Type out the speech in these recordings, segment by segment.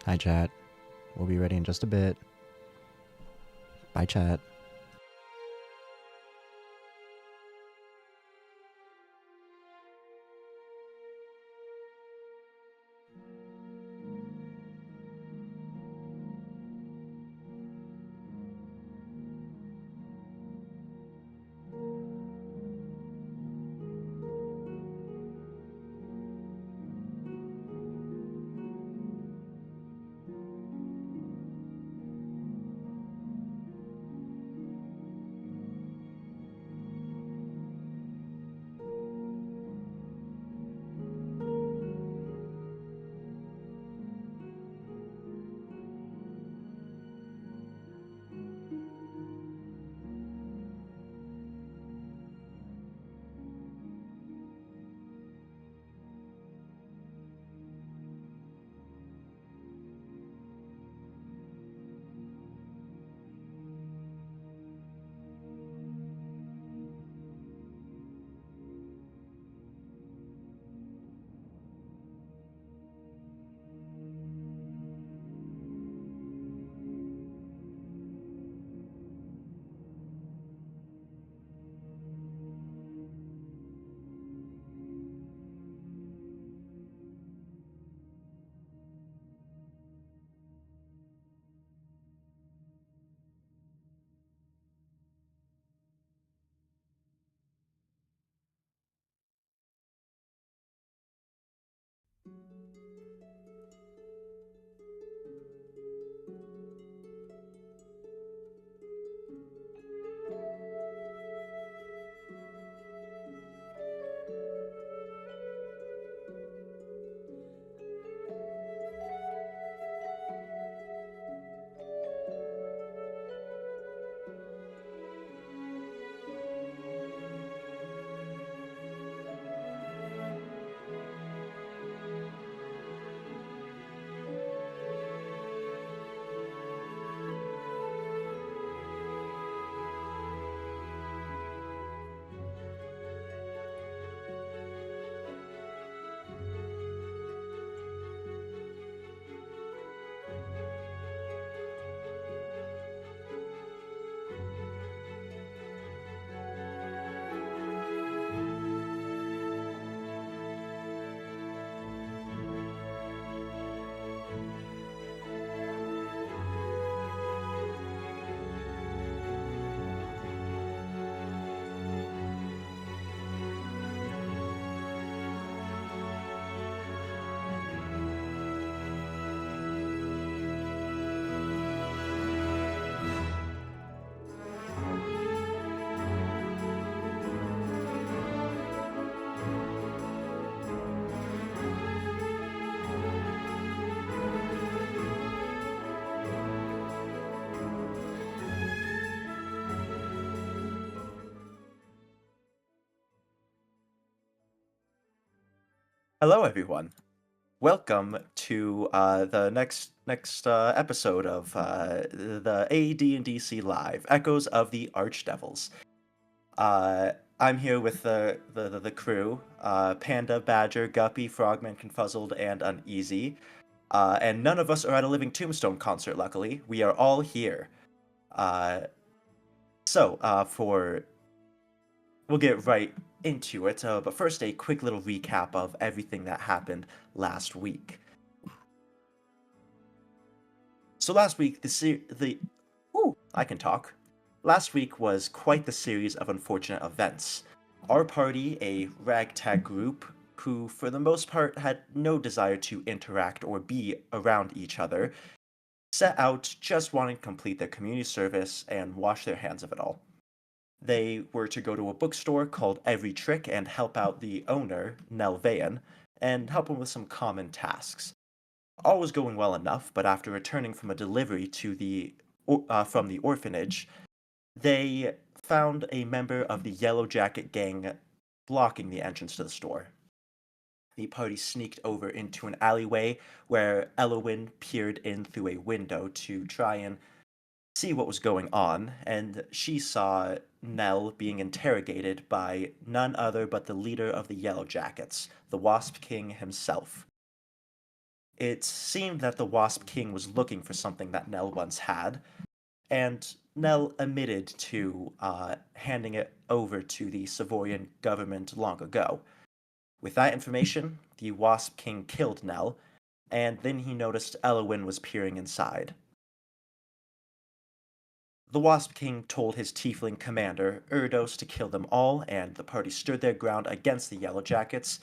Hi, chat. We'll be ready in just a bit. Bye, chat. Hello, everyone. Welcome to the next episode of the AD&DC Live Echoes of the Archdevils. I'm here with the crew: Panda, Badger, Guppy, Frogman, Confuzzled, and Uneasy. And none of us are at a Living Tombstone concert. Luckily, we are all here. Uh, for we'll get right into it. But first, a quick little recap of everything that happened last week. So last week, I can talk. Last week was quite the series of unfortunate events. Our party, a ragtag group who, for the most part, had no desire to interact or be around each other, set out just wanting to complete their community service and wash their hands of it all. They were to go to a bookstore called Every Trick and help out the owner, Nell Vayan, and help him with some common tasks. All was going well enough, but after returning from a delivery from the orphanage, they found a member of the Yellow Jacket gang blocking the entrance to the store. The party sneaked over into an alleyway where Elowin peered in through a window to try and see what was going on, and she saw Nell being interrogated by none other but the leader of the Yellow Jackets, the Wasp King himself. it seemed that the Wasp King was looking for something that Nell once had, and Nell admitted to handing it over to the Savorian government long ago. With that information, the Wasp King killed Nell, and then he noticed Elowin was peering inside. The Wasp King told his tiefling commander, Erdos, to kill them all, and the party stood their ground against the Yellow Jackets,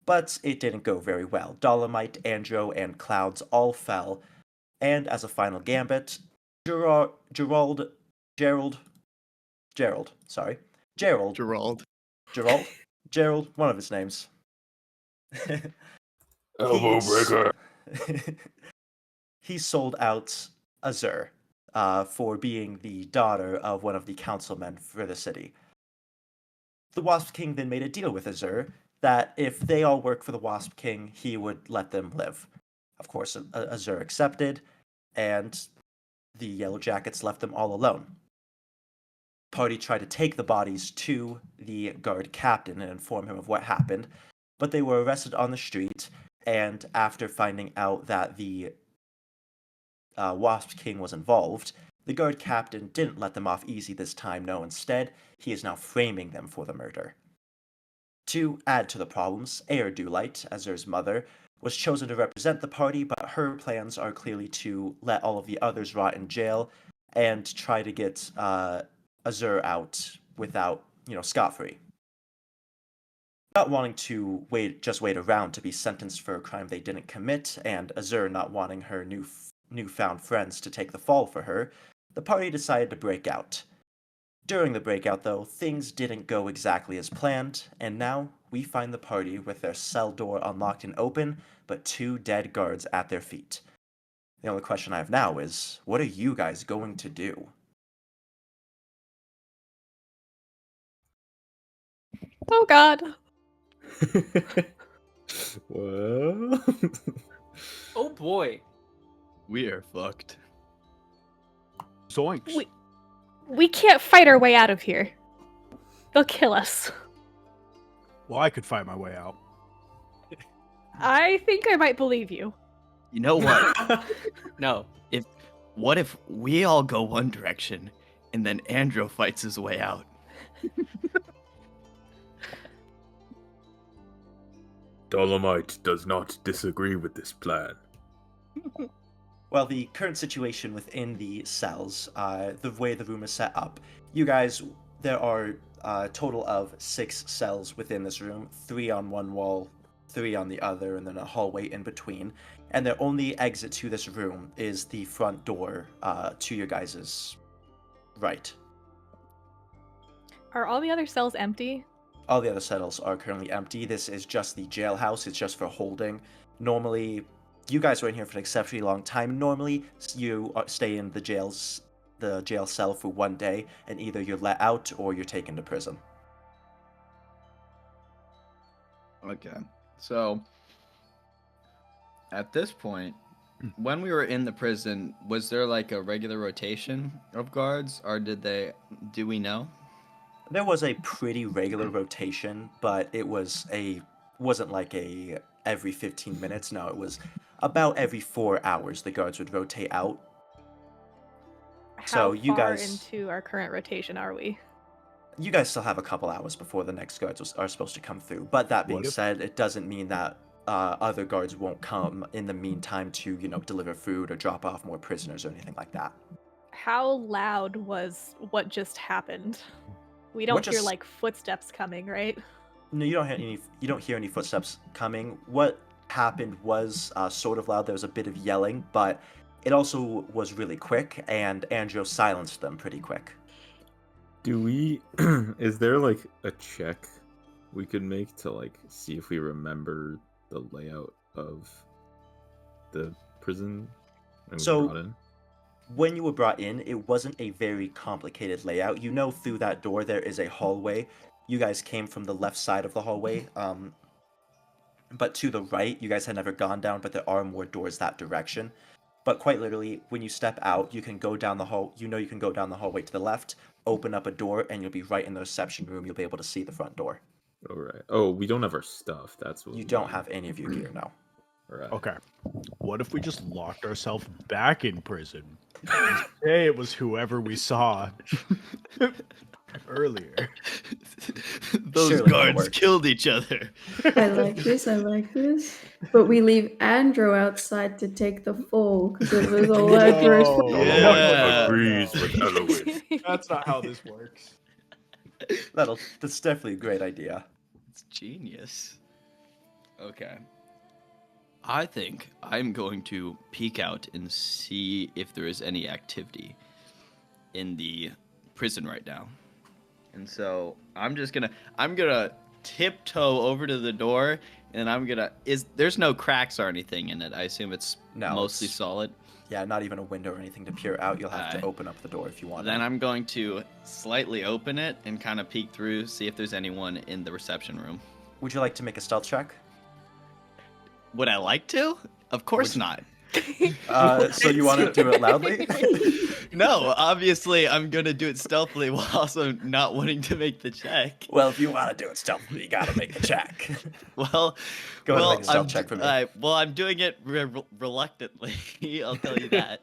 but it didn't go very well. Dolomite, Andro, and Clouds all fell, and as a final gambit, Gerald, Gerald, Gerald, sorry, Gerald, Gerald. Gerald, Gerald, one of his names. Elbow breaker. He sold out Azur for being the daughter of one of the councilmen for the city. The Wasp King then made a deal with Azur that if they all work for the Wasp King, he would let them live. Of course, Azur accepted, and the Yellow Jackets left them all alone. Party tried to take the bodies to the guard captain and inform him of what happened, but they were arrested on the street, and after finding out that the Wasp King was involved, the guard captain didn't let them off easy this time. No, instead, he is now framing them for the murder. To add to the problems, Dulite, Azur's mother, was chosen to represent the party, but her plans are clearly to let all of the others rot in jail and try to get Azur out without, scot-free. Not wanting to just wait around to be sentenced for a crime they didn't commit, and Azur not wanting her newfound friends to take the fall for her, the party decided to break out. During the breakout, though, things didn't go exactly as planned, and now we find the party with their cell door unlocked and open, but 2 dead guards at their feet. The only question I have now is, what are you guys going to do? Oh god. Well, Oh boy. We are fucked. Zoinks. We can't fight our way out of here. They'll kill us. Well, I could fight my way out. I think I might believe you. You know what? No. What if we all go one direction and then Andro fights his way out? Dolomite does not disagree with this plan. Well, the current situation within the cells, the way the room is set up, you guys, there are a total of 6 cells within this room, 3 on one wall, 3 on the other, and then a hallway in between. And the only exit to this room is the front door to your guys' right. Are all the other cells empty? All the other cells are currently empty. This is just the jailhouse. It's just for holding. Normally, you guys were in here for an exceptionally long time. Normally, you stay in the jail cell for 1 day, and either you're let out or you're taken to prison. Okay. So, at this point, when we were in the prison, was there like a regular rotation of guards, or do we know? There was a pretty regular rotation, but it wasn't like a every 15 minutes. No, it was about every 4 hours the guards would rotate out. How you far guys- into our current rotation are we? You guys still have a couple hours before the next guards are supposed to come through. But that being said, it doesn't mean that other guards won't come in the meantime to, deliver food or drop off more prisoners or anything like that. How loud was what just happened? We don't hear like footsteps coming, right? No, you don't hear any footsteps coming. What happened was sort of loud. There was a bit of yelling, but it also was really quick, and Andro silenced them pretty quick. Is there like a check we could make to like see if we remember the layout of the prison when we were brought in? When you were brought in, it wasn't a very complicated layout. Through that door there is a hallway. You guys came from the left side of the hallway, but to the right, you guys had never gone down, but there are more doors that direction. But quite literally, when you step out, you can go down the hall. You can go down the hallway to the left, open up a door, and you'll be right in the reception room. You'll be able to see the front door. All right. Oh, we don't have our stuff. That's what You don't have any of your gear now. Right. Okay. What if we just locked ourselves back in prison? And say it was whoever we saw earlier. Those Surely that'll guards work. killed each other. I like this. I like this. But we leave Andrew outside to take the fall because it was all Andrew's fault. Yeah. agrees with Eloise. That's not how this works. That's definitely a great idea. It's genius. Okay. I think I'm going to peek out and see if there is any activity in the prison right now. And so I'm gonna tiptoe over to the door, and there's no cracks or anything in it. I assume it's mostly solid. Yeah, not even a window or anything to peer out. You'll have to open up the door if you want. Then I'm going to slightly open it and kind of peek through, see if there's anyone in the reception room. Would you like to make a stealth check? Would I like to? Of course not. So you want to do it loudly? No, obviously I'm gonna do it stealthily while also not wanting to make the check. Well, if you want to do it stealthily, you gotta make the check. Well, Go ahead and make a stealth check for me. I'm doing it reluctantly. I'll tell you that.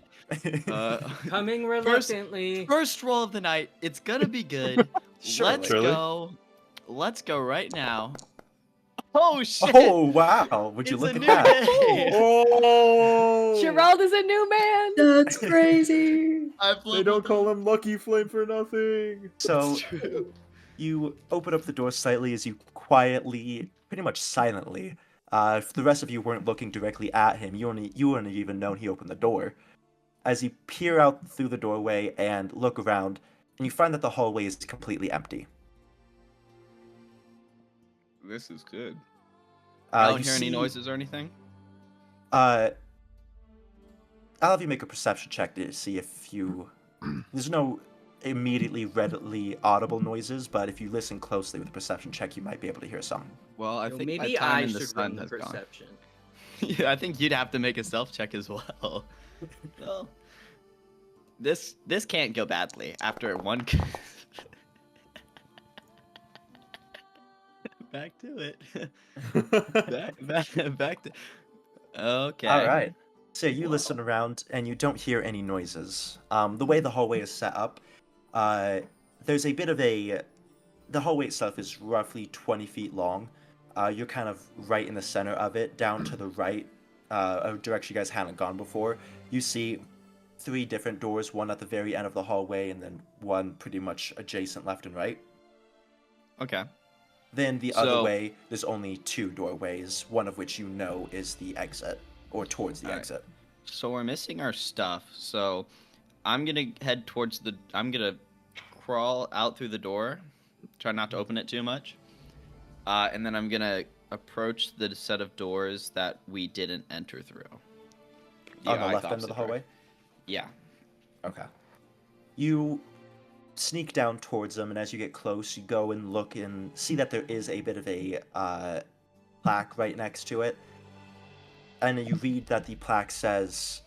Coming reluctantly. First roll of the night. It's gonna be good. Surely. Let's go right now. Oh shit! Oh wow! Would you It's look a at new that? day. Oh! Gerald is a new man. That's crazy. They don't call him Lucky Flame for nothing. So It's true. you open up the door slightly as you quietly, pretty much silently. If the rest of you weren't looking directly at him, you wouldn't even known he opened the door. As you peer out through the doorway and look around, and you find that the hallway is completely empty. This is good. I don't You hear any see- noises or anything. I'll have you make a perception check to see if you. There's no immediately readily audible noises, but if you listen closely with a perception check, you might be able to hear some. Well, I So think maybe my time I in the should sun run the has gone. perception. Yeah, I think you'd have to make a stealth check as well. Well, this can't go badly after one. Back to it. back to. Okay. All right. So you listen around and you don't hear any noises. The way the hallway is set up, there's a bit of a. The hallway itself is roughly 20 feet long. You're kind of right in the center of it. Down to the right, a direction you guys haven't gone before, you see 3 different doors. One at the very end of the hallway, and then one pretty much adjacent left and right. Okay. Then the other So- way, there's only 2 doorways. One of which you know is the exit, or towards the All right. exit. So we're missing our stuff. So I'm gonna head towards the. I'm gonna crawl out through the door. Try not to open it too much. And then I'm gonna approach the set of doors that we didn't enter through. On the I left thought end of the so, hallway? Yeah. Okay. You sneak down towards them, and as you get close, you go and look and see that there is a bit of a plaque right next to it. And you read that the plaque says,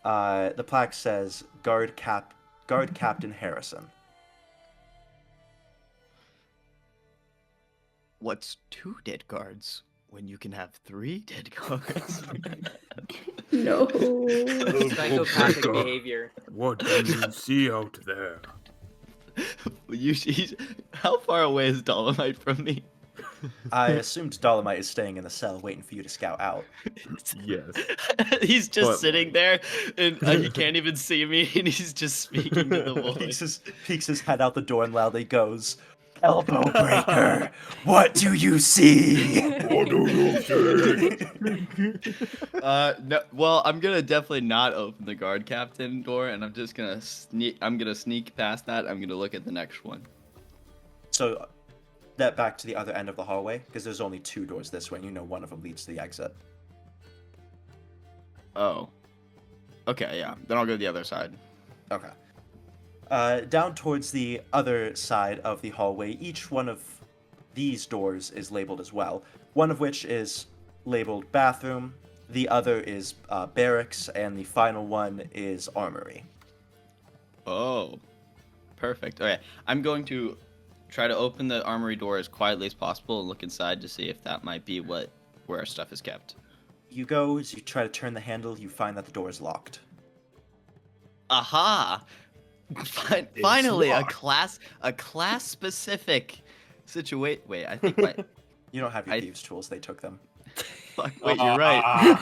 Guard Captain Harrison. What's 2 dead guards when you can have 3 dead guards? No. Psychopathic behavior. What do you see out there? How far away is Dolomite from me? I assumed Dolomite is staying in the cell waiting for you to scout out. Yes. He's just But- sitting there, and he can't even see me, and he's just speaking to the voice. Peeks his head out the door and loudly goes, "Elbow breaker, what do you see?" What do you see? No, well, I'm gonna definitely not open the guard captain door, and I'm just gonna sneak. I'm gonna sneak past that. I'm gonna look at the next one. So, that back to the other end of the hallway, because there's only 2 doors this way, and you know one of them leads to the exit. Oh. Okay, yeah. Then I'll go to the other side. Okay. Down towards the other side of the hallway, each one of these doors is labeled as well. One of which is labeled bathroom, the other is barracks, and the final one is armory. Oh. Perfect. Okay. I'm going to try to open the armory door as quietly as possible and look inside to see if that might be where our stuff is kept. you go, as you try to turn the handle, you find that the door is locked. Aha! Finally, a locked. class specific situation. Wait, I think my You don't have your thieves' tools, they took them. fuck. Wait, you're right.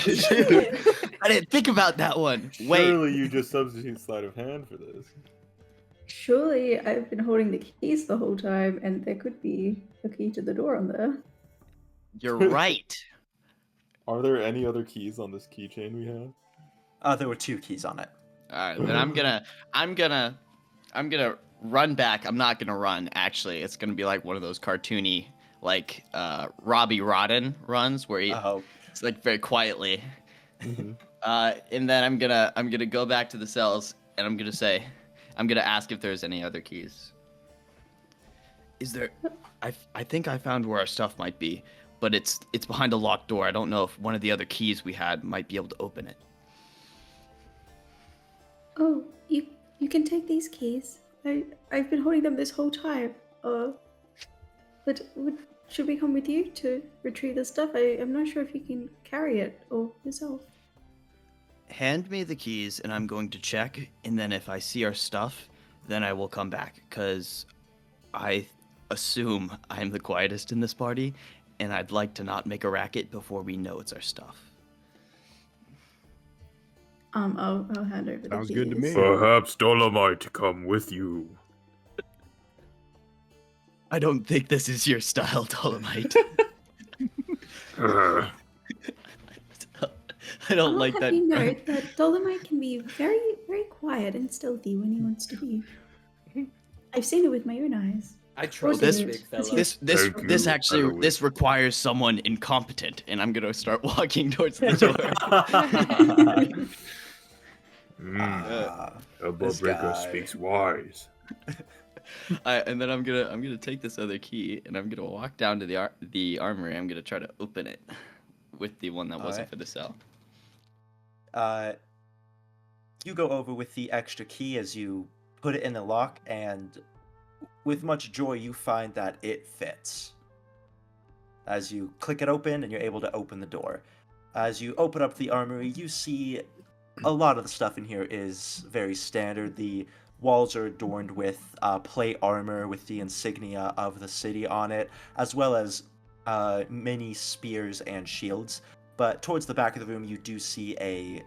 Shoot. I didn't think about that one. Wait. Surely you just substitute sleight of hand for this. Surely I've been holding the keys the whole time, and there could be a key to the door on there. You're right. Are there any other keys on this keychain we have? There were 2 keys on it. All right, then I'm gonna run back. I'm not gonna run. Actually, it's gonna be like one of those cartoony, like Robbie Rodden runs where it's like very quietly. Mm-hmm. And then I'm gonna go back to the cells and I'm gonna ask if there's any other keys. Is there? I think I found where our stuff might be, but it's behind a locked door. I don't know if one of the other keys we had might be able to open it. Oh, you can take these keys. I've been holding them this whole time. But should we come with you to retrieve the stuff? I'm not sure if you can carry it or yourself. Hand me the keys and I'm going to check, and then if I see our stuff, then I will come back, because I assume I'm the quietest in this party, and I'd like to not make a racket before we know it's our stuff. I'll hand over the keys. Sounds good to me. Perhaps Dolomite come with you. I don't think this is your style, Dolomite. I don't like that. You know that Dolomite can be very, very quiet and stealthy when he wants to be. I've seen it with my own eyes. I trust This- this big fella. This requires someone incompetent, and I'm gonna start walking towards the door. Elbow This breaker guy. speaks wise. And then I'm gonna take this other key, and I'm gonna walk down to the armory. I'm gonna try to open it with the one that wasn't Alright. for the cell. You go over with the extra key as you put it in the lock, and with much joy, you find that it fits. As you click it open, and you're able to open the door. As you open up the armory, you see a lot of the stuff in here is very standard. The walls are adorned with plate armor with the insignia of the city on it, as well as many spears and shields. But towards the back of the room, you do see a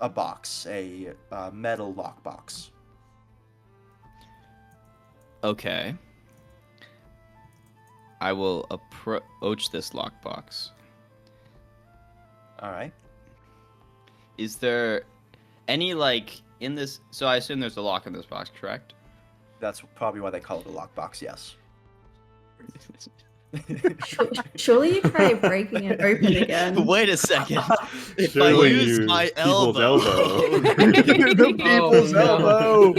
box, a metal lockbox. Okay. I will approach this lockbox. All right. Is there any, like, in this... So I assume there's a lock in this box, correct? That's probably why they call it a lockbox, yes. Surely you try breaking it open again. Wait a second. If Surely I use you my people's elbow... The people's no. elbow.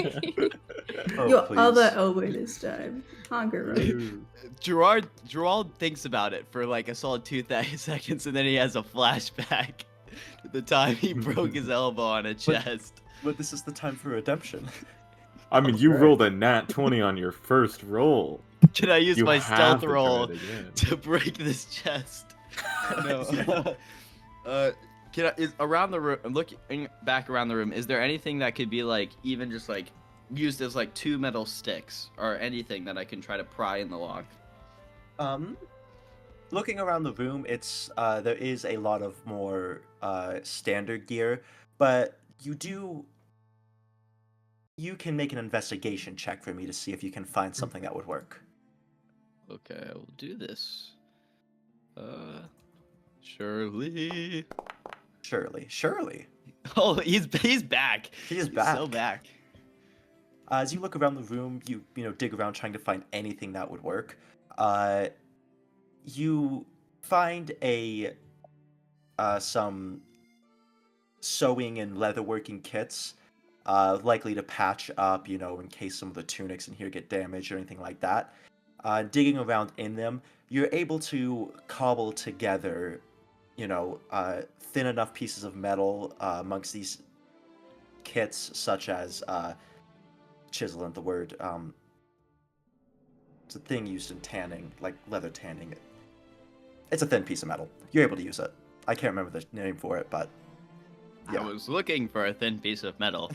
Oh, Your please. other elbow this time. Can't go wrong. Gerard thinks about it for like a solid 2 seconds, and then he has a flashback to the time he broke his elbow on a chest. But this is the time for redemption. I mean, you rolled a nat 20 on your first roll. Can I use You my have stealth to try roll it again. to break this chest? No. Around the room? I'm looking back around the room. Is there anything that could be like even just like used as like 2 metal sticks or anything that I can try to pry in the lock? Looking around the room, it's there is a lot of more standard gear, but you can make an investigation check for me to see if you can find something that would work. Okay, I will do this. Surely. Surely. Oh, he's back. He's So back. back. As you look around the room, you dig around trying to find anything that would work. You find some sewing and leatherworking kits, likely to patch up, in case some of the tunics in here get damaged or anything like that. Digging around in them, you're able to cobble together, thin enough pieces of metal amongst these kits, such as chisel isn't the word. It's a thing used in tanning, like leather tanning. It's a thin piece of metal. You're able to use it. I can't remember the name for it, but yeah. I was looking for a thin piece of metal.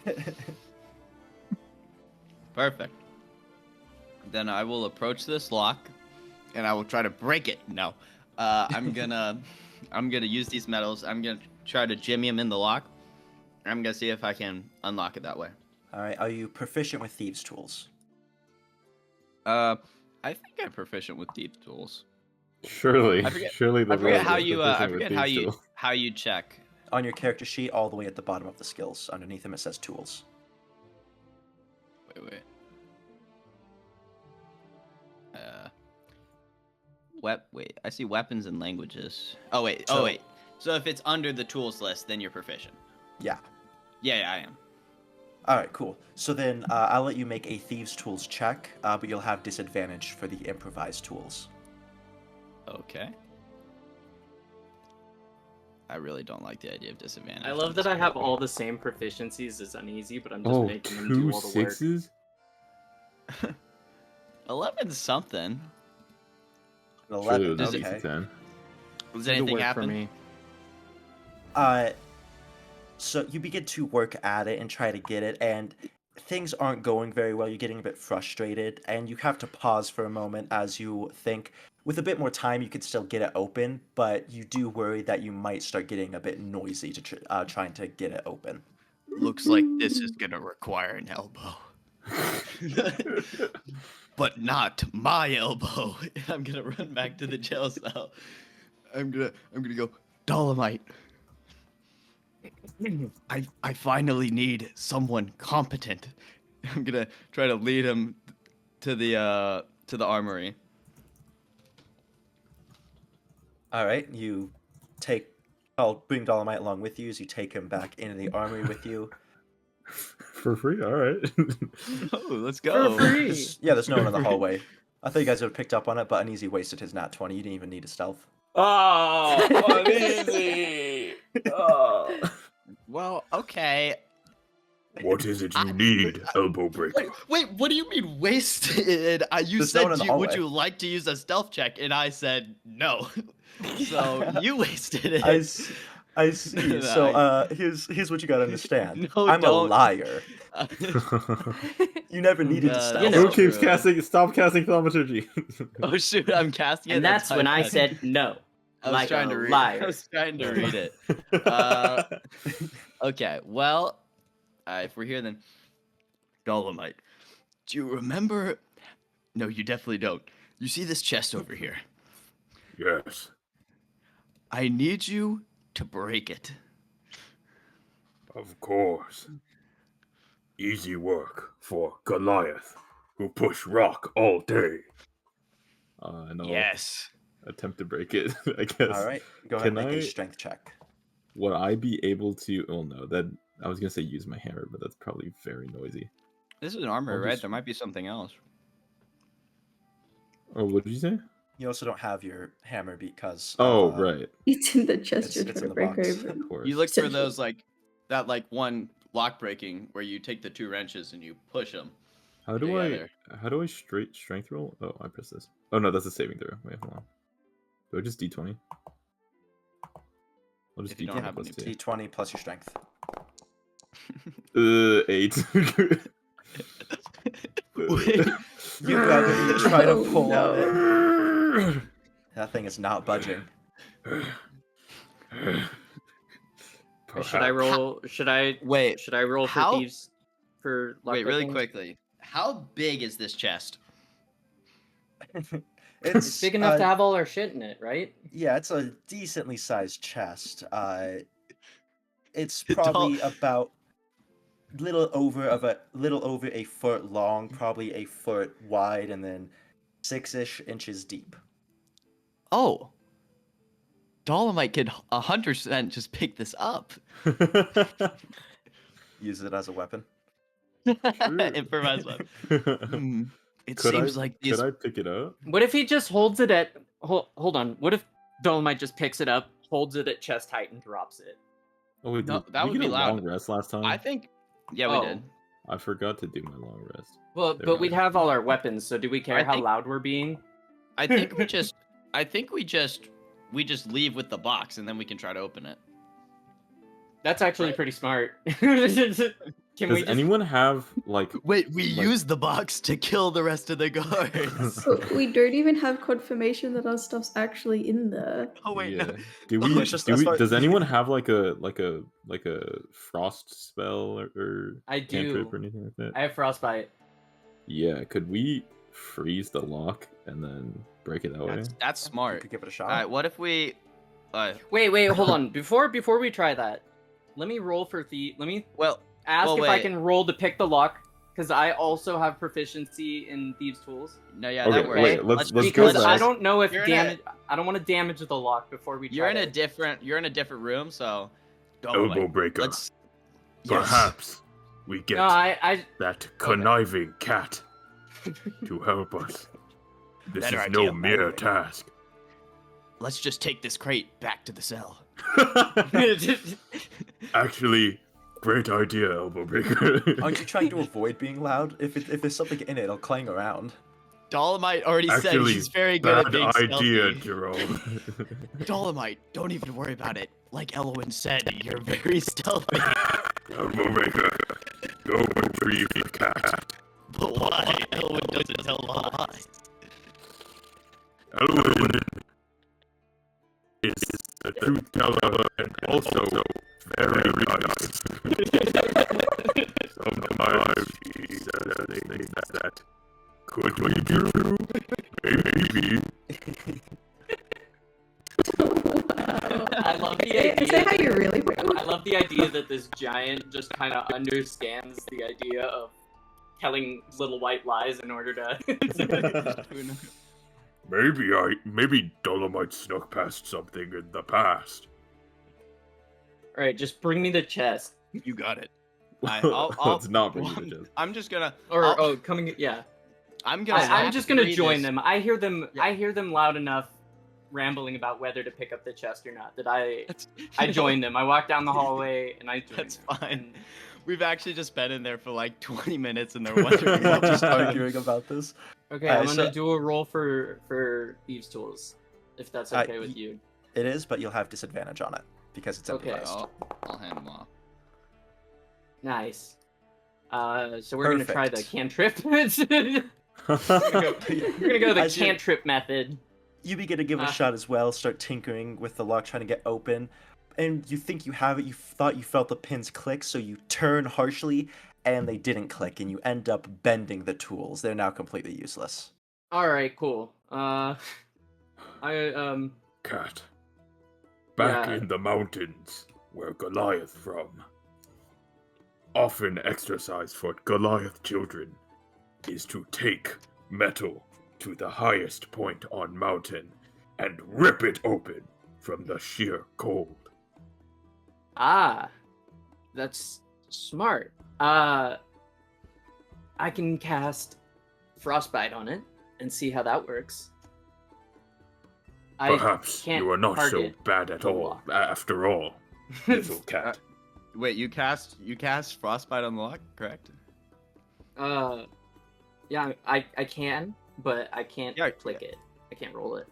Perfect. Then I will approach this lock, and I will try to break it. No, I'm gonna use these metals. I'm gonna try to jimmy them in the lock. I'm gonna see if I can unlock it that way. All right. Are you proficient with thieves' tools? I think I'm proficient with thieves' tools. Surely, surely the I forget rogue how is you. proficient I with forget these how you check. On your character sheet, all the way at the bottom of the skills, underneath them it says tools. Wait. Wait. I see weapons and languages. Oh wait. So if it's under the tools list, then you're proficient. Yeah. Yeah, I am. All right, cool. So then I'll let you make a thieves' tools check, but you'll have disadvantage for the improvised tools. Okay. I really don't like the idea of disadvantage. I love that I have all the same proficiencies as uneasy, but I'm just making them do all the work. 2 6s? 11 something. 11. Does Okay. 10. Does anything happen? For me. So you begin to work at it and try to get it, and things aren't going very well. You're getting a bit frustrated, and you have to pause for a moment as you think, with a bit more time, you could still get it open, but you do worry that you might start getting a bit noisy to trying to get it open. Looks like this is gonna require an elbow. But not my elbow. I'm gonna run back to the jail cell. I'm gonna go, Dolomite. I finally need someone competent. I'm gonna try to lead him to the armory. All right, I'll bring Dolomite along with you as you take him back into the armory with you. For free? All right. Oh, let's go. For free. There's no one in the hallway. I thought you guys would have picked up on it, but Uneasy wasted his nat 20. You didn't even need a stealth. Oh, uneasy. Oh. Well, okay. What is it you need, elbow breaker? Wait, what do you mean wasted? You There's no one in said, the would hallway. you like to use a stealth check? And I said no. So you wasted it. I see. So here's what you gotta understand. No, I'm don't. a liar. You never needed to stealth. You know. Who keeps stop casting thaumaturgy? Oh shoot, I'm casting it. And that's when I said no. I was like trying a to read. liar. I was trying to read it. Okay, well, if we're here, then Dolomite. Do you remember? No, you definitely don't. You see this chest over here? Yes. I need you to break it. Of course. Easy work for Goliath, who push rock all day. No. Yes. Attempt to break it, I guess. All right, go ahead and Can make a I- strength check. Would I be able to? Oh no, that I was gonna say use my hammer, but that's probably very noisy. This is an armor, I'll right? just- There might be something else. Oh, what did you say? You also don't have your hammer because. Oh, right. It's in the chest you're it's trying in to the break box. over. Of course. You look for those that one lock breaking where you take the 2 wrenches and you push them. How do I strength roll? Oh, I press this. Oh no, that's a saving throw. Wait, hold on. Do I just D20? I'll just If you don't D20 have plus any 2. D20 plus your strength. 8. You grab it, you try to pull no. on it. That thing is not budging. Should I roll? Should I Wait, Should I roll for how- thieves? For wait, really lockpicking? quickly. How big is this chest? It's big enough to have all our shit in it, right? Yeah, it's a decently sized chest. It's It don't- probably about little over a foot long, probably a foot wide, and then 6-ish inches deep. Oh. Dolomite could 100% just pick this up. Use it as a weapon. Improvised weapon. Hmm. It seems like these. Could I pick it up? What if he just holds it at? Hold on. What if Dolomite just picks it up, holds it at chest height, and drops it? Oh wait, No, did that we would get be a loud. long rest last time? I think. Yeah, we Oh. did. I forgot to do my long rest. Well, There but we we'd go. have all our weapons, so do we care I how think- loud we're being? I think we just we just leave with the box and then we can try to open it. That's actually pretty smart. Can Does we just... anyone have like? Wait, we use the box to kill the rest of the guards. But we don't even have confirmation that our stuff's actually in there. Oh wait, Yeah. no. Do Oh, we? it's just- Do as we? far- Does anyone have like a frost spell or I cantrip do. or anything like that? I have frostbite. Yeah. Could we freeze the lock and then break it that way? That's You smart. could give it a shot. All right, what if we? Wait, hold on. Before we try that, let me roll for Let me Well, ask well, if I wait. can roll to pick the lock, because I also have proficiency in thieves' tools. No, yeah, Okay, that works. wait, let's go Because back. I don't know if You're in a- damage. I don't want to damage the lock before we try. You're in a it. different room, so. Elbow breaker. Let's. Perhaps we get No, I that conniving cat to help us. This Better is idea, no mere better. task. Let's just take this crate back to the cell. Actually, great idea, elbow breaker. Aren't you trying to avoid being loud? If there's something in it, it'll clang around. Dolomite already said Actually, he's very good bad at being idea, stealthy. Jerome. Dolomite, don't even worry about it. Like Elwyn said, you're very stealthy. Elbow breaker, go retrieve the cat. But why? Elwyn doesn't tell lies. Elwyn is the truth teller and also very nice. Sometimes he says things that could be true, maybe. I love the idea. Is that how you really feel? I love the idea that this giant just kind of understands the idea of telling little white lies in order to. Maybe Dolomite snuck past something in the past. All right, just bring me the chest. You got it. Let's not bring you the chest. I'm just gonna. Or coming. Yeah. I'm gonna. I'm just gonna read join this. them. I hear them. Yeah. I hear them loud enough, rambling about whether to pick up the chest or not. That I That's- join them. I walk down the hallway and I join. That's them. fine. We've actually just been in there for like 20 minutes and they're wondering what Just just arguing about this. Okay, Alright, I'm gonna so- do a roll for thieves' tools, if that's okay with you. It is, but you'll have disadvantage on it because it's Okay. improvised. I'll hand them off. Nice. So we're gonna try the Perfect. cantrip. We're gonna go the As you- cantrip method. You begin to give it a shot as well, start tinkering with the lock, trying to get open. And you think you have it, you thought you felt the pins click, so you turn harshly, and they didn't click, and you end up bending the tools. They're now completely useless. All right, cool. Cat. Back Yeah. in the mountains, where Goliath from. Often exercise for Goliath children is to take metal to the highest point on mountain and rip it open from the sheer cold. That's smart. I can cast frostbite on it and see how that works. Perhaps can't you are not so target bad at the all, lock. after all, little cat. Wait, you cast frostbite on the lock, correct? Yeah, I can, but I can't Yeah, click it. I can't roll it.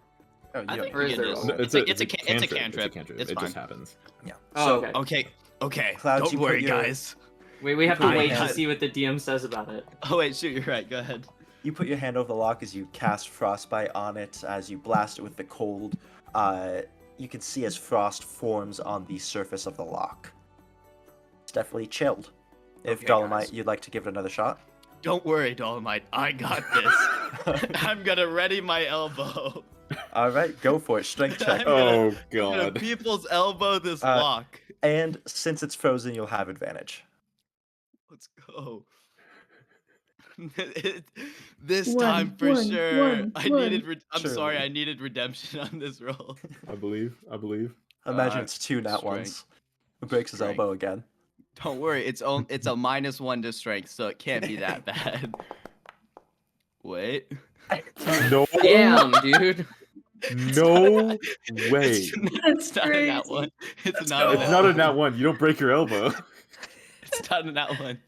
Oh, I you think Or we is can there just. roll? It's a cantrip. It's It fine. just happens. yeah. Oh, So, okay. Okay. Clouds, you Don't put worry, your- guys. We have to I wait got to it. see what the DM says about it. Oh wait, shoot, you're right. Go ahead. you put your hand over the lock as you cast frostbite on it. As you blast it with the cold, you can see as frost forms on the surface of the lock. It's definitely chilled. If Okay, Dolomite, guys. you'd like to give it another shot. Don't worry, Dolomite. I got this. I'm gonna ready my elbow. All right, go for it. Strength check. Oh I'm gonna god. people's elbow this Uh, lock. And since it's frozen, you'll have advantage. Let's go. This One, time for one, sure. one, I one. needed. I'm Surely. sorry. I needed redemption on this roll. I believe. Imagine Uh, it's two nat strength. ones. It breaks his Strength. elbow again. Don't worry. It's a -1 to strength, so it can't be that bad. Wait. No. Damn, dude. No way. It's not a nat crazy. one. It's Let's not. go. A It's nat not a one. nat one. You don't break your elbow. It's not a nat one.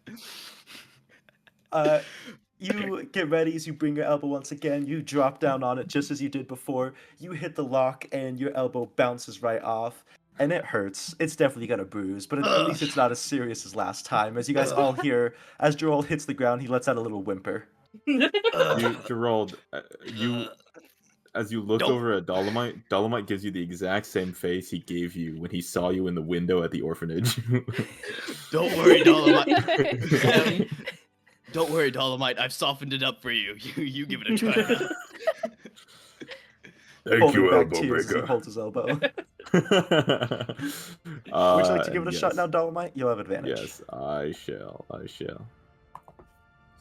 You get ready as you bring your elbow once again. You drop down on it just as you did before. You hit the lock, and your elbow bounces right off. And it hurts. It's definitely got a bruise, but at least it's not as serious as last time. As you guys all hear, as Gerald hits the ground, he lets out a little whimper. Gerald, as you look over at Dolomite gives you the exact same face he gave you when he saw you in the window at the orphanage. Don't worry, Dolomite. Don't worry, Dolomite. I've softened it up for you. You give it a try. Thank you, back elbow tears as he breaker. holds his elbow. Would you Would like to give it a shot now, Dolomite? You'll have advantage. Yes, I shall.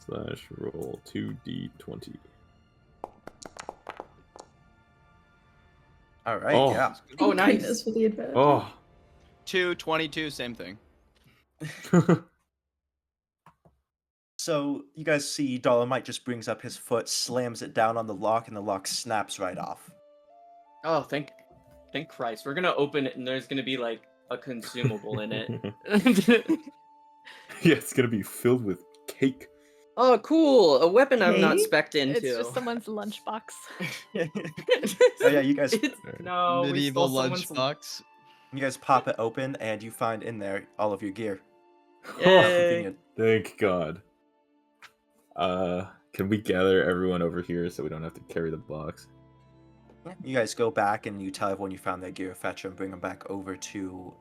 Slash roll 2d20. All right, Oh. yeah. Oh, nice. Greatness for the advantage. Oh. 222, same thing. So you guys see Dolomite just brings up his foot, slams it down on the lock, and the lock snaps right off. Oh, thank Christ. We're gonna open it and there's gonna be like a consumable in it. Yeah, it's gonna be filled with cake. Oh, cool! A weapon I'm not Cake? specced into. It's just someone's lunchbox. Oh yeah, you guys No, we Medieval stole someone's lunchbox. pop it open, and you find in there all of your gear. Yay. Convenient. Thank God. Can we gather everyone over here so we don't have to carry the box? You guys go back and you tell everyone you found their gear, fetch them, bring them back over to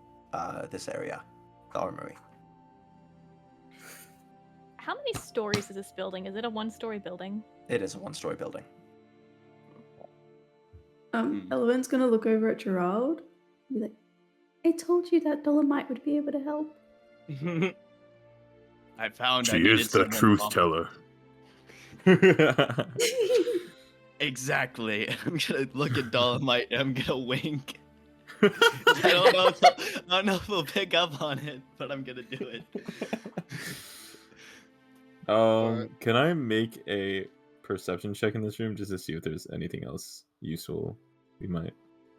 this area, the armory. How many stories is this building? Is it a one-story building? It is a one-story building. Elwyn's gonna look over at Gerald and be like, I told you that Dolomite would be able to help. I found I She needed is the someone truth to- teller. Exactly. I'm gonna look at Dolomite and I'm gonna wink. I don't know if we'll pick up on it, but I'm gonna do it. Can I make a perception check in this room just to see if there's anything else useful we might?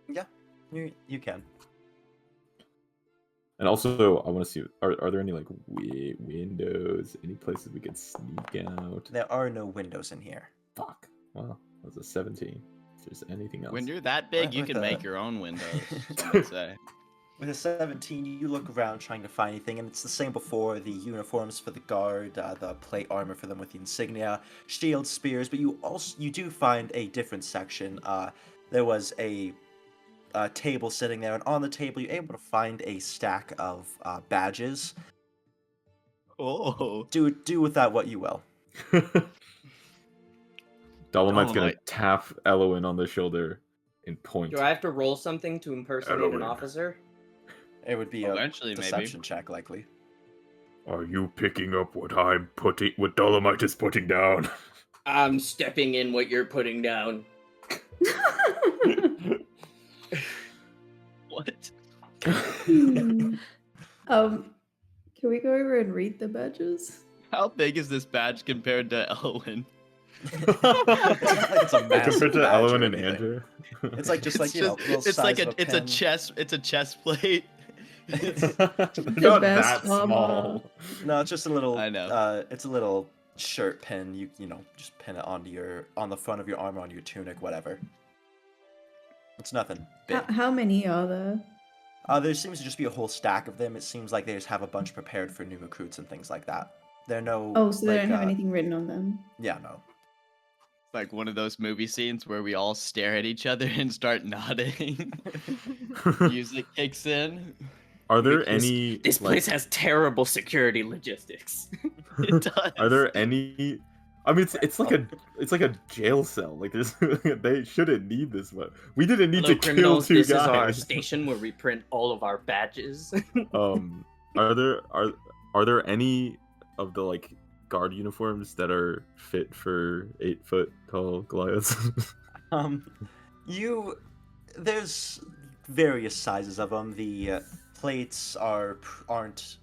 Yeah, you can. And also, I want to see, are there any like windows, any places we could sneak out? There are no windows in here. Fuck. Well, that was a 17. If there's anything else. When you're that big, Right, you with can the- make your own windows. Some would say. With a 17, you look around trying to find anything, and it's the same before. The uniforms for the guard, the plate armor for them with the insignia, shields, spears, but you do find a different section. There was a table sitting there, and on the table you're able to find a stack of badges. Oh. Do with that what you will. Dolomite's gonna Dolomite. tap Elowin on the shoulder and point. Do I have to roll something to impersonate an Elwyn. officer? It would be Eventually, a maybe. deception check, likely. Are you picking up what what Dolomite is putting down? I'm stepping in what you're putting down. What? Can we go over and read the badges? How big is this badge compared to Elwyn? It's a massive Compared to badge or Elowin and anything. Andrew. It's like just like little it's size like of it's a pen. chest plate. They're not that best small. No, it's just a little. I know. It's a little shirt pin. You just pin it on the front of your armor, on your tunic, whatever. It's nothing big. How many are there? There seems to just be a whole stack of them. It seems like they just have a bunch prepared for new recruits and things like that. There are no. Oh, so they like, don't have anything written on them. Yeah, no. Like one of those movie scenes where we all stare at each other and start nodding. Music kicks in. Are there any? This place has terrible security logistics. It does. Are there any? I mean, it's like a jail cell. Like there's, they shouldn't need this much. We didn't need Hello, to kill criminals. two This guys. is our station where we print all of our badges. Are there any of the like guard uniforms that are fit for 8-foot tall Goliaths? There's various sizes of them. The plates aren't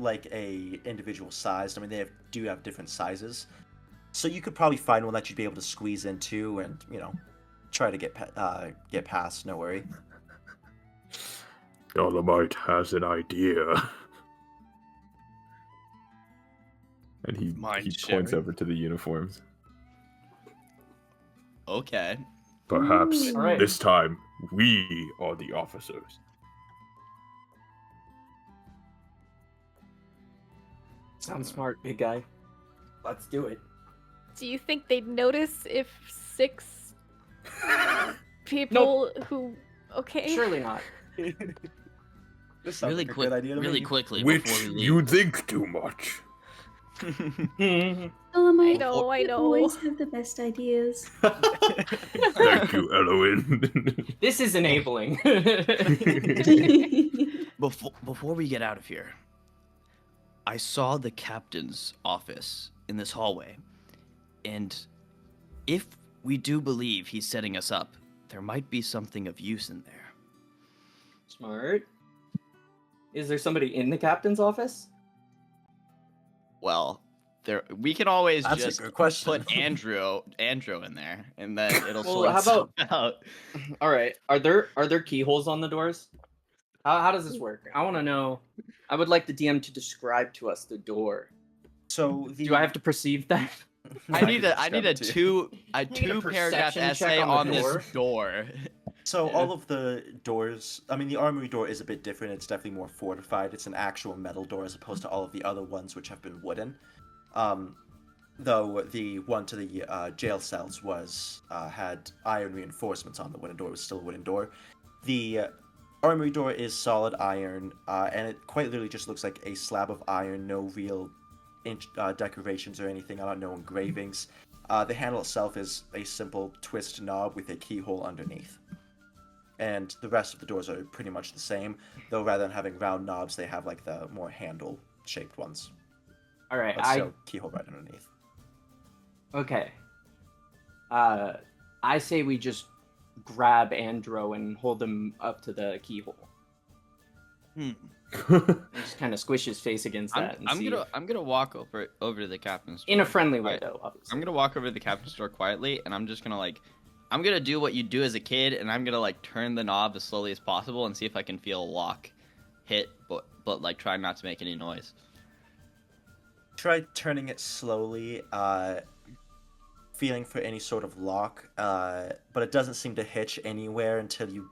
like a individual sized. I mean, do have different sizes, so you could probably find one that you'd be able to squeeze into and try to get past. No worry. Dolomite has an idea. And he Mind points sharing? over to the uniforms. Okay. Perhaps All right. this time we are the officers. Sounds smart, big guy. Let's do it. Do you think they'd notice if 6 people who? Okay. Surely not. This sounds Really like a quick, good idea to really me. quickly Which before we leave. you think too much. I I know. You always have the best ideas. Thank you, Eloin. This is enabling. Before we get out of here, I saw the captain's office in this hallway, and if we do believe he's setting us up, there might be something of use in there. Smart. Is there somebody in the captain's office? Well, we can always That's a just good question. put Andrew in there, and then it'll Well, sort how itself out. All right. Are there keyholes on the doors? How does this work? I want to know. I would like the DM to describe to us the door. So Do I have to perceive that? I need can a describe it to you. two paragraph perception essay check on on the this door. So all of the doors, I mean, the armory door is a bit different. It's definitely more fortified. It's an actual metal door as opposed to all of the other ones which have been wooden. Though the one to the jail cells had iron reinforcements on the wooden door. It was still a wooden door. The armory door is solid iron, and it quite literally just looks like a slab of iron. No real decorations or anything. I don't know, engravings. The handle itself is a simple twist knob with a keyhole underneath. And the rest of the doors are pretty much the same, though rather than having round knobs, they have like the more handle-shaped ones. All right. But still, keyhole right underneath. Okay. I say we just grab Andro and hold him up to the keyhole. And just kind of squish his face against that. I'm gonna walk over to the captain's door. In a friendly way, though, obviously. I'm gonna walk over to the captain's door quietly, and I'm just gonna I'm gonna do what you do as a kid, and I'm gonna turn the knob as slowly as possible and see if I can feel a lock hit, but try not to make any noise. Try turning it slowly, feeling for any sort of lock, but it doesn't seem to hitch anywhere until you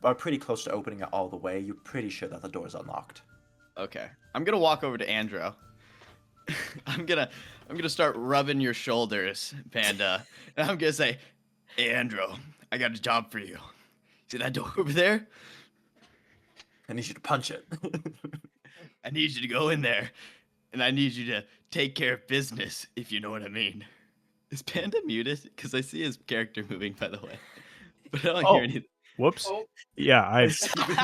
are pretty close to opening it all the way. You're pretty sure that the door is unlocked. Okay, I'm gonna walk over to Andro. I'm gonna start rubbing your shoulders, Panda, and I'm gonna say, "Hey, Andro, I got a job for you. See that door over there? I need you to punch it." I need you to go in there, and I need you to take care of business, if you know what I mean." Is Panda muted? Because I see his character moving, by the way, but I don't hear anything. Whoops. Oh. Yeah, I've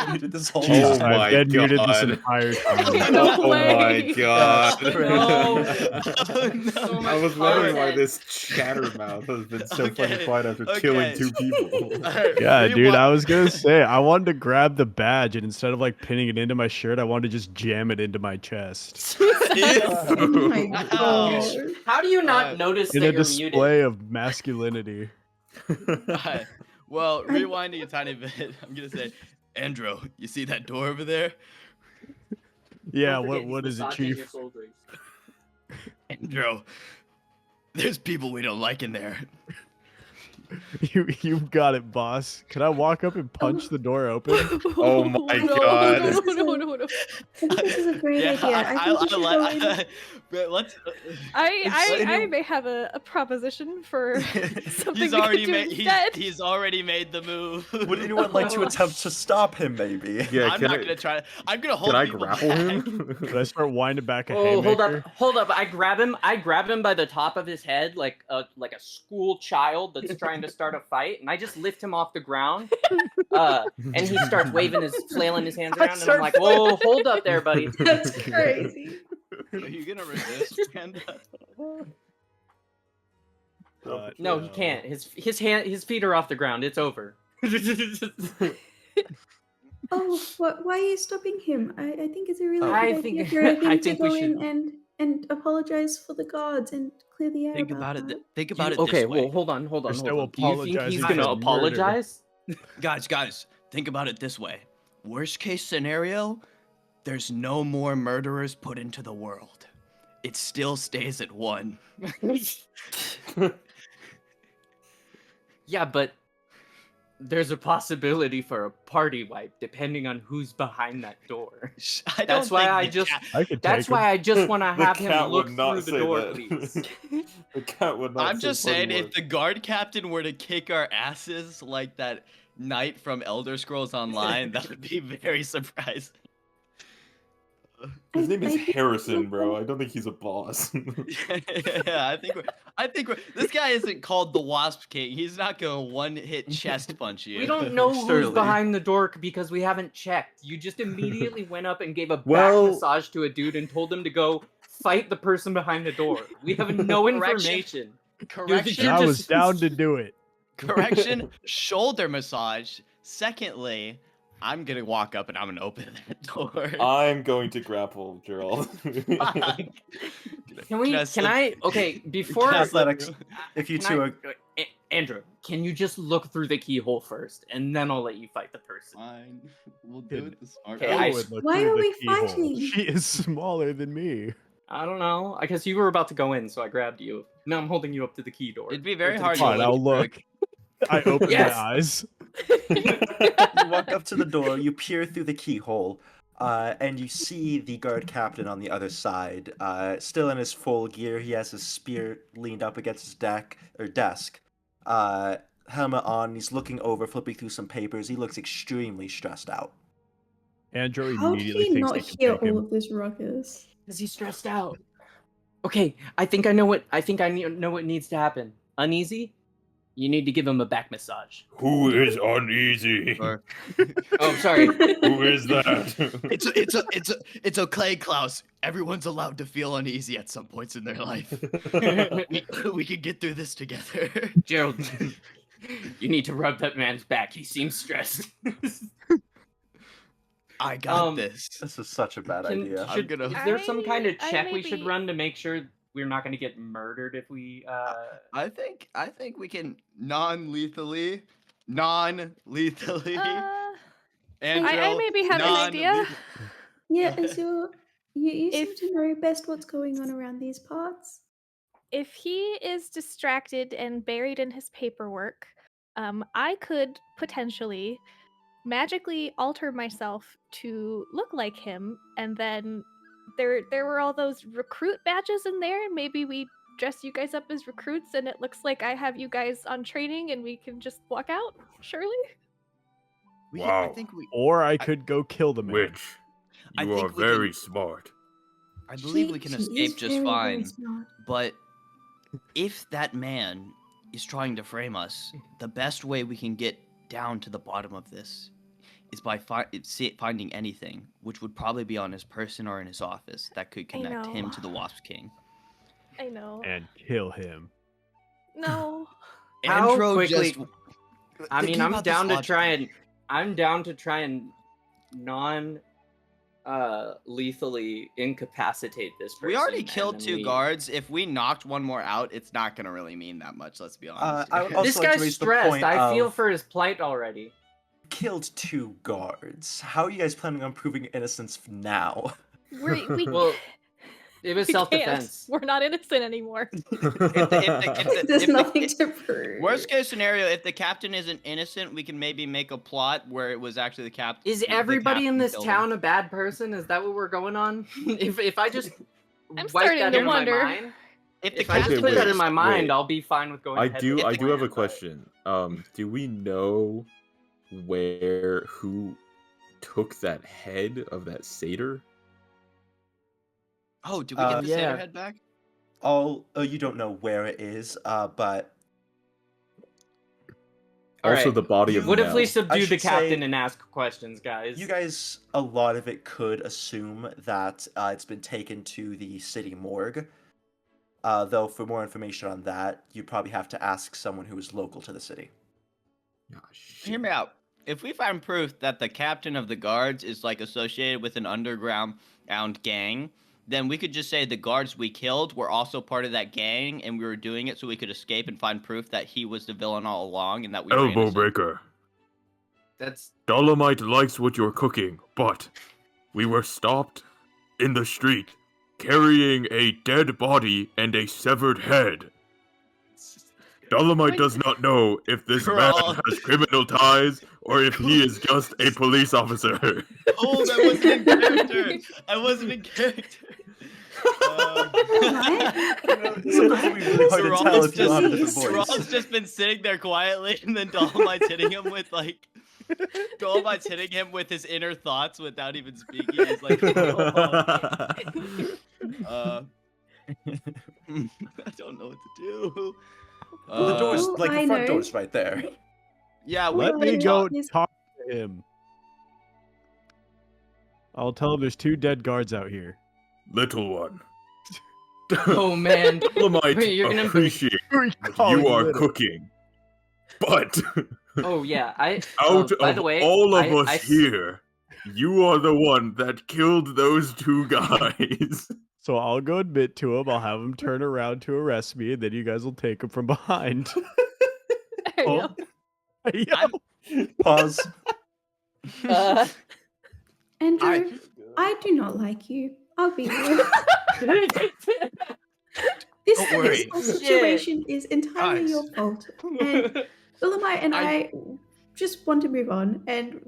muted this whole Jesus, time. my I've been muted this God. entire time. No Oh my way. god. That's No. Oh, no. I was wondering why content. this chattermouth has been so fucking Okay, quiet after okay. killing 2 people. Yeah, dude, I was gonna say I wanted to grab the badge, and instead of pinning it into my shirt, I wanted to just jam it into my chest Oh my Ouch. god. How do you not notice in that a you're muted? display of masculinity. Well, rewinding a tiny bit, I'm gonna say, Andro, you see that door over there? Yeah, Don't forget what he's is it, massaging your Chief? shoulders. Andro, there's people we don't like in there. You've got it, boss. Can I walk up and punch the door open? Oh my No, God. No. I think this is a great idea. I think we should go in. But let's. I may have a proposition for something He's we already could do made. instead. He's already made the move. Would anyone like to attempt to stop him, maybe? Yeah, I'm not gonna try. I'm gonna hold Can I people grapple back. him? Can I start winding back a Oh, haymaker? hold up! I grab him by the top of his head like a school child that's trying to start a fight, and I just lift him off the ground. And he starts flailing his hands around, and I'm like, "Whoa, hold up there, buddy!" That's crazy. Are you gonna resist, Panda? No, he can't. His feet are off the ground. It's over. Oh, why are you stopping him? I think it's a really I good think- idea for him I to think we go should- in and apologize for the gods and clear the air. Think about about it. that. Think about it. Okay, this way. well, hold on. They're still Do you think apologizing he's for gonna murder. apologize? Guys, think about it this way. Worst case scenario, there's no more murderers put into the world. it still stays at 1. Yeah, but there's a possibility for a party wipe depending on who's behind that door. I don't That's why think I the just. cat- I could That's take him. why I just want to The have him cat look would not through the say door, that. please. The cat would not. I'm say just party saying, if wipe. the guard captain were to kick our asses like that knight from Elder Scrolls Online, that would be very surprising. His name is I think Harrison, bro. we'll- I don't think he's a boss. Yeah, I think this guy isn't called the Wasp King. He's not gonna one-hit chest punch you. We don't know who's Surely. behind the door because we haven't checked. You just immediately went up and gave a Well- back massage to a dude and told him to go fight the person behind the door. We have no Correction. information. Correction. You're And I was just- down to do it. Correction. Shoulder massage. Secondly, I'm gonna walk up and I'm gonna open that door. I'm going to grapple Gerald. Can we? I Can slip- I? Okay, before Athletics. If you Can two I- are Andrew, can you just look through the keyhole first, and then I'll let you fight the person? Fine. We'll do it the smart Okay, way. I- I would look Why through are the we keyhole. fighting? She is smaller than me. I don't know. I guess you were about to go in, so I grabbed you. Now I'm holding you up to the key door. It'd be very Or to the hard to Fine, look I'll through look. I open Yes. my eyes. you walk up to the door, you peer through the keyhole, and you see the guard captain on the other side, still in his full gear. He has his spear leaned up against his desk, helmet on. He's looking over, flipping through some papers. He looks extremely stressed out. Andrew How did immediately he thinks not he can hear take all him. of this ruckus? Is he stressed out? Okay, I think I know what. I think I know what needs to happen. Uneasy? You need to give him a back massage. Who is uneasy? Or- Oh, sorry. Who is that? It's okay, Klaus. Everyone's allowed to feel uneasy at some points in their life. we can get through this together. Gerald, you need to rub that man's back. He seems stressed. I got this. This is such a bad idea. I'm gonna- Is there some kind of I check we should maybe- run to make sure we're not going to get murdered if we? I think we can non-lethally. Andrew, I maybe have an idea. Yeah, as you seem If- to know best what's going on around these parts. If he is distracted and buried in his paperwork, I could potentially magically alter myself to look like him, and then there were all those recruit badges in there. Maybe we dress you guys up as recruits, and it looks like I have you guys on training, and we can just walk out. Surely. I Wow. think we. Or I could go kill the man. Which I you think are we can- very smart. I believe we can She is escape just very, very fine. smart. But if that man is trying to frame us, the best way we can get down to the bottom of this is by finding anything, which would probably be on his person or in his office, that could I connect him know. to the Wasp King. I know. And kill him. No. How Andro quickly- just- I mean, thinking I'm about this down to logically- try and lethally incapacitate this person. We already and killed then 2 we- guards. If we knocked one more out, it's not gonna really mean that much. Let's be honest. I would also This like to guy's raise the stressed. point I feel of- for his plight already. Killed 2 guards. How are you guys planning on proving innocence now? We Well, it was we can't. self-defense. We're not innocent anymore. There's nothing to prove. Worst case scenario, if the captain isn't innocent, we can maybe make a plot where it was actually the captain. Is everybody in this town a bad person? Is that what we're going on? if I just I'm wipe starting that to in wonder. my mind, If the if I just captain put that wait, in my mind, wait. I'll be fine with going. I ahead do with the have a plan, but- question. Do we know who took that head of that satyr? Oh, did we get the yeah. satyr head back? You don't know where it is, but Also, Alright. the body of What if we Nell. subdue the should captain say- and ask questions, guys? you guys, a lot of it could assume that it's been taken to the city morgue. Though for more information on that, you'd probably have to ask someone who is local to the city. Ah, shit. Hear me out. If we find proof that the captain of the guards is like associated with an underground gang, then we could just say the guards we killed were also part of that gang, and we were doing it so we could escape and find proof that he was the villain all along, and that we were Elbow innocent. breaker. That's Dolomite likes what you're cooking, but we were stopped in the street carrying a dead body and a severed head. Dolomite does not know if this man has criminal ties or if he is just a police officer. Oh, that wasn't in character. I wasn't in character. Sometimes we really hard to tell if you have a different voice. Ron's just been sitting there quietly, and then Dolomite's hitting him with his inner thoughts without even speaking. He's like, I don't know what to do. Well, the door's like the front know. door's right there. Yeah, Let me go Yes. talk to him. I'll tell him there's 2 dead guards out here. Little one. Oh man. Dolomite Wait, you're gonna- appreciate what you are cooking. But Oh yeah, out by of the way, all of I- us I- here, you are the one that killed those 2 guys. So I'll go admit to him. I'll have him turn around to arrest me, and then you guys will take him from behind. There you Oh. go. Yo. Pause. Andrew, I do not like you. I'll be real. This Don't worry. whole situation is entirely Guys. your fault. And Dolomite and I just want to move on. And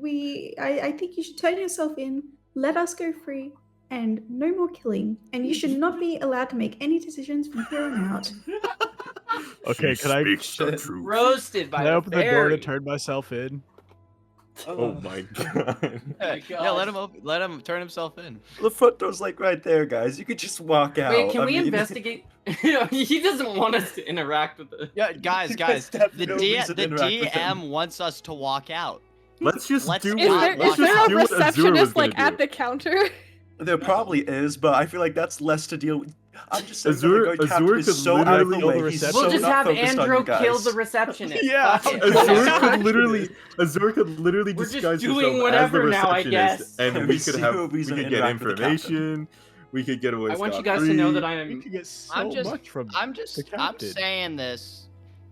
I think you should turn yourself in, let us go free, and no more killing. And you should not be allowed to make any decisions from here on out. Okay, She can I speaks the truth. Roasted by can I the open the door to fairy. turn myself in? Oh my god. Yeah, let him turn himself in. The front door's like right there, guys. You could just walk out. Wait, can I we mean, investigate? He doesn't want us to interact with the. Yeah, guys, guys have the no reason to interact with him. DM wants us to walk out. Let's just Let's do Is Is what, there, let's is there just a do what Azura was receptionist gonna like do. at the counter? There probably is, but I feel like that's less to deal with. I'm just saying that the guard captain Azura is could so out of the literally- way. He's We'll so We'll just not have focused on you Andrew guys. kill the receptionist. Yeah. Fuck it. Azura could literally We're just disguise doing herself whatever as the now, I receptionist, guess. and we There's could zero have we reason to could get interact with the captain. information. We could get away. I want you guys to know that I We am. could get so I'm just much from I'm the I'm captain. saying this.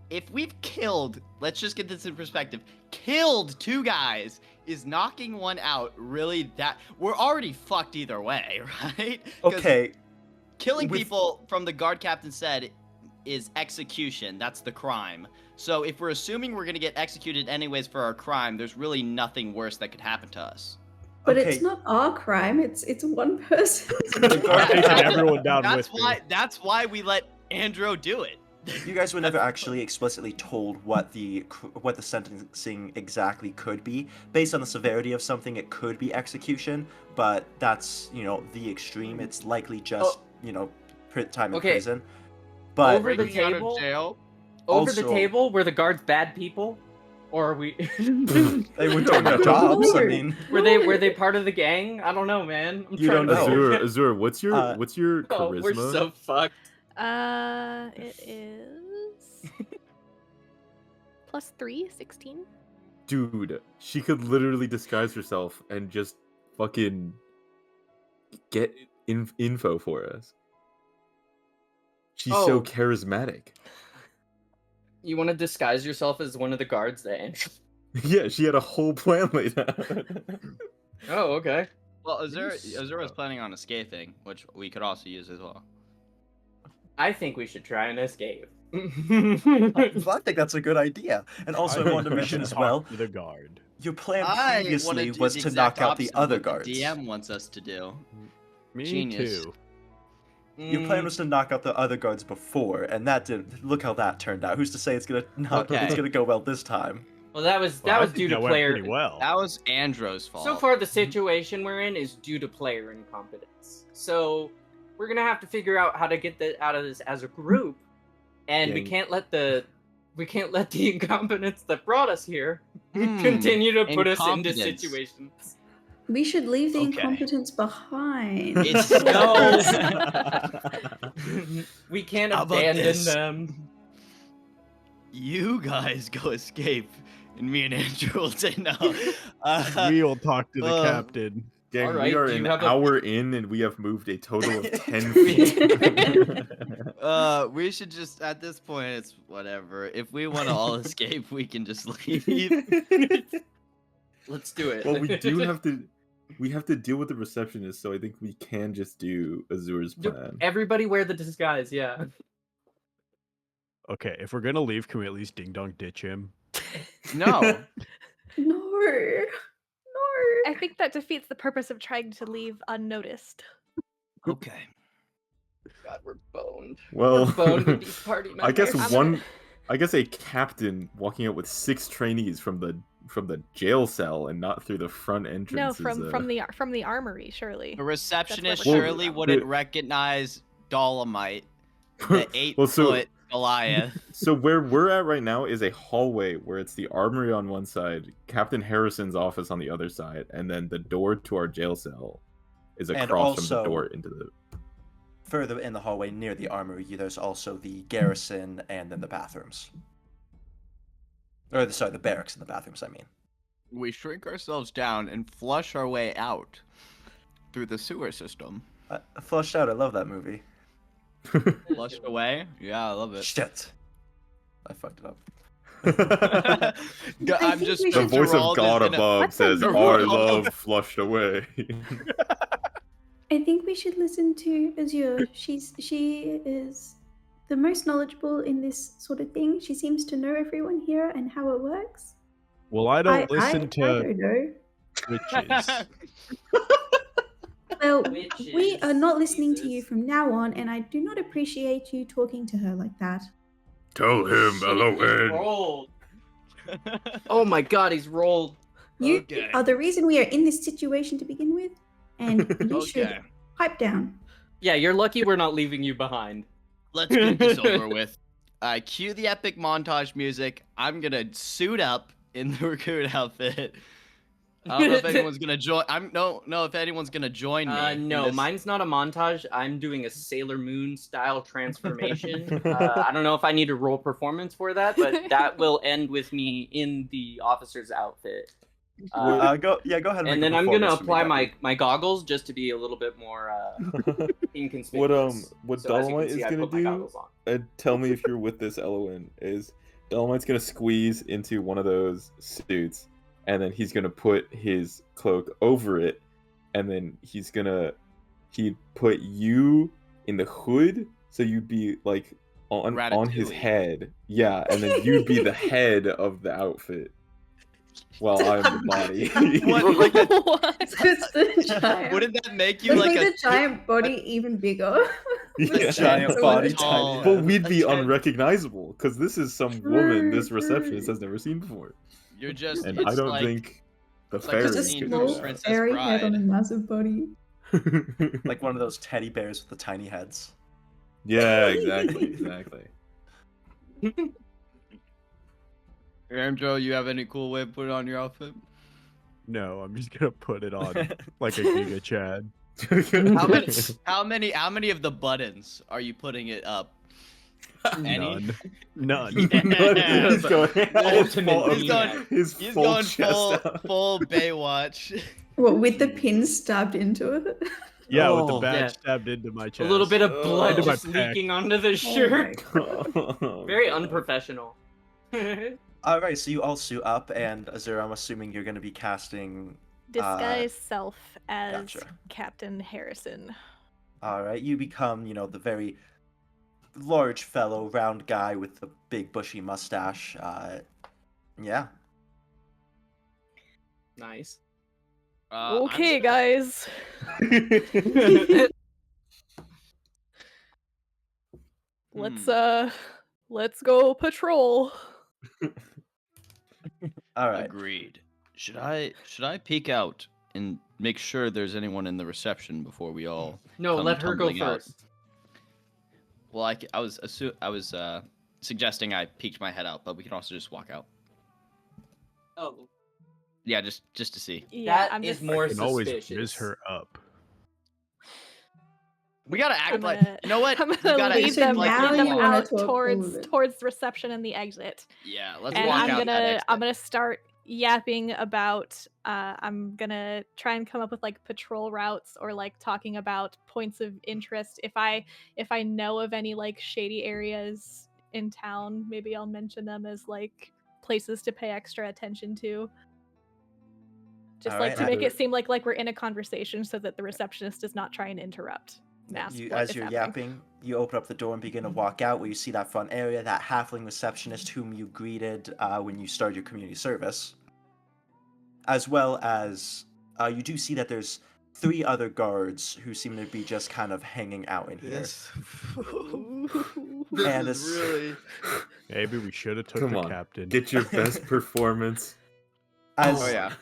If we've killed, let's just get this in perspective. Killed 2 guys is knocking one out really that we're already fucked either way, right? 'Cause Okay, killing with- people from the guard captain said is execution. That's the crime. So if we're assuming we're gonna get executed anyways for our crime, there's really nothing worse that could happen to us. But Okay. it's not our crime. It's one person. the guard I'm taking captain- everyone down That's with why. me. That's why we let Andro do it. You guys were never actually explicitly told what the sentencing exactly could be. Based on the severity of something, it could be execution, but that's the extreme. It's likely just time in Okay. prison. But Over the Breaking out of table? jail. Over the Also- table, were the guards bad people, or are we? they were doing their jobs. I mean, were they part of the gang? I don't know, man. I'm You trying don't to know. Azura, what's your Uh, Oh, charisma? we're so fucked. It is +3, 16. Dude, she could literally disguise herself and just fucking get info for us. She's so Oh. charismatic. You want to disguise yourself as one of the guards that Andrew? Yeah, she had a whole plan laid out. Oh, okay. Well, Azura was planning on escaping, which we could also use as well. I think we should try and escape. I think that's a good idea. And also, I think wanted to we mention should as talk well, to the guard. your plan I previously wanna do was the to exact knock out the opposite of other what guards. The DM wants us to do. Me Genius. too. Your plan was to knock out the other guards before, and that didn't. Look how that turned out. Who's to say it's gonna not? Okay. It's gonna go well this time. Well, that was Well, I was think due that to went player. pretty well. That was Andro's fault. So far, the situation we're in is due to player incompetence. So we're gonna have to figure out how to get out of this as a group, and we Gang. can't let the incompetence that brought us here Hmm, continue to put us into incompetence. We situations. should leave the Okay. incompetence behind. It's No. We can't How about abandon this? them. You guys go escape, and me and Andrew will say no. We will talk to the uh, captain. Gang, Alright, we are do you an have a- hour in and we have moved a total of 10 feet. We should just at this point it's whatever. If we want to all escape, we can just leave. Let's do it. Well, we do have to. we have to deal with the receptionist, so I think we can just do Azur's plan. Everybody wear the disguise, yeah. Okay, if we're gonna leave, can we at least ding dong ditch him? No. No. I think that defeats the purpose of trying to leave unnoticed. Okay. God, we're boned. Well, We're boned with these party members. I guess I'm I guess a captain walking out with 6 trainees from the jail cell and not through the front entrance. No, is, from the armory, surely. The receptionist we're surely talking wouldn't about. recognize Dolomite, the 8 Well, so- foot Goliath. So where we're at right now is a hallway where it's the armory on one side, Captain Harrison's office on the other side, and then the door to our jail cell is And across from the also- door into the. Further in the hallway near the armory, there's also the garrison and then the bathrooms. Or, sorry, the barracks and the bathrooms, I mean. We shrink ourselves down and flush our way out through the sewer system. Flushed Out, I love that movie. Flushed away? Yeah, I love it. Shit. I fucked it up. I'm think just we The should- voice of Gerald God is in a- above What's says, the "I rule? love flushed away." I think we should listen to Azure. She is the most knowledgeable in this sort of thing. She seems to know everyone here and how it works. Well, I don't I listen to don't know. witches. Well, Witches, we are not listening to Jesus. you from now on, and I do not appreciate you talking to her like that. Tell him, Shit, hello, he's Ed. rolled. Oh my god, he's rolled. You Okay. are the reason we are in this situation to begin with, and you should Okay, pipe down. Yeah, you're lucky we're not leaving you behind. let's get this over with. Cue the epic montage music. I'm gonna suit up in the recruit outfit. I don't know if anyone's gonna join. If anyone's gonna join me. in No, this- mine's not a montage. I'm doing a Sailor Moon style transformation. I don't know if I need to roll performance for that, but that will end with me in the officer's outfit. Go ahead and make then a I'm gonna performance for me, apply Ducky. my goggles just to be a little bit more inconspicuous. what So as you can Dolomite see, is I gonna put my do? goggles on. Tell me if you're with this, Elowen. Is Dolomite's gonna squeeze into one of those suits, and then he's gonna put his cloak over it, and then he'd put you in the hood, so you'd be like on his Ratatouille. head. Yeah, and then you'd be the head of the outfit, while I'm the body. What, like a- What? It's the giant. Wouldn't that make you Let's like make a the giant body even bigger. Yeah. Giant So body, it's- tall- tiny But we'd be a ten- unrecognizable because this is some woman this True, receptionist true. has never seen before, You're just. and it's I don't like, think the it's like a Just a fairies scene could from do small Princess fairy head on a Bride. massive body. that. Like one of those teddy bears with the tiny heads. Yeah, exactly. Andrew, you have any cool way to put it on your outfit? No, I'm just gonna put it on like a Giga Chad. How many of the buttons are you putting it up? Any? None. Yeah. He's going, Ultimate He's going- his He's full going chest out. full Baywatch. What, with the pins stabbed into it? Yeah, with the Oh, badge yeah. stabbed into my A chest. little bit of blood Into my just pec. leaking onto the Oh shirt. my God. Very unprofessional. Alright, so you all suit up, and Azura, I'm assuming you're going to be casting. Disguise self as gotcha. Captain Harrison. Alright, you become, the very large fellow, round guy with the big bushy mustache. Yeah. Nice. Okay, guys. Let's go patrol. Alright. Agreed. Should I peek out and make sure there's anyone in the reception before we all? No, come let her go tumbling out? first. Well, I was suggesting I peeked my head out, but we can also just walk out. Oh, Yeah, just to see. Yeah, that I'm is just more I can always suspicious. miss her up. We gotta act I'm like gonna- you know what? I'm We gonna gotta lead act So them, like now lead we're them you wanna out talk towards over it. towards the reception and the exit. Yeah, let's And walk I'm out that gonna exit. I'm gonna start yapping about I'm gonna try and come up with like patrol routes or like talking about points of interest. If I know of any like shady areas in town, maybe I'll mention them as like places to pay extra attention to. Just All like right, to I- make it seem like we're in a conversation so that the receptionist does not try and interrupt. And ask what As is you're happening. yapping, you open up the door and begin to walk out where you see that front area, that halfling receptionist whom you greeted when you started your community service. As well as you do see that there's 3 other guards who seem to be just kind of hanging out in here. This And is it's- really. Maybe we should have took Come the on, captain. get your best performance. As Oh yeah.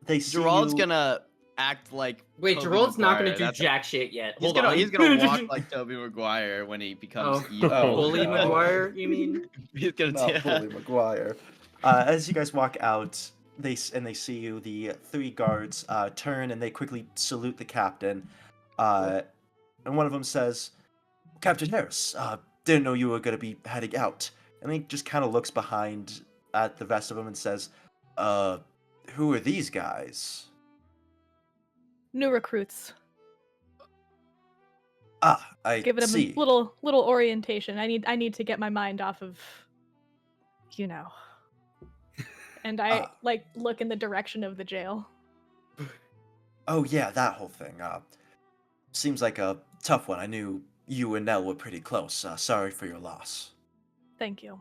they see Gerald's you, gonna act like. Wait, Tobey Gerald's not gonna Maguire. do That's- jack shit yet. He's Hold gonna on. he's gonna walk like Tobey Maguire when he becomes Oh, evil. Bully no. Maguire, you mean? He's gonna not Bully Maguire. As you guys walk out, they see you. The 3 guards turn and they quickly salute the captain. And one of them says, "Captain Harris, didn't know you were going to be heading out." And he just kind of looks behind at the rest of them and says, "Who are these guys?" New recruits. I Give it a see. little orientation. I need to get my mind off of, you know. And I like look in the direction of the jail. Oh yeah, that whole thing. Seems like a tough one. I knew you and Nell were pretty close. Sorry for your loss. Thank you.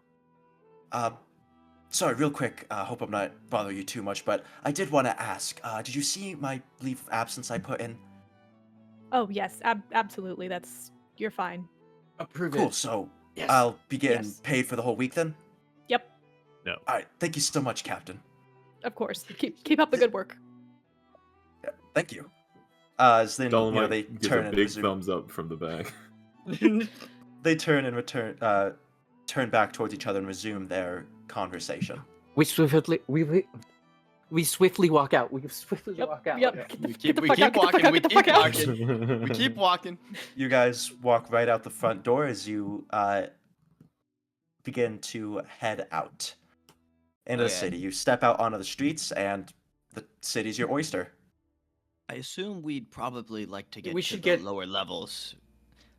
Sorry, real quick. Hope I'm not bothering you too much, but I did want to ask. Did you see my leave of absence I put in? Oh yes, absolutely. You're fine. Approve Cool. it. So Yes. I'll be getting Yes. paid for the whole week then. Yep, No. All right. Thank you so much, Captain. of course. Keep up the good work. Yeah, thank you. As then Dolomite they gives turn a and big resume. thumbs up from the back. They turn and turn back towards each other and resume their conversation. We swiftly walk out. We swiftly walk out. Yep. Okay. We Get keep the fuck out, walking. We get the keep fuck out. walking. We keep walking. You guys walk right out the front door as you begin to head out into the Okay. city. You step out onto the streets, and the city's your oyster. I assume we'd probably like to get We to should the get- lower levels.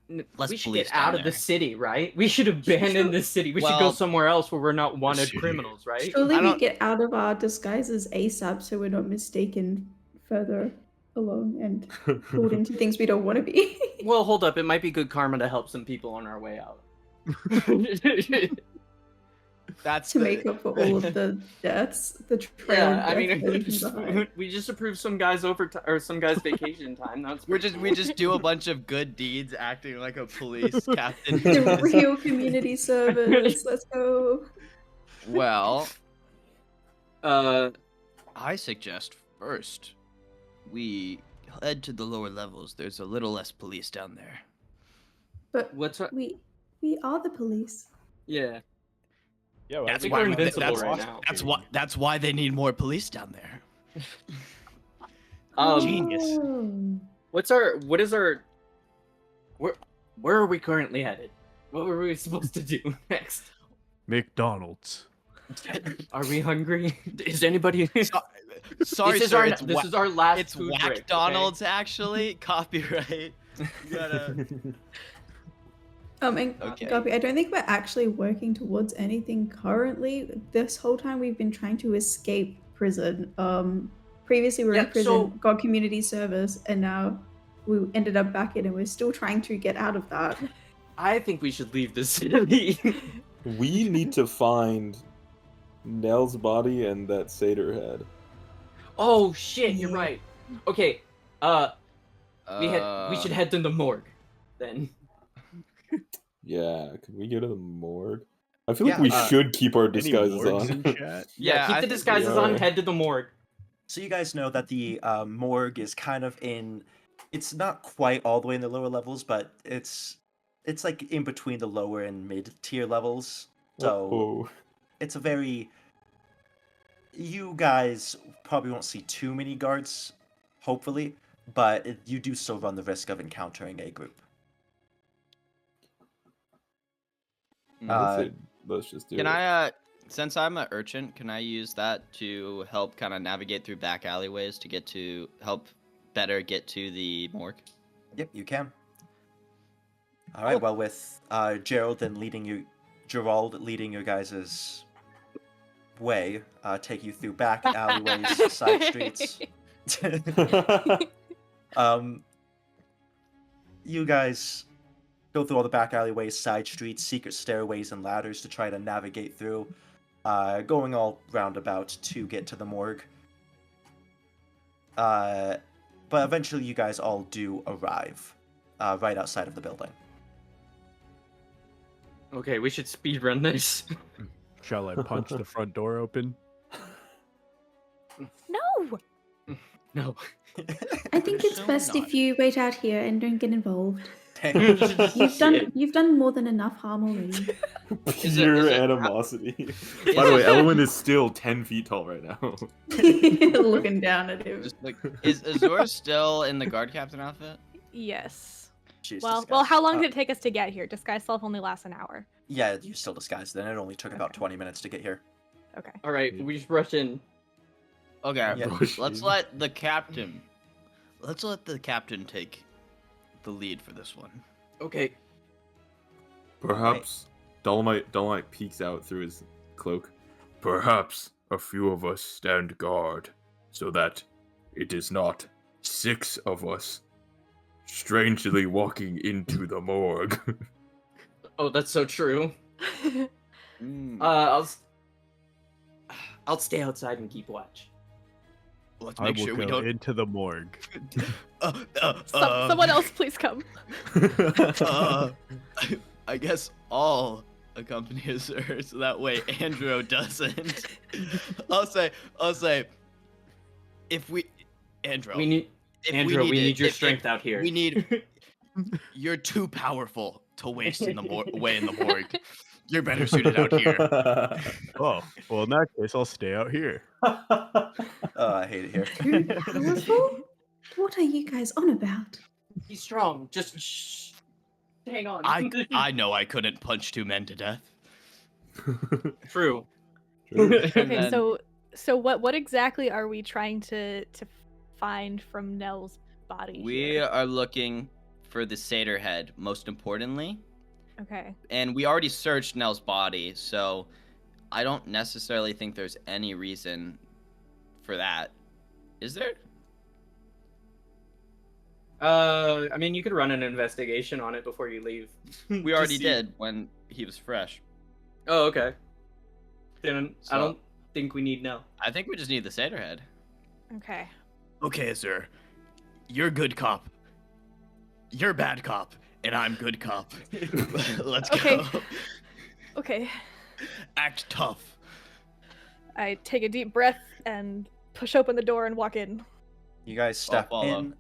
We Less should police get out down of the there. city, right? We should abandon the city. We should go Well- somewhere else where we're not wanted City. criminals, right? Surely I we don't- get out of our disguises ASAP so we're not mistaken further along and pulled into things we don't want to be. Well, hold up. It might be good karma to help some people on our way out. That's to the- make up for all of the deaths, the trail Yeah, of I death mean, we're leaving behind. we just approved some guys or some guys vacation time. That's we just do a bunch of good deeds, acting like a police captain. The real community service. Let's go. Well, uh I suggest first we head to the lower levels. There's a little less police down there. But what's we are the police. yeah. Yeah, well, That's think why we're we- invincible that's- right now. That's why they need more police down there. Genius. Oh. What is our where are we currently headed? What were we supposed to do next? McDonald's. Are we hungry? Is anybody Sorry, this is sir. our it's this is our last it's food break, okay? McDonald's actually. Copyright. You gotta. And Okay. Gabi, I don't think we're actually working towards anything currently. This whole time we've been trying to escape prison. Previously we were in Yeah, prison, so- got community service, and now we ended up back in, and we're still trying to get out of that. I think we should leave the city. We need to find Nell's body and that satyr head. Oh shit, you're Yeah. right. Okay. We should head to the morgue then. Yeah, can we go to the morgue? I feel like Yeah, we uh, should keep our Any disguises morgues on. in chat? Yeah, keep I the think disguises we on, are. head to the morgue. So you guys know that the morgue is kind of in. It's not quite all the way in the lower levels, but it's like in between the lower and mid tier levels. So Oh, it's a very. You guys probably won't see too many guards, hopefully, but you do still run the risk of encountering a group. I would say let's just do Can it. I, since I'm an urchin, can I use that to help kind of navigate through back alleyways to help better get to the morgue? Yep, you can. All right. Well, with Gerald leading your guys' way take you through back alleyways, side streets. You guys go through all the back alleyways, side streets, secret stairways, and ladders to try to navigate through, going all roundabout to get to the morgue. But eventually you guys all do arrive right outside of the building. Okay, we should speedrun this. Shall I punch the front door open? No! No. I think it's So best not. if you wait out here and don't get involved. Shit. You've done more than enough harm already. Is Pure it- animosity. By the way, Elwyn is still 10 feet tall right now. Looking down at him. Just like, is Azor still in the guard captain outfit? Yes. She's Well, disguised. how long did it take us to get here? Disguise self only lasts an hour. Yeah, you're still disguised then. It only took about Okay. 20 minutes to get here. Okay. All right, we just rush in. Okay, Yeah. let's let the captain. Let's let the captain take the lead for this one. Okay. Perhaps Dolomite peeks out through his cloak. Perhaps a few of us stand guard, so that it is not 6 of us strangely walking into the morgue. Oh, that's so true. Mm. I'll stay outside and keep watch. Let's I make will sure we go don't. into the morgue. Someone else, please come. I guess all accompany us, so that way Andrew doesn't. I'll say, if we, Andrew, We need, if Andrew, we to- need your if- strength out here. We need. You're too powerful to waste in the away in the morgue. You're better suited out here. Oh, well, in that case, I'll stay out here. I hate it here. Too powerful? What are you guys on about? He's strong. Just shh. Hang on. I know I couldn't punch 2 men to death. True. Okay, then- so what exactly are we trying to find from Nell's body? We here? are looking for the satyr head, most importantly. Okay. And we already searched Nell's body, so I don't necessarily think there's any reason for that. Is there? I mean, you could run an investigation on it before you leave. We already see. did when he was fresh. Oh, okay. Then I So- don't think we need no. I think we just need the satyr head. Okay. Okay, sir. You're good cop. You're bad cop, and I'm good cop. Let's Okay. go. Okay. Act tough. I take a deep breath and push open the door and walk in. You guys step follow. in,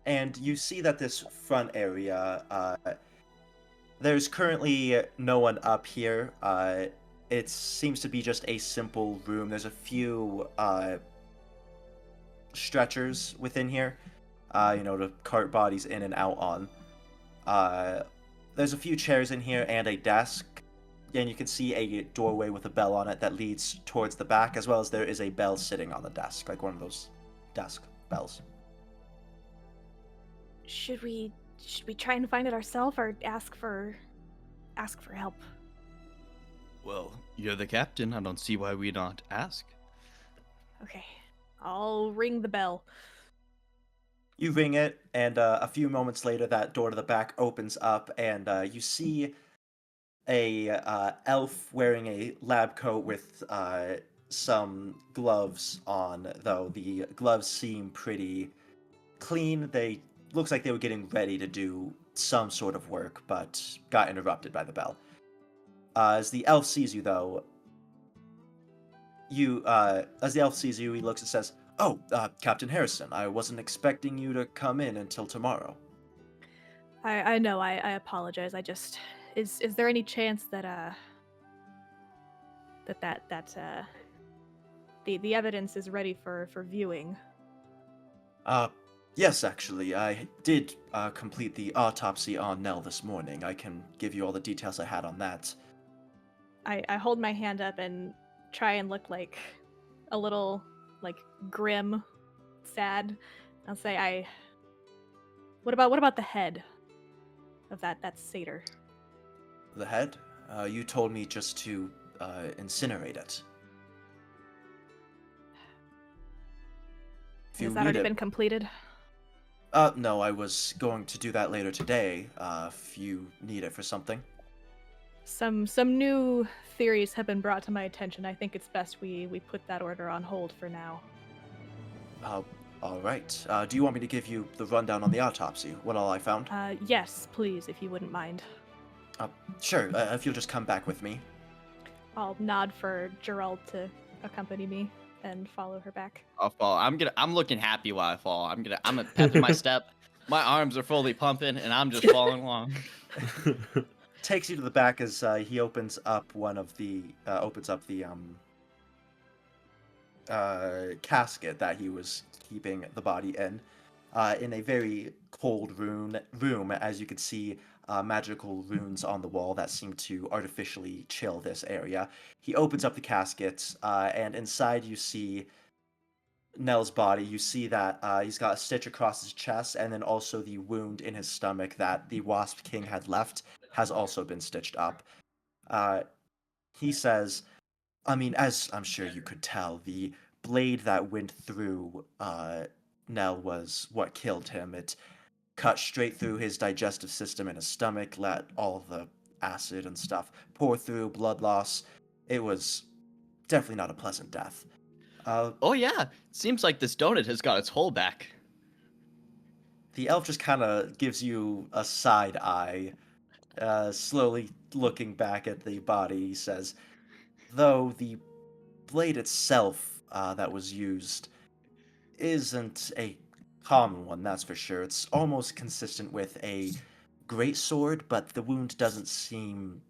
and you see that this front area, there's currently no one up here. It seems to be just a simple room. There's a few stretchers within here, to cart bodies in and out on. There's a few chairs in here and a desk. And you can see a doorway with a bell on it that leads towards the back, as well as there is a bell sitting on the desk, like one of those desk bells. Should we try and find it ourselves or ask for help? Well, you're the captain. I don't see why we not ask. Okay. I'll ring the bell. You ring it, and a few moments later, that door to the back opens up, and you see a elf wearing a lab coat with some gloves on. Though the gloves seem pretty clean, looks like they were getting ready to do some sort of work, but got interrupted by the bell. As the elf sees you, though, he looks and says, "Oh, Captain Harrison, I wasn't expecting you to come in until tomorrow." I know. I apologize. I just is there any chance that the evidence is ready for viewing? Yes, actually, I did complete the autopsy on Nell this morning. I can give you all the details I had on that. I hold my hand up and try and look like a little grim, sad. I'll say what about the head of that satyr? The head? You told me just to incinerate it. If you Has that read already it, been completed? no, I was going to do that later today. If you need it for something. Some new theories have been brought to my attention. I think it's best we put that order on hold for now. All right. Do you want me to give you the rundown on the autopsy? What all I found? Yes, please, if you wouldn't mind. Sure. If you'll just come back with me. I'll nod for Gerald to accompany me and follow her back. I'll fall. I'm looking happy while I fall. I'm pepping my step. My arms are fully pumping, and I'm just following along. Takes you to the back as he opens up the casket that he was keeping the body in a very cold room, as you can see magical runes on the wall that seem to artificially chill this area. He opens up the casket, and inside you see Nell's body. You see that he's got a stitch across his chest, and then also the wound in his stomach that the Wasp King had left has also been stitched up. He says, I mean, as I'm sure you could tell, the blade that went through Nell was what killed him. It cut straight through his digestive system and his stomach, let all the acid and stuff pour through, blood loss. It was definitely not a pleasant death. Oh yeah, seems like this donut has got its hole back. The elf just kind of gives you a side eye, slowly looking back at the body. He says, though the blade itself that was used isn't a common one, that's for sure. It's almost consistent with a greatsword, but the wound doesn't seem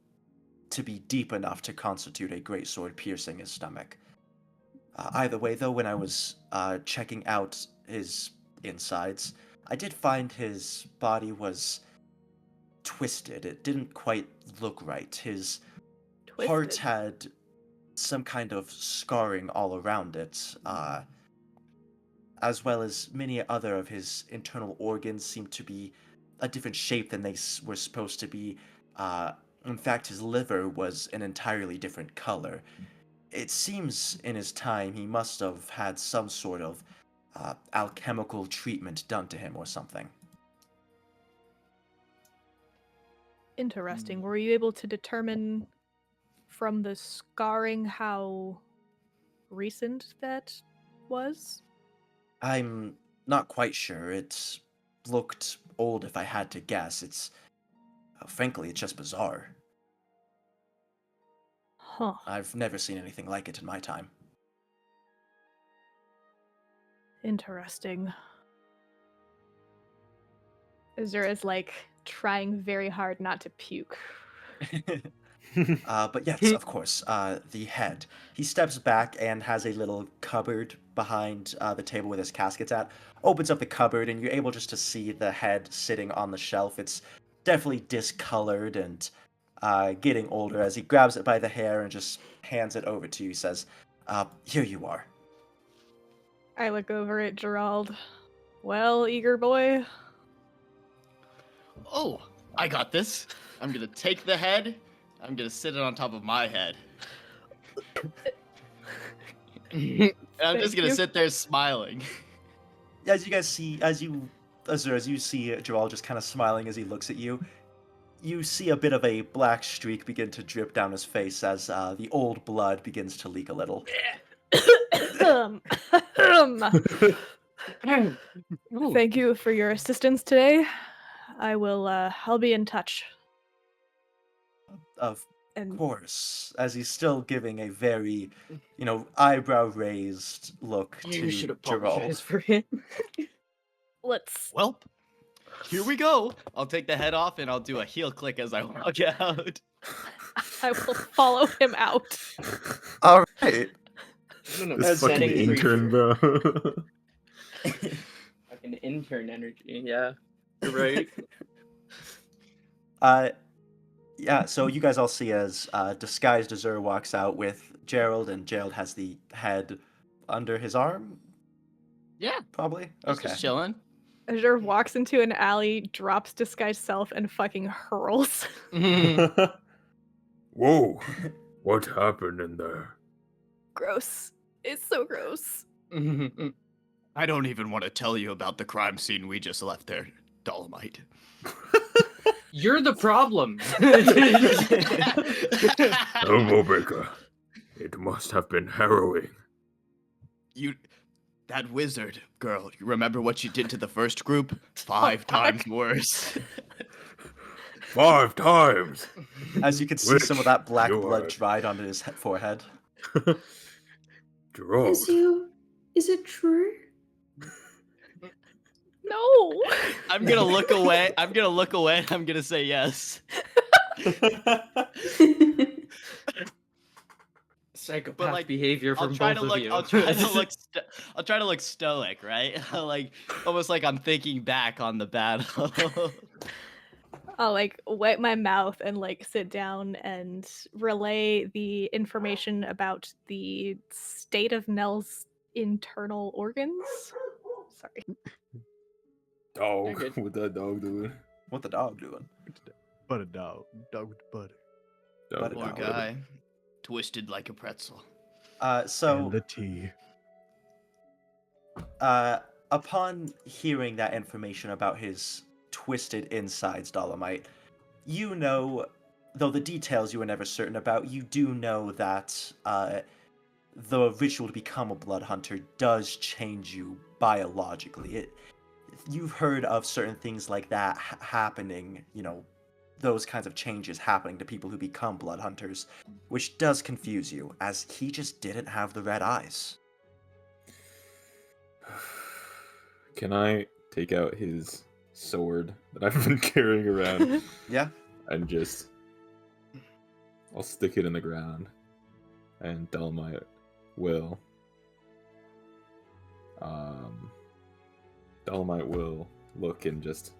to be deep enough to constitute a greatsword piercing his stomach. Either way, though, when I was checking out his insides, I did find his body was twisted. It didn't quite look right. His heart had some kind of scarring all around it, as well as many other of his internal organs seemed to be a different shape than they were supposed to be. In fact, his liver was an entirely different color. It seems in his time he must have had some sort of alchemical treatment done to him or something. Interesting. Were you able to determine from the scarring how recent that was? I'm not quite sure. It looked old if I had to guess. Frankly, it's just bizarre. Huh. I've never seen anything like it in my time. Interesting. Azura is like trying very hard not to puke. But yes, of course, the head. He steps back and has a little cupboard behind the table with his caskets at. Opens up the cupboard and you're able just to see the head sitting on the shelf. It's definitely discolored and getting older as he grabs it by the hair and just hands it over to you. He says, here you are. I look over at Gerald. Well, eager boy. Oh, I got this. I'm gonna take the head. I'm gonna sit it on top of my head. And I'm just gonna sit there smiling. As you guys see, as you see Joel just kind of smiling as he looks at you, you see a bit of a black streak begin to drip down his face as the old blood begins to leak a little. Thank you for your assistance today. I'll be in touch. Of course, as he's still giving a very, eyebrow raised look You should to apologize Gerald. for him. Well, here we go. I'll take the head off and I'll do a heel click as I walk out. I will follow him out. All right. This fucking intern, bro. Fucking intern energy, yeah. You're right. Yeah, so you guys all see as disguised Azur walks out with Gerald, and Gerald has the head under his arm? Yeah. Probably? Okay. Just chilling. Azure walks into an alley, drops disguised self, and fucking hurls. Whoa. What happened in there? Gross. It's so gross. I don't even want to tell you about the crime scene we just left there, Dolomite. You're the problem. Elbow Breaker. It must have been harrowing. That wizard girl, you remember what she did to the first group? 5 times worse. 5 times! As you can see, some of that black blood dried onto his forehead. Jerome. Is it true? No. I'm gonna look away. I'm gonna say yes. Psychopath behavior from I'll both of you. I'll try to look stoic, right? Like almost like I'm thinking back on the battle. I'll like wipe my mouth and like sit down and relay the information about the state of Nell's internal organs. Sorry. Dog. What that dog doing? What the dog doing? Butter dog. Dog with the butter. Dog Poor with guy, twisted like a pretzel. So And the tea. upon hearing that information about his twisted insides, Dolomite, you know, though the details you were never certain about, you do know that the ritual to become a blood hunter does change you biologically. You've heard of certain things like that happening, you know, those kinds of changes happening to people who become blood hunters, which does confuse you, as he just didn't have the red eyes. Can I take out his sword that I've been carrying around? Yeah. And just... I'll stick it in the ground. And Dolomite will... Dolomite will look and just...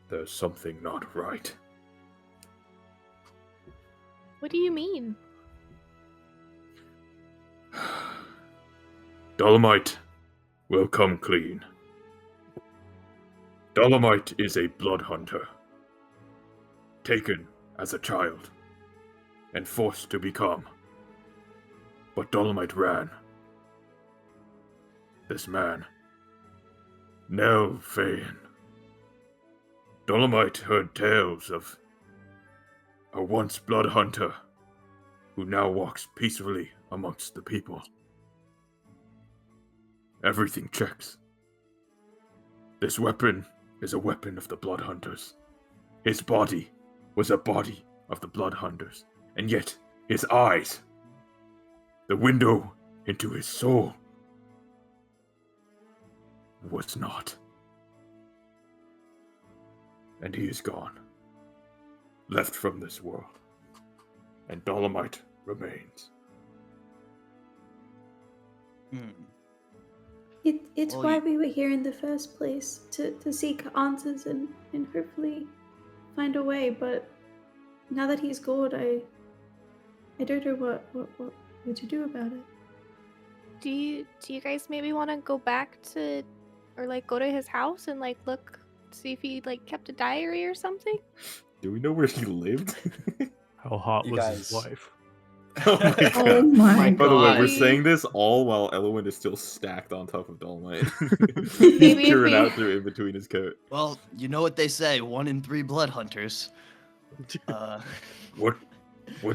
There's something not right. What do you mean? Dolomite will come clean. Dolomite is a blood hunter. Taken as a child. And forced to become. But Dolomite ran. This man. Nelvane. Dolomite heard tales of a once blood hunter who now walks peacefully amongst the people. Everything checks. This weapon is a weapon of the blood hunters. His body was a body of the blood hunters, and yet his eyes, the window into his soul, was not. And he is gone, left from this world, and Dolomite remains. It's Well, why we were here in the first place, to seek answers and hopefully find a way, but now that he's gone, I don't know what to do about it. Do you guys maybe want to go back to, or like go to his house and like look, see if he like kept a diary or something? Do we know where he lived? How hot You was guys- his wife? Oh my god. Oh my By the way, we're god. saying this all while Elwyn is still stacked on top of Dolomite. Maybe if Peering we- out through in between his coat. Well, you know what they say: 1 in 3 blood hunters. What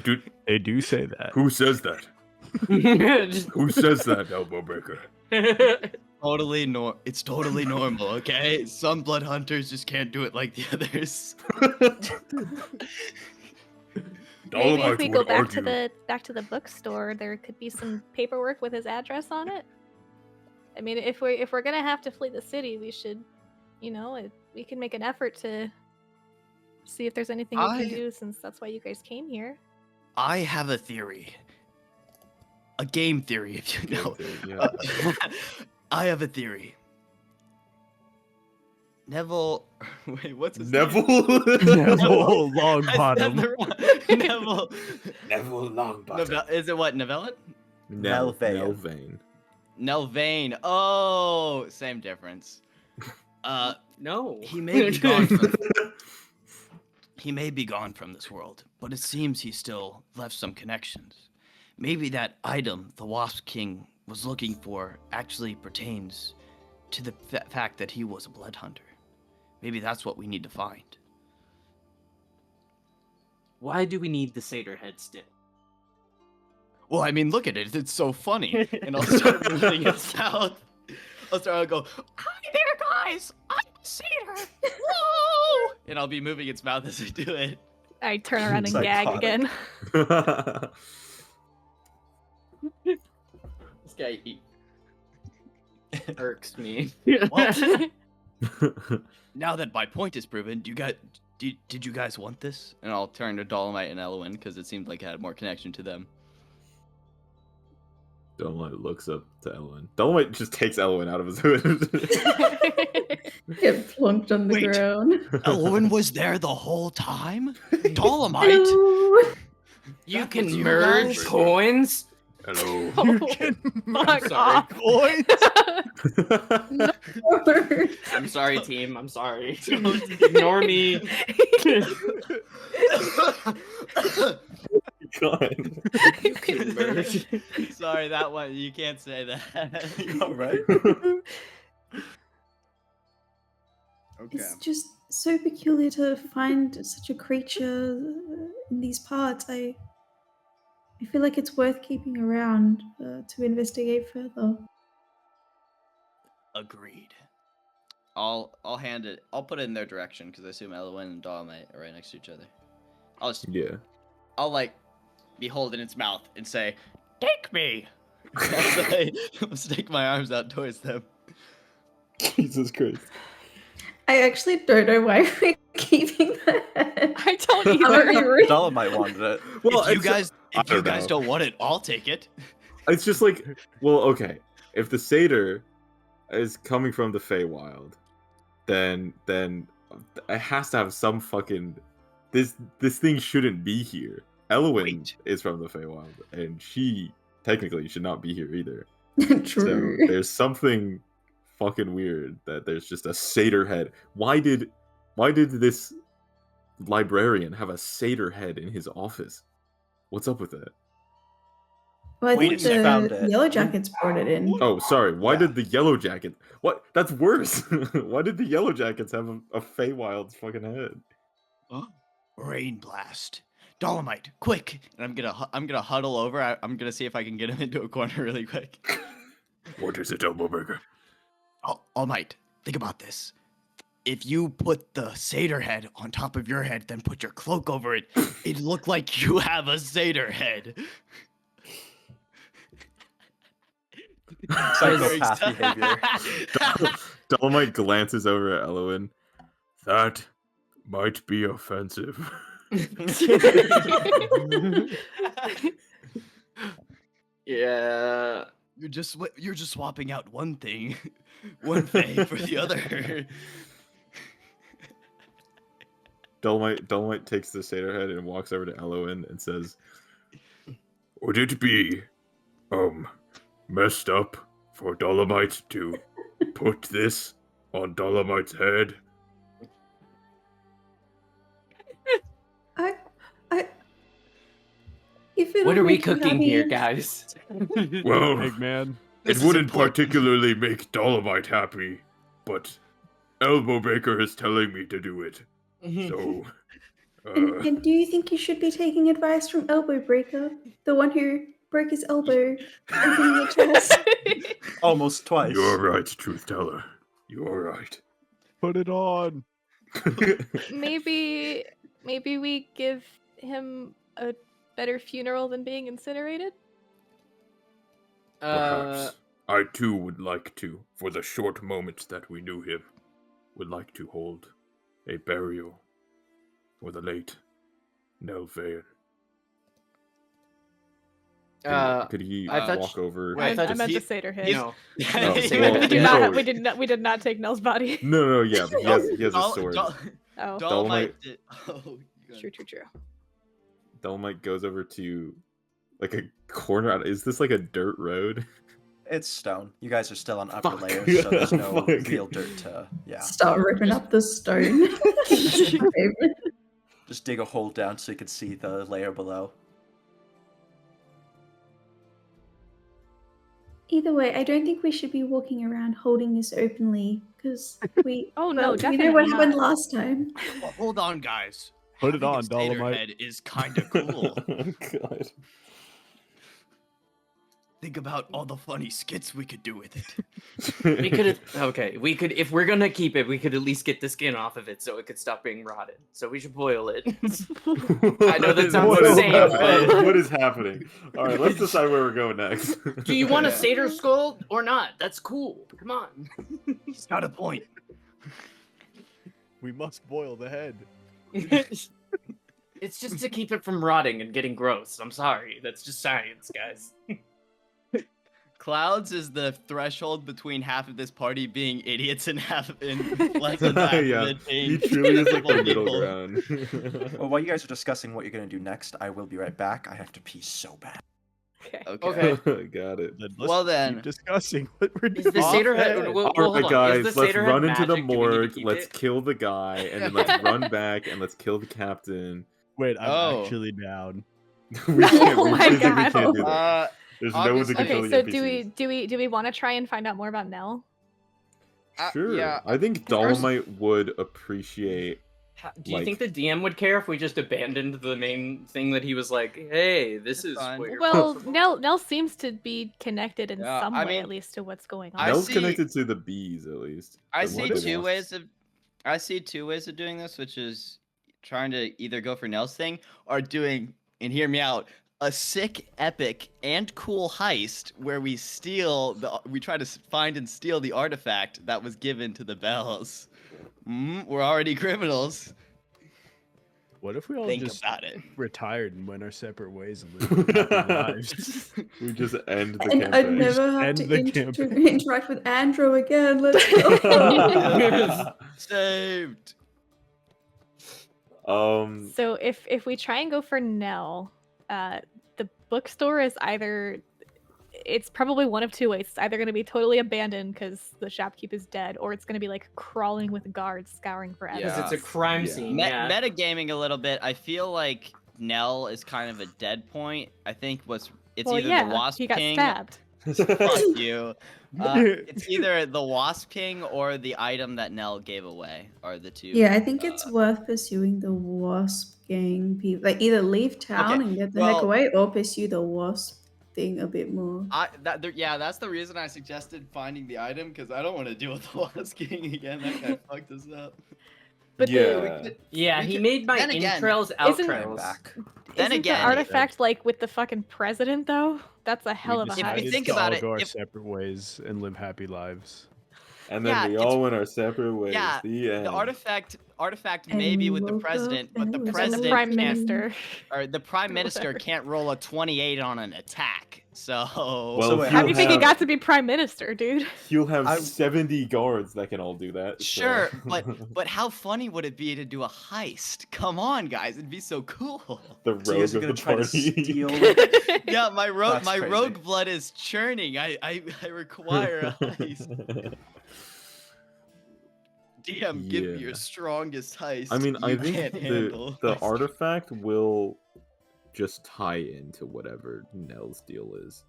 do? They do say that. Who says that? Just- Who says that, Elbow Breaker? It's totally normal, okay? Some blood hunters just can't do it like the others. Maybe if Dolomite we go would back to the bookstore, there could be some paperwork with his address on it. I mean, if we're gonna have to flee the city, we should, you know, we can make an effort to see if there's anything we can do, since that's why you guys came here. I have a theory. A game theory, if you know. Yeah. I have a theory. Neville... Wait, what's his Neville? Neville Longbottom. Neville... Neville Longbottom. Is it what, Neville? Nelvane. Nelvane. Nelvane. Oh, same difference. no. He may be gone for... He may be gone from this world, but it seems he still left some connections. Maybe that item the Wasp King was looking for actually pertains to the fact that he was a blood hunter. Maybe that's what we need to find. Why do we need the satyr head still? Well, I mean, look at it. It's so funny. And I'll start moving it south. I'll go, hi there, guys. I'm a satyr. Whoa! And I'll be moving its mouth as I do it. I turn around and gag Psychotic. again. This guy irks me. Well, now that my point is proven, did you guys want this? And I'll turn to Dolomite and Elwyn because it seemed like it had more connection to them. Dolomite looks up to Elwyn. Dolomite just takes Elwyn out of his hood. Get plunked on the Wait. ground. Elwyn was there the whole time? Dolomite? Hello. You That can was you merge guys? coins. Hello. Fuck off. I'm sorry, team. I'm sorry. Ignore me. God. You can merge. Sorry, that one. You can't say that. You all right? It's just so peculiar to find such a creature in these parts. I feel like it's worth keeping around to investigate further. Agreed. I'll hand it. I'll put it in their direction because I assume Elwyn and Dolomite are right next to each other. Yeah. I'll like be holding its mouth and say, "Take me." As I stick my arms out towards them. Jesus Christ. I actually don't know why we're keeping that. I don't either. Dolomite wanted it. Well, if you it's- guys don't want it, I'll take it. It's just like, well, okay. If the satyr is coming from the Feywild, then it has to have some fucking. This thing shouldn't be here. Elwyn Wait. is from the Feywild, and she technically should not be here either. True. So there's something fucking weird that there's just a satyr head. Why did this librarian have a satyr head in his office? What's up with that? Well, I Wait, think you found the it. Yellow Jackets brought it in. Oh, sorry. Why Yeah. did the Yellow Jacket? What? That's worse. Why did the Yellow Jackets have a Feywild's fucking head? Rain blast. Dolomite, quick! And I'm gonna huddle over. I'm gonna see if I can get him into a corner really quick. What is it, Elbowbreaker? All Might, think about this. If you put the satyr head on top of your head, then put your cloak over it, it'd look like you have a satyr head. Psychopath behavior. Dolomite glances over at Elwyn. That might be offensive. Yeah. You're just swapping out one thing, one thing for the other. Dolomite takes the satyr head and walks over to Elwyn and says, Would it be, messed up for Dolomite to put this on Dolomite's head? If it'll What are we make you cooking happy here, and- guys? Well, Big man. This it is wouldn't important. particularly make Dolomite happy, but Elbowbreaker is telling me to do it. So, And do you think you should be taking advice from Elbow Breaker, the one who broke his elbow opening your chest? Almost twice. you're right, Truth Teller. You're right. Put it on. Maybe we give him a better funeral than being incinerated. Perhaps. I too would like to, for the short moments that we knew him, would like to hold a burial for the late Nelvain. could he I thought walk over? Wait, I thought I meant he- the satyr head. No. Oh, we, well, did yeah. not, we did not take Nell's body. No, yeah, but he has a sword. Oh, Dolomite. Oh, true. Dolomite goes over to like a corner. Is this like a dirt road? It's stone. You guys are still on upper Fuck. layers, so there's no Fuck. real dirt to. Yeah. Start ripping up the stone. Just dig a hole down so you can see the layer below. Either way, I don't think we should be walking around holding this openly because we. Oh, no, well, we know definitely what happened not. last time. Well, hold on, guys. Put it Having on, a satyr Dolomite. head is kind of cool. Oh, God. Think about all the funny skits we could do with it. We could if we're gonna keep it, we could at least get the skin off of it so it could stop being rotted. So we should boil it. I know that sounds insane, but What is happening? All right, let's decide where we're going next. do you want a satyr skull or not? That's cool. Come on. He's got a point. We must boil the head. It's just to keep it from rotting and getting gross. I'm sorry. That's just science, guys. Clouds is the threshold between half of this party being idiots and half less than half Yeah, of it being he truly is like the sensible middle people. ground. Well, while you guys are discussing what you're gonna do next, I will be right back. I have to pee so bad. Okay. Got it. Let's Well then. keep discussing what we're Is the doing. satyr head? Off-head. Well, All hold right, on. guys, Is the let's satyr head run into the magic? Do we need to morgue. keep Let's it? kill the guy, and then let's run back and let's kill the captain. Wait, I'm Oh. actually down. We can't, Oh we my physically God. can't do that. There's no one obviously- that can kill Okay, the so NPCs. do we want to try and find out more about Nell? Sure. yeah, I think Dolomite would appreciate. Do you Like- think the DM would care if we just abandoned the main thing that he was like, hey, this is fine. what you're Well, supposed to Nell seems to be connected in Yeah, some I way, mean, at least, to what's going on. I Nell's see- connected to the bees, at least. I The see one two that ways of doing this, which is trying to either go for Nell's thing or doing, and hear me out, a sick, epic, and cool heist where we try to find and steal the artifact that was given to the bells. We're already criminals. What if we all Think just about it. retired and went our separate ways and lived happy lives? We just end the And I'd campaign. never have End to the campaign. interact with Andrew again. Let's go. Saved. So if we try and go for Nell, the bookstore is it's probably one of two ways. It's either going to be totally abandoned because the shopkeep is dead, or it's going to be like crawling with guards scouring for evidence. Because it's a crime Yeah. scene. Yeah. Metagaming a little bit, I feel like Nell is kind of a dead point. I think it's Well, either yeah, the Wasp he got King. stabbed. Fuck you. It's either the Wasp King or the item that Nell gave away are the two. Yeah, I think it's worth pursuing the Wasp gang people. Like either leave town Okay, and get the heck well- away, or pursue the Wasp thing a bit more. That's the reason I suggested finding the item, because I don't want to deal with the Wasp King again. That guy fucked us up. But Yeah. Yeah, we he could- made my then again, intrails isn't- outrails. Back. Then isn't again- the artifact like with the fucking president though? That's a hell of a If we heist. decided think to about all it, go our if- separate ways and live happy lives. And then Yeah, we it's- all went our separate ways. Yeah, The end. The artifact And may be we with the woke up president, but and the it was president Prime open. Minister. or the prime Or minister whatever. can't roll a 28 on an attack. So Well, So wait, How do you think he have- got to be prime minister, dude? He'll have I- 70 guards that can all do that. so- sure, but how funny would it be to do a heist? Come on, guys, it'd be so cool. the So you guys rogue are of gonna the try to party. steal. Yeah, my That's crazy. rogue blood is churning. I require a heist. DM, give me Yeah. your strongest heist. I mean, I you think can't handle. the artifact will just tie into whatever Nell's deal is.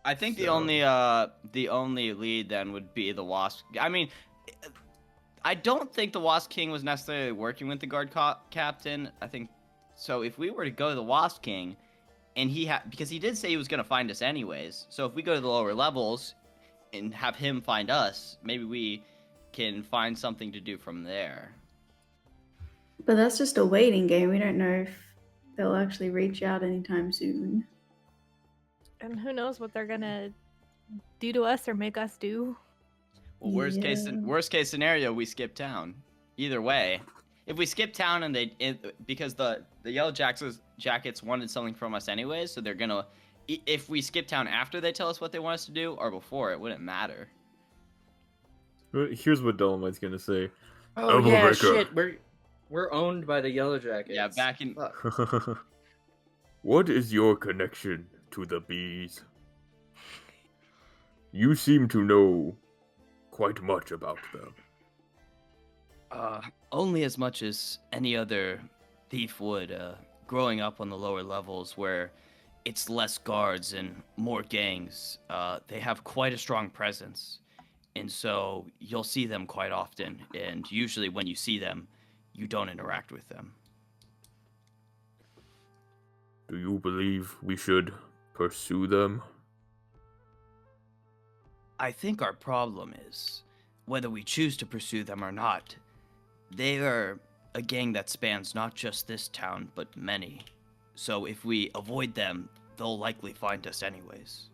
I think So- the only lead then would be the Wasp. I mean, I don't think the Wasp King was necessarily working with the guard captain. I think so. If we were to go to the Wasp King, and because he did say he was going to find us anyways. So if we go to the lower levels and have him find us, maybe we can find something to do from there. But that's just a waiting game. We don't know if they'll actually reach out anytime soon. And who knows what they're gonna do to us or make us do? Well, Yeah. worst case scenario, we skip town. Either way, if we skip town and because the Yellow Jackets wanted something from us anyways, so they're gonna. If we skip town after they tell us what they want us to do or before, it wouldn't matter. Here's what Dolomite's gonna say. Oh yeah, Elbow-breaker. shit. We're owned by the Yellow Jackets. Yeah, back in. Fuck. What is your connection to the bees? You seem to know quite much about them. Only as much as any other thief would. Growing up on the lower levels where it's less guards and more gangs, they have quite a strong presence. And so you'll see them quite often. And usually when you see them, you don't interact with them. Do you believe we should pursue them? I think our problem is whether we choose to pursue them or not. They are a gang that spans not just this town, but many. So if we avoid them, they'll likely find us anyways.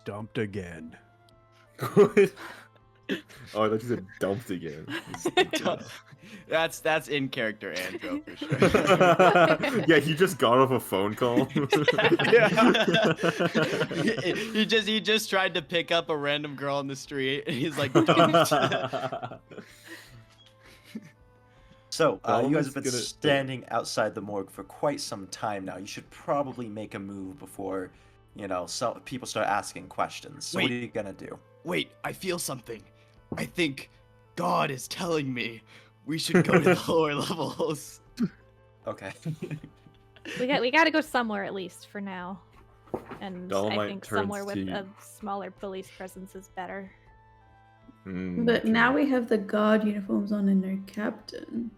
Dumped again. Oh, I thought you said dumped again. That's in character, Andrew, for sure. Yeah, he just got off a phone call. he just tried to pick up a random girl on the street, and he's like, dumped. So, you guys Dalma's have been gonna- standing outside the morgue for quite some time now. You should probably make a move before, some people start asking questions. So what Wait. are you gonna do? Wait, I feel something. I think God is telling me we should go to the lower levels. Okay. We got to go somewhere at least for now. And I Dolomite think turns somewhere with to- a smaller police presence is better. But now we have the guard uniforms on and no captain.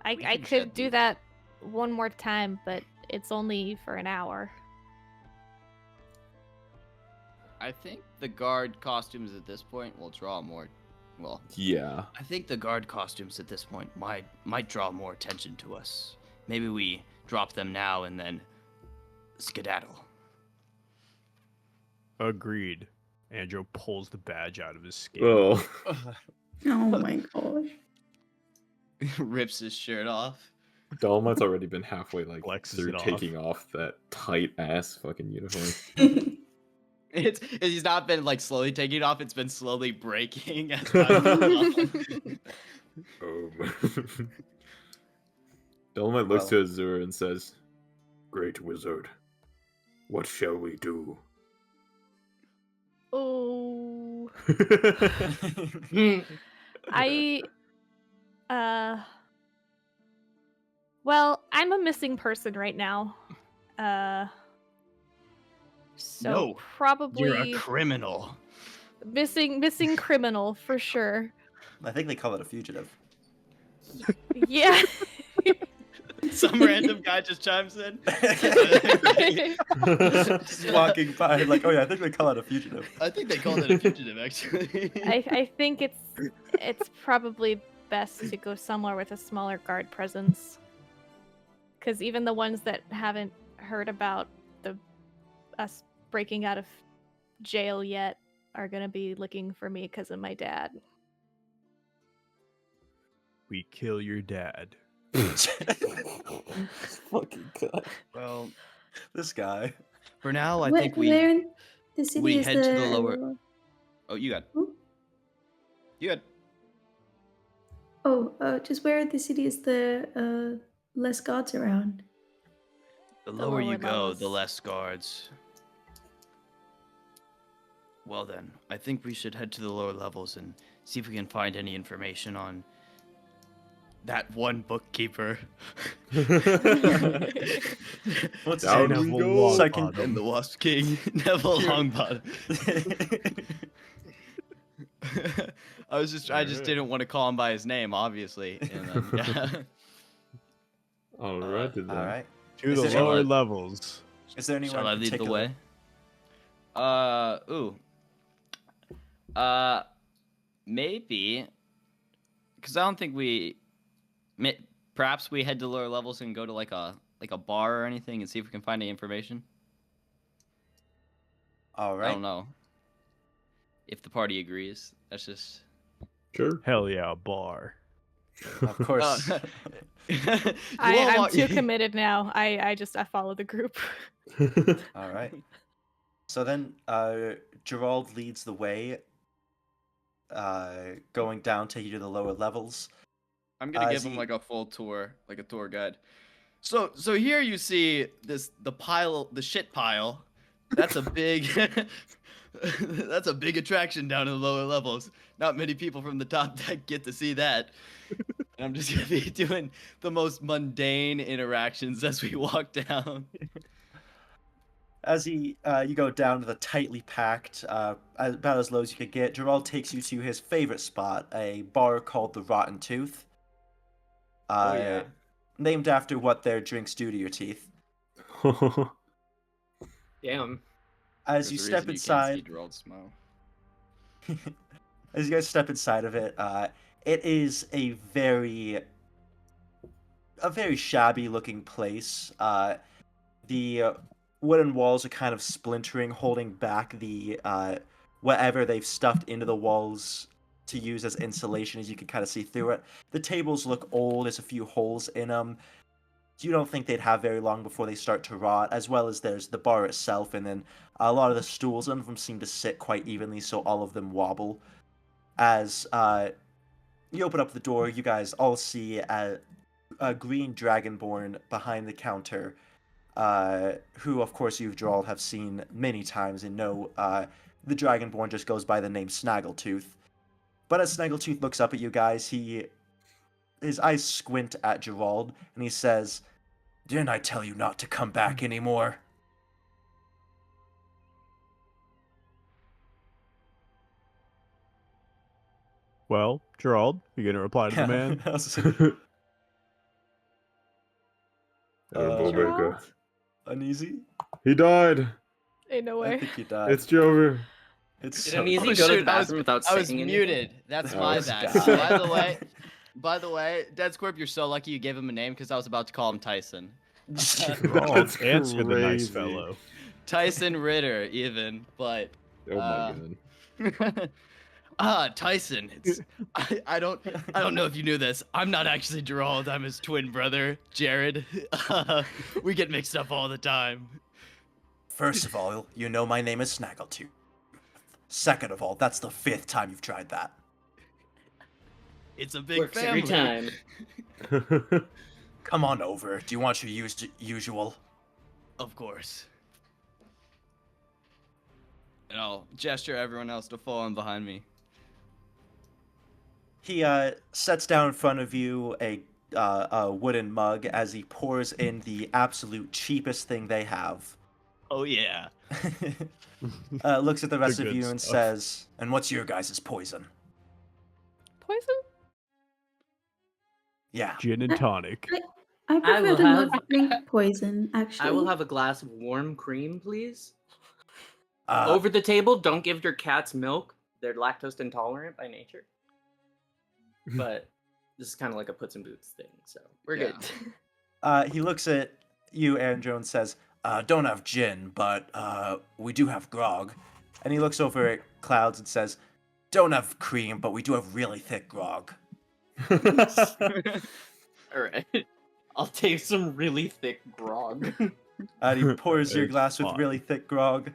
I can could shed do these. that one more time, but it's only for an hour. I think the guard costumes at this point will draw more. Well, Yeah. I think the guard costumes at this point might draw more attention to us. Maybe we drop them now and then skedaddle. Agreed. Andrew pulls the badge out of his skin. Oh. Oh my gosh. Rips his shirt off. Dolomite's already been halfway Flexes through it off. taking off that tight ass fucking uniform. He's not been slowly taking it off. It's been slowly breaking. As time Dolomite looks Well. to Azure and says, "Great wizard, what shall we do?" Oh, well, I'm a missing person right now. So No, probably You're a criminal. missing criminal for sure. I think they call it a fugitive. Yeah. Some random guy just chimes in. Just walking by, like, oh yeah, I think they call it a fugitive. I think they called it a fugitive, actually. I think it's probably best to go somewhere with a smaller guard presence. Because even the ones that haven't heard about us breaking out of jail yet are gonna be looking for me because of my dad. We kill your dad. Fucking god. Well, This guy. for now, I Where- think where in the city we is head to the lower- Oh, you got. Oh. You got. Just where in the city is the less guards around? The The lower you lower go, levels. the less guards. Well then, I think we should head to the lower levels and see if we can find any information on that one bookkeeper. What's his Down name? we go. Second. And the Wasp King, Neville Longbottom. I just didn't want to call him by his name, obviously. And then, yeah. Alright, then. All right. To Is the there lower anyone- levels. Is there anyone Shall I in lead the particular? way? Maybe, because I don't think perhaps we head to lower levels and go to like a bar or anything and see if we can find any information. All I right. don't know if the party agrees. That's just. Sure. Hell yeah, a bar. Of course. I'm too committed now. I follow the group. All right. So then, Gerald leads the way, going down, taking you to the lower levels. I'm gonna give he- him like a full tour, like a tour guide. So here you see the shit pile. That's a big that's a big attraction down in the lower levels. Not many people from the top deck get to see that. And I'm just gonna be doing the most mundane interactions as we walk down. As you go down to the tightly packed, about as low as you could get, Gerald takes you to his favorite spot, a bar called the Rotten Tooth. Oh, yeah. Named after what their drinks do to your teeth. Damn. As There's you a step reason you can't see inside, Gerald's smile. as you guys step inside of it, it is a very shabby looking place. The wooden walls are kind of splintering, holding back the whatever they've stuffed into the walls to use as insulation, as you can kind of see through it. The tables look old, there's a few holes in them. You don't think they'd have very long before they start to rot, as well as there's the bar itself, and then a lot of the stools, none of them seem to sit quite evenly, so all of them wobble. As you open up the door, you guys all see a green dragonborn behind the counter, who, of course, you've all have seen many times and know the dragonborn just goes by the name Snaggletooth. But as Snaggletooth looks up at you guys, his eyes squint at Gerald, and he says, "Didn't I tell you not to come back anymore?" Well, Gerald, you gonna reply to the man? Omega. Uneasy? He died. Ain't no I way. think he died. It's Jover. It's Did so Uneasy good. go to the bathroom without I was saying muted. anything? That's Oh, my it's bad. God. By the way, Dead Scorp, you're so lucky you gave him a name because I was about to call him Tyson. Gerald, answer the nice crazy. fellow. Tyson Ritter, even, but Oh my god. Tyson. I don't know if you knew this. I'm not actually Gerald. I'm his twin brother, Jared. We get mixed up all the time. First of all, you know my name is Snaggletooth. Second of all, that's the 5th time you've tried that. It's a big Works family. every time. Come on over. Do you want your usual? Of course. And I'll gesture everyone else to fall in behind me. He sets down in front of you a wooden mug as he pours in the absolute cheapest thing they have. Oh yeah. Looks at the rest The of good you and stuff. says, "And what's your guys' poison?" Poison? Yeah. Gin and tonic. I prefer will to have- not drink poison, actually. I will have a glass of warm cream, please. Uh, Over the table, don't give your cats milk. They're lactose intolerant by nature. But this is kind of like a puts and boots thing, so we're Yeah. good. He looks at you, Andrew, and says, "Don't have gin, but we do have grog." And he looks over at Clouds and says, "Don't have cream, but we do have really thick grog." All right. I'll take some really thick grog. And he pours your It's glass with fine. really thick grog.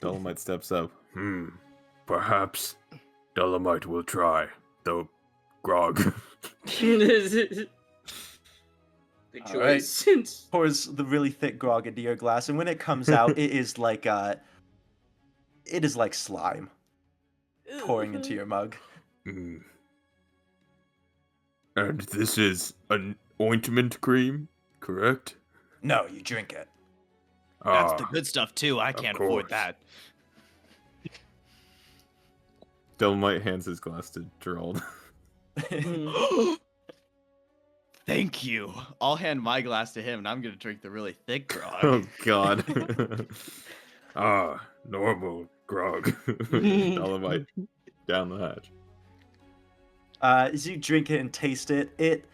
Dolomite steps up. Perhaps Dolomite will try, though grog. Good All right. choice. Pours the really thick grog into your glass, and when it comes out, it is like slime pouring into your mug. Hmm. And this is an ointment cream, correct? No, you drink it. That's Ah, the good stuff too. I of can't afford course. that. Dolomite hands his glass to Gerald. Thank you. I'll hand my glass to him, and I'm gonna drink the really thick grog. Oh god. normal grog. Dolomite down the hatch. As you drink it and taste it, it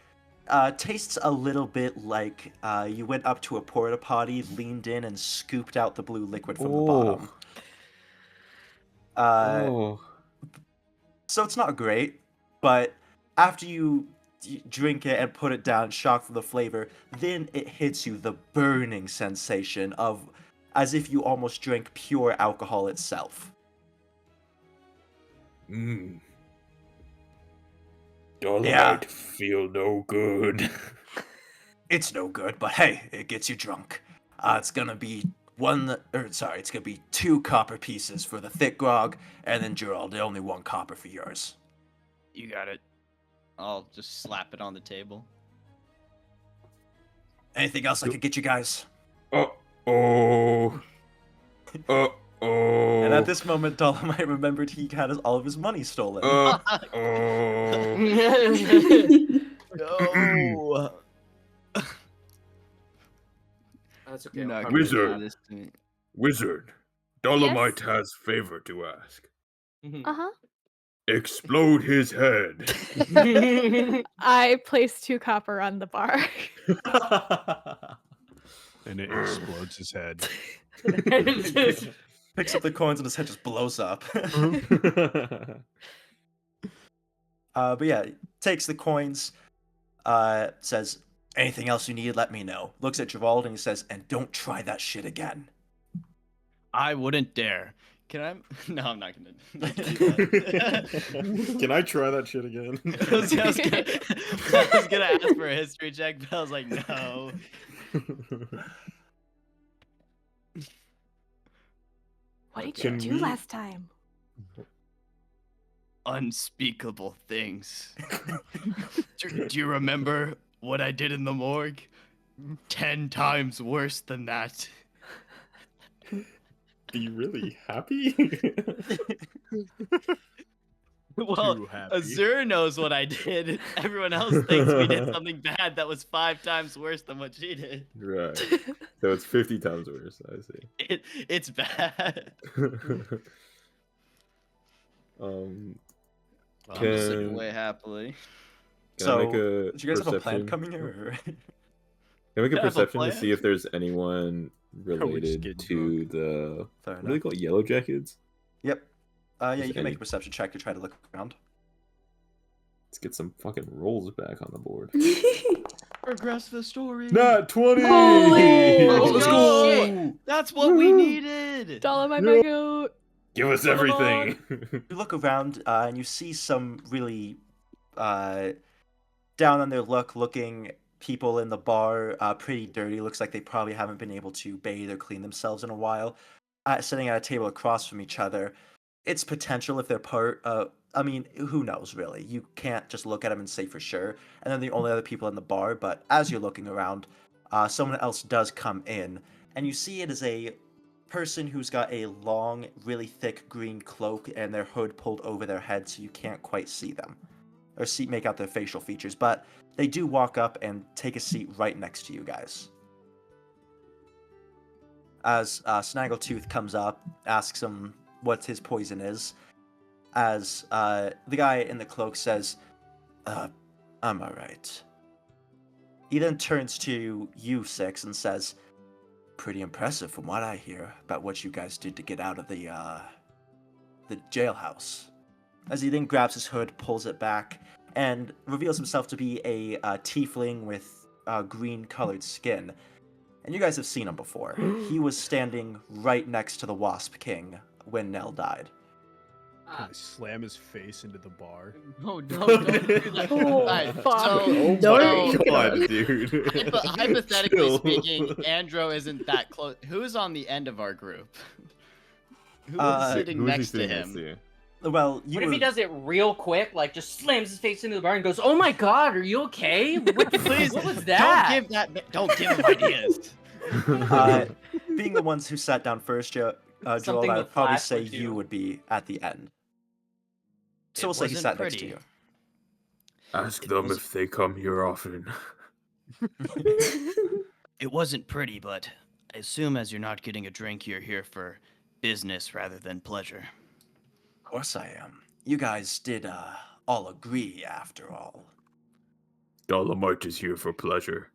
tastes a little bit like you went up to a porta potty, leaned in, and scooped out the blue liquid from the bottom. So it's not great, but after you drink it and put it down, shocked from the flavor, then it hits you the burning sensation of as if you almost drank pure alcohol itself. Mm. Dolomite feel no good. It's no good, but hey, it gets you drunk. It's gonna be it's gonna be 2 copper pieces for the thick grog, and then Gerald, only 1 copper for yours. You got it. I'll just slap it on the table. Anything else I could get you guys? Uh-oh. Uh-oh. And at this moment, Dolomite remembered he had all of his money stolen. Uh-oh. No. That's okay. You're not I'll gonna Wizard. do this to me. Wizard, Dolomite has favor to ask. Uh-huh. Explode his head. I place 2 copper on the bar. And it explodes his head. Picks up the coins and his head just blows up. But yeah, takes the coins, says, anything else you need, let me know. Looks at Gerald and he says, and don't try that shit again. I wouldn't dare. Can I? No, I'm not gonna do that. Can I try that shit again? I was gonna ask for a history check, but I was like, no. What did Can you do we- last time? Unspeakable things. Do you remember what I did in the morgue? 10 times worse than that. Are you really happy? Well, Too happy. Azur knows what I did. Everyone else thinks we did something bad that was 5 times worse than what she did. Right. So it's 50 times worse, I see. It's bad. Um, I'm just sitting Can- away happily. can So, I make a did you guys have a plan perception? coming here? Or... Can I make a I have a perception to plan. see if there's anyone we just related getting to the Fair what do they enough. call it? Yellow Jackets? Yep. Yeah, Just you can make any- a perception check to try to look around. Let's get some fucking rolls back on the board. Progress the story. Not 20! Holy Let's Holy go! shit. That's what we needed. Dolomite No. Mango. Give us Come everything! You look around and you see some really down on their luck looking people in the bar, pretty dirty. Looks like they probably haven't been able to bathe or clean themselves in a while. Sitting at a table across from each other. It's potential if they're part of. I mean, who knows, really? You can't just look at them and say for sure. And then the only other people in the bar, but as you're looking around, someone else does come in, and you see it is a person who's got a long, really thick green cloak and their hood pulled over their head so you can't quite see them. Or make out their facial features, but they do walk up and take a seat right next to you guys. As Snaggletooth comes up, asks him what his poison is, as the guy in the cloak says, I'm alright. He then turns to you, Six, and says, pretty impressive from what I hear about what you guys did to get out of the jailhouse. As he then grabs his hood, pulls it back, and reveals himself to be a tiefling with green-colored skin. And you guys have seen him before. He was standing right next to the Wasp King when Nell died. Can I slam his face into the bar? No, don't do that. Oh, Alright, fuck. so- Oh Don't. my god, dude. hypothetically Chill. speaking, Andro isn't that close. Who's on the end of our group? Who's sitting Who is he next to sitting him? to? Well, you What if were... he does it real quick, like just slams his face into the bar and goes, "Oh my god, are you okay? What, Please, what was that?" Don't give him ideas. Being the ones who sat down first, Joel, Something I the would probably Flash say would you do. would be at the end. So It we'll say he wasn't sat next to pretty. you. Ask It them was- if they come here often. It wasn't pretty, but I assume as you're not getting a drink, you're here for business rather than pleasure. Of course I am. You guys did all agree, after all. Dolomite is here for pleasure.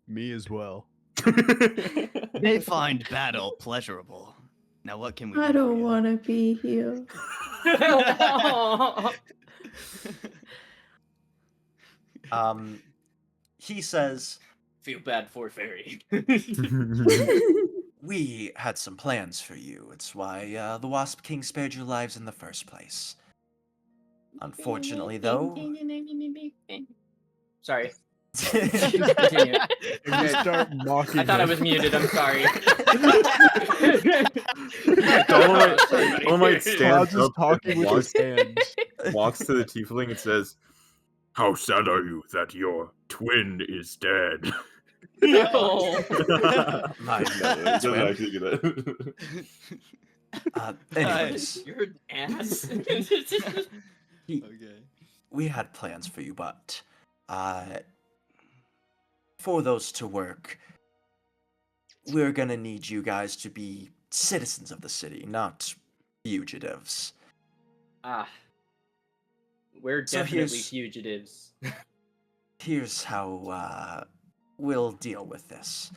Me as well. They find battle pleasurable. Now what can we do? I for don't you? want to be here. He says, Feel bad for Fairy. we had some plans for you. It's why the Wasp King spared your lives in the first place. Unfortunately, though. Sorry. Continue. And you start mocking I thought I him. was muted. I'm sorry. Dolomite Cloud stands just up talking and with his hands. walks to the tiefling and says, "How sad are you that your twin is dead?" No. My No, it doesn't twin. actually do that. Anyways, You're an ass. Okay. we had plans for you, but for those to work, we're gonna need you guys to be citizens of the city, not fugitives. We're So definitely here's- fugitives. Here's how we'll deal with this.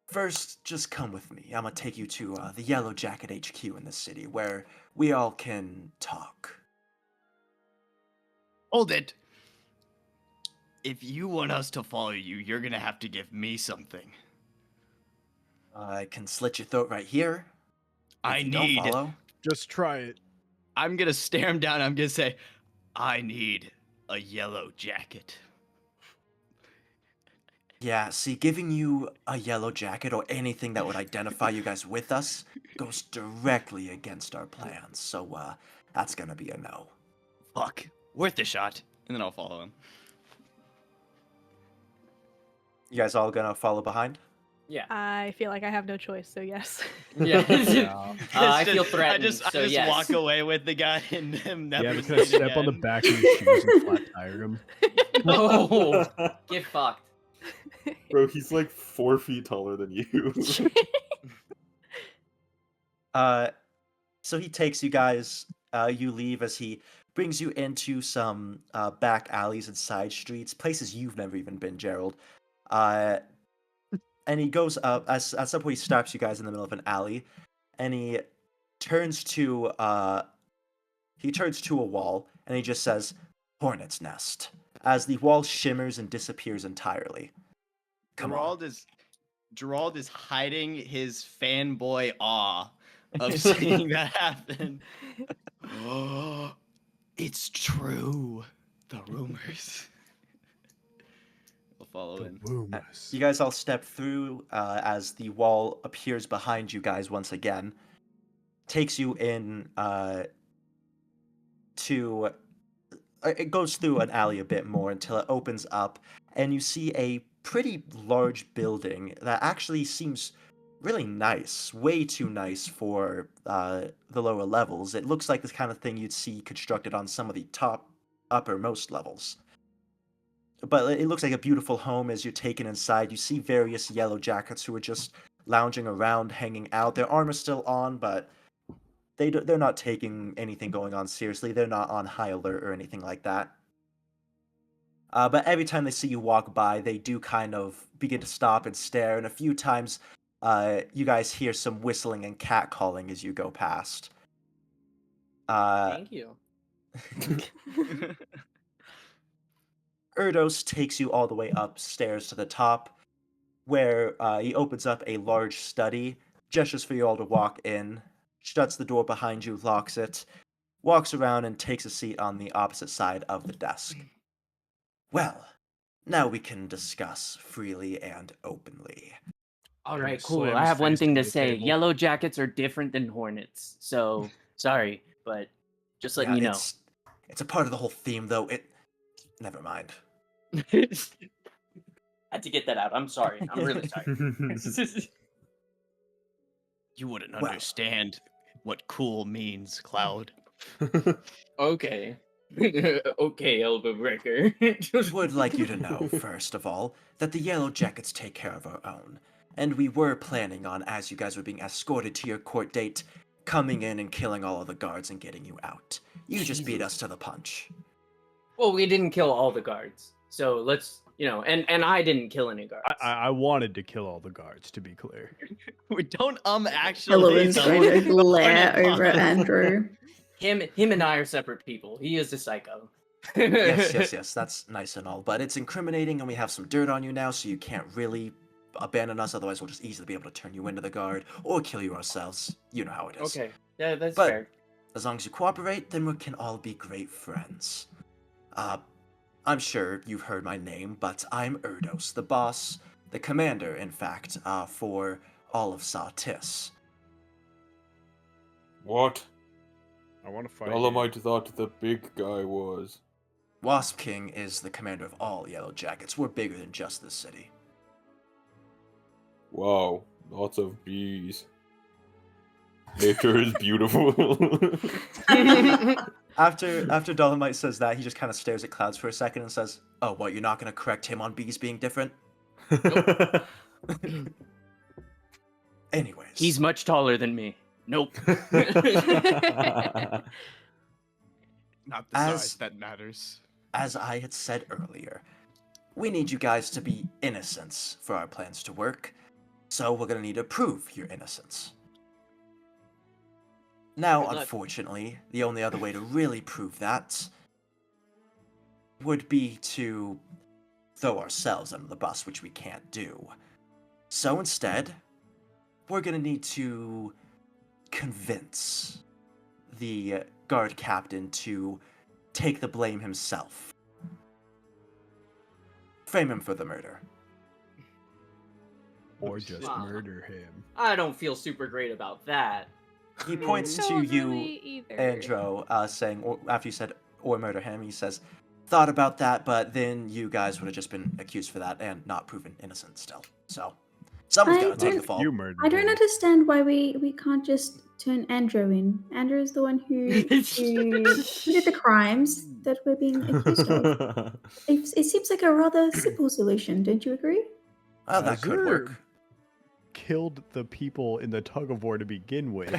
First, just come with me. I'm gonna take you to the Yellow Jacket HQ in the city, where we all can talk. Hold it. If you want us to follow you, you're gonna have to give me something. I can slit your throat right here. I If you don't need. follow. Just try it. I'm gonna stare him down. I'm gonna say, I need a yellow jacket. Yeah, see, giving you a yellow jacket or anything that would identify you guys with us goes directly against our plans. So, that's gonna be a no. Fuck. Worth a shot. And then I'll follow him. You guys all gonna follow behind? Yeah. I feel like I have no choice, so yes. Yeah. Yeah. I feel threatened. I just so yes. walk away with the guy and him never Yeah, because I see step on the again. back of his shoes and flat tire him. Oh, get fucked. Bro, he's like 4 feet taller than you. So he takes you guys, you leave as he brings you into some back alleys and side streets, places you've never even been, Gerald. And he goes up, at some point he stops you guys in the middle of an alley, and he turns to a wall, and he just says, "Hornet's Nest," as the wall shimmers and disappears entirely. Come on. Gerald is hiding his fanboy awe of seeing that happen. It's true. The rumors. We'll follow in. Rumors. You guys all step through as the wall appears behind you guys once again. Takes you in to... It goes through an alley a bit more until it opens up, and you see a pretty large building that actually seems really nice. Way too nice for the lower levels. It looks like the kind of thing you'd see constructed on some of the uppermost levels. But it looks like a beautiful home as you're taken inside. You see various yellow jackets who are just lounging around, hanging out. Their armor's still on, but they're not taking anything going on seriously. They're not on high alert or anything like that. But every time they see you walk by, they do kind of begin to stop and stare. And a few times, you guys hear some whistling and catcalling as you go past. Thank you. Erdos takes you all the way upstairs to the top, where he opens up a large study, gestures for you all to walk in, shuts the door behind you, locks it, walks around and takes a seat on the opposite side of the desk. Well, now we can discuss freely and openly. All Kinda right, cool. slams I have one face thing to to the say. table. Yellow jackets are different than hornets. So, sorry, but just letting you know. It's a part of the whole theme, though. Never mind. Had to get that out. I'm sorry. I'm really sorry. You wouldn't Well. understand what cool means, Cloud. Okay. Okay, Elbow Breaker. Would like you to know, first of all, that the Yellow Jackets take care of our own. And we were planning on, as you guys were being escorted to your court date, coming in and killing all of the guards and getting you out. You just beat us to the punch. Well, we didn't kill all the guards. So let's, and I didn't kill any guards. I wanted to kill all the guards, to be clear. We don't actually. Eloin's going to glare over at Andrew. Him and I are separate people. He is a psycho. Yes, that's nice and all, but it's incriminating and we have some dirt on you now, so you can't really abandon us, otherwise we'll just easily be able to turn you into the guard, or kill you ourselves. You know how it is. Okay, yeah, that's But fair. As long as you cooperate, then we can all be great friends. I'm sure you've heard my name, but I'm Erdos, the boss, the commander, in fact, for all of Sartis. What? I want to fight. Dolomite thought the big guy was. Wasp King is the commander of all Yellow Jackets. We're bigger than just this city. Wow, lots of bees. Nature is beautiful. After Dolomite says that, he just kind of stares at Clouds for a second and says, "Oh, what, you're not going to correct him on bees being different?" Anyways. He's much taller than me. Nope. Not the size that matters. As I had said earlier, we need you guys to be innocents for our plans to work, so we're going to need to prove your innocence. Now, unfortunately, the only other way to really prove that would be to throw ourselves under the bus, which we can't do. So instead, we're going to need to convince the guard captain to take the blame himself. Frame him for the murder. Or just Wow. murder him. I don't feel super great about that. He points to Don't you, really either. Andro, saying, or after you said, or murder him, he says, thought about that, but then you guys would have just been accused for that and not proven innocent still. So, someone's got to take the fall. You murdered I don't him. understand why we can't just turn Andrew in. Andrew is the one who did the crimes that we're being accused of. It seems like a rather simple solution, don't you agree? Oh, that could Azure work. Killed the people in the tug of war to begin with.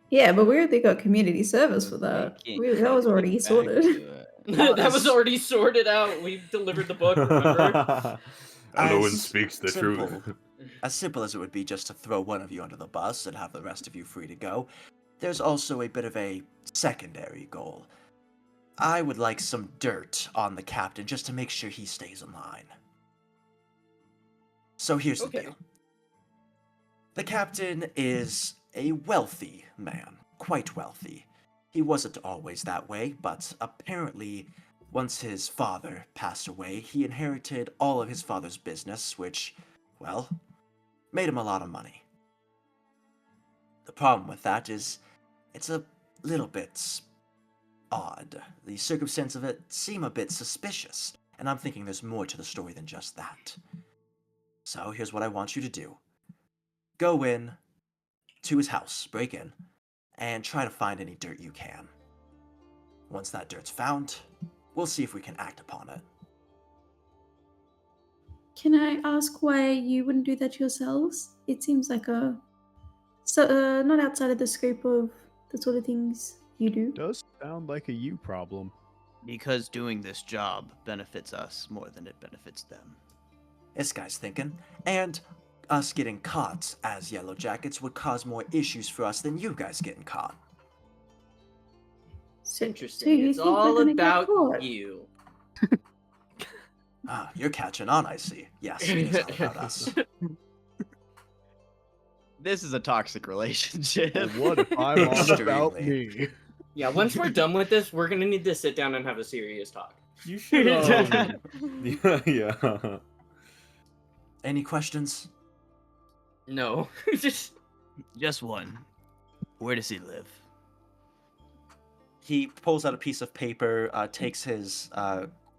Yeah, but we already got community service for that. That was already sorted. That was already sorted out. We delivered the book, remember? Elowen As speaks the simple- truth. As simple as it would be just to throw one of you under the bus and have the rest of you free to go, there's also a bit of a secondary goal. I would like some dirt on the captain just to make sure he stays in line. So here's the deal. The captain is a wealthy man, quite wealthy. He wasn't always that way, but apparently, once his father passed away, he inherited all of his father's business, which, well, made him a lot of money. The problem with that is, it's a little bit odd. The circumstances of it seem a bit suspicious, and I'm thinking there's more to the story than just that. So here's what I want you to do. Go in to his house, break in, and try to find any dirt you can. Once that dirt's found, we'll see if we can act upon it. Can I ask why you wouldn't do that yourselves? It seems like not outside of the scope of the sort of things you do. Does sound like a you problem. Because doing this job benefits us more than it benefits them. This guy's thinking, and us getting caught as Yellow Jackets would cause more issues for us than you guys getting caught. It's So interesting. you It's think we're all gonna get about caught? you. Ah, you're catching on, I see. Yes, it is all about us. This is a toxic relationship. What if I'm all about Extremely. me? Yeah, once we're done with this, we're gonna need to sit down and have a serious talk. You should. Yeah. Any questions? No. Just one. Where does he live? He pulls out a piece of paper, takes his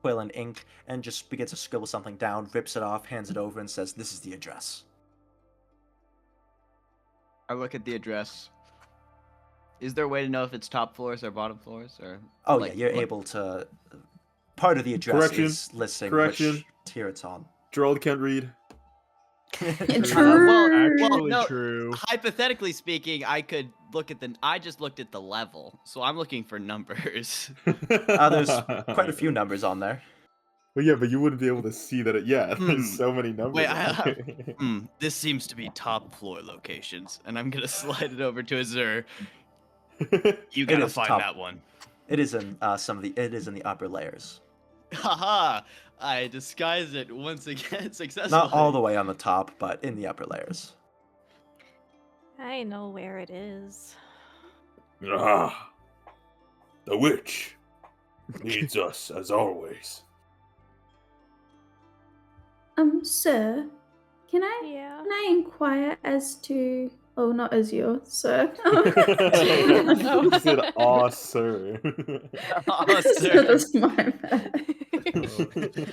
quill and ink, and just begins to scribble something down, rips it off, hands it over, and says, "This is the address." I look at the address. Is there a way to know if it's top floors or bottom floors, or? Oh like, yeah, you're what- able to. Part of the address Correction. is listing Correction. which tier it's on. Gerald can't read. True. Actually no, true. Hypothetically speaking, I could look at I just looked at the level, so I'm looking for numbers. There's quite a few numbers on there. Well, yeah, but you wouldn't be able to see that. There's so many numbers. Wait, on there. this seems to be top floor locations, and I'm gonna slide it over to Azure. You It gotta is find top. that one. It is in it is in the upper layers. Haha! I disguised it once again successfully. Not all the way on the top, but in the upper layers. I know where it is. Ah, the witch needs us as always. Sir, can I Yeah. can I inquire as to? Oh, not as you, sir. He said, "Aw, sir." Oh, So sir. that's my bad.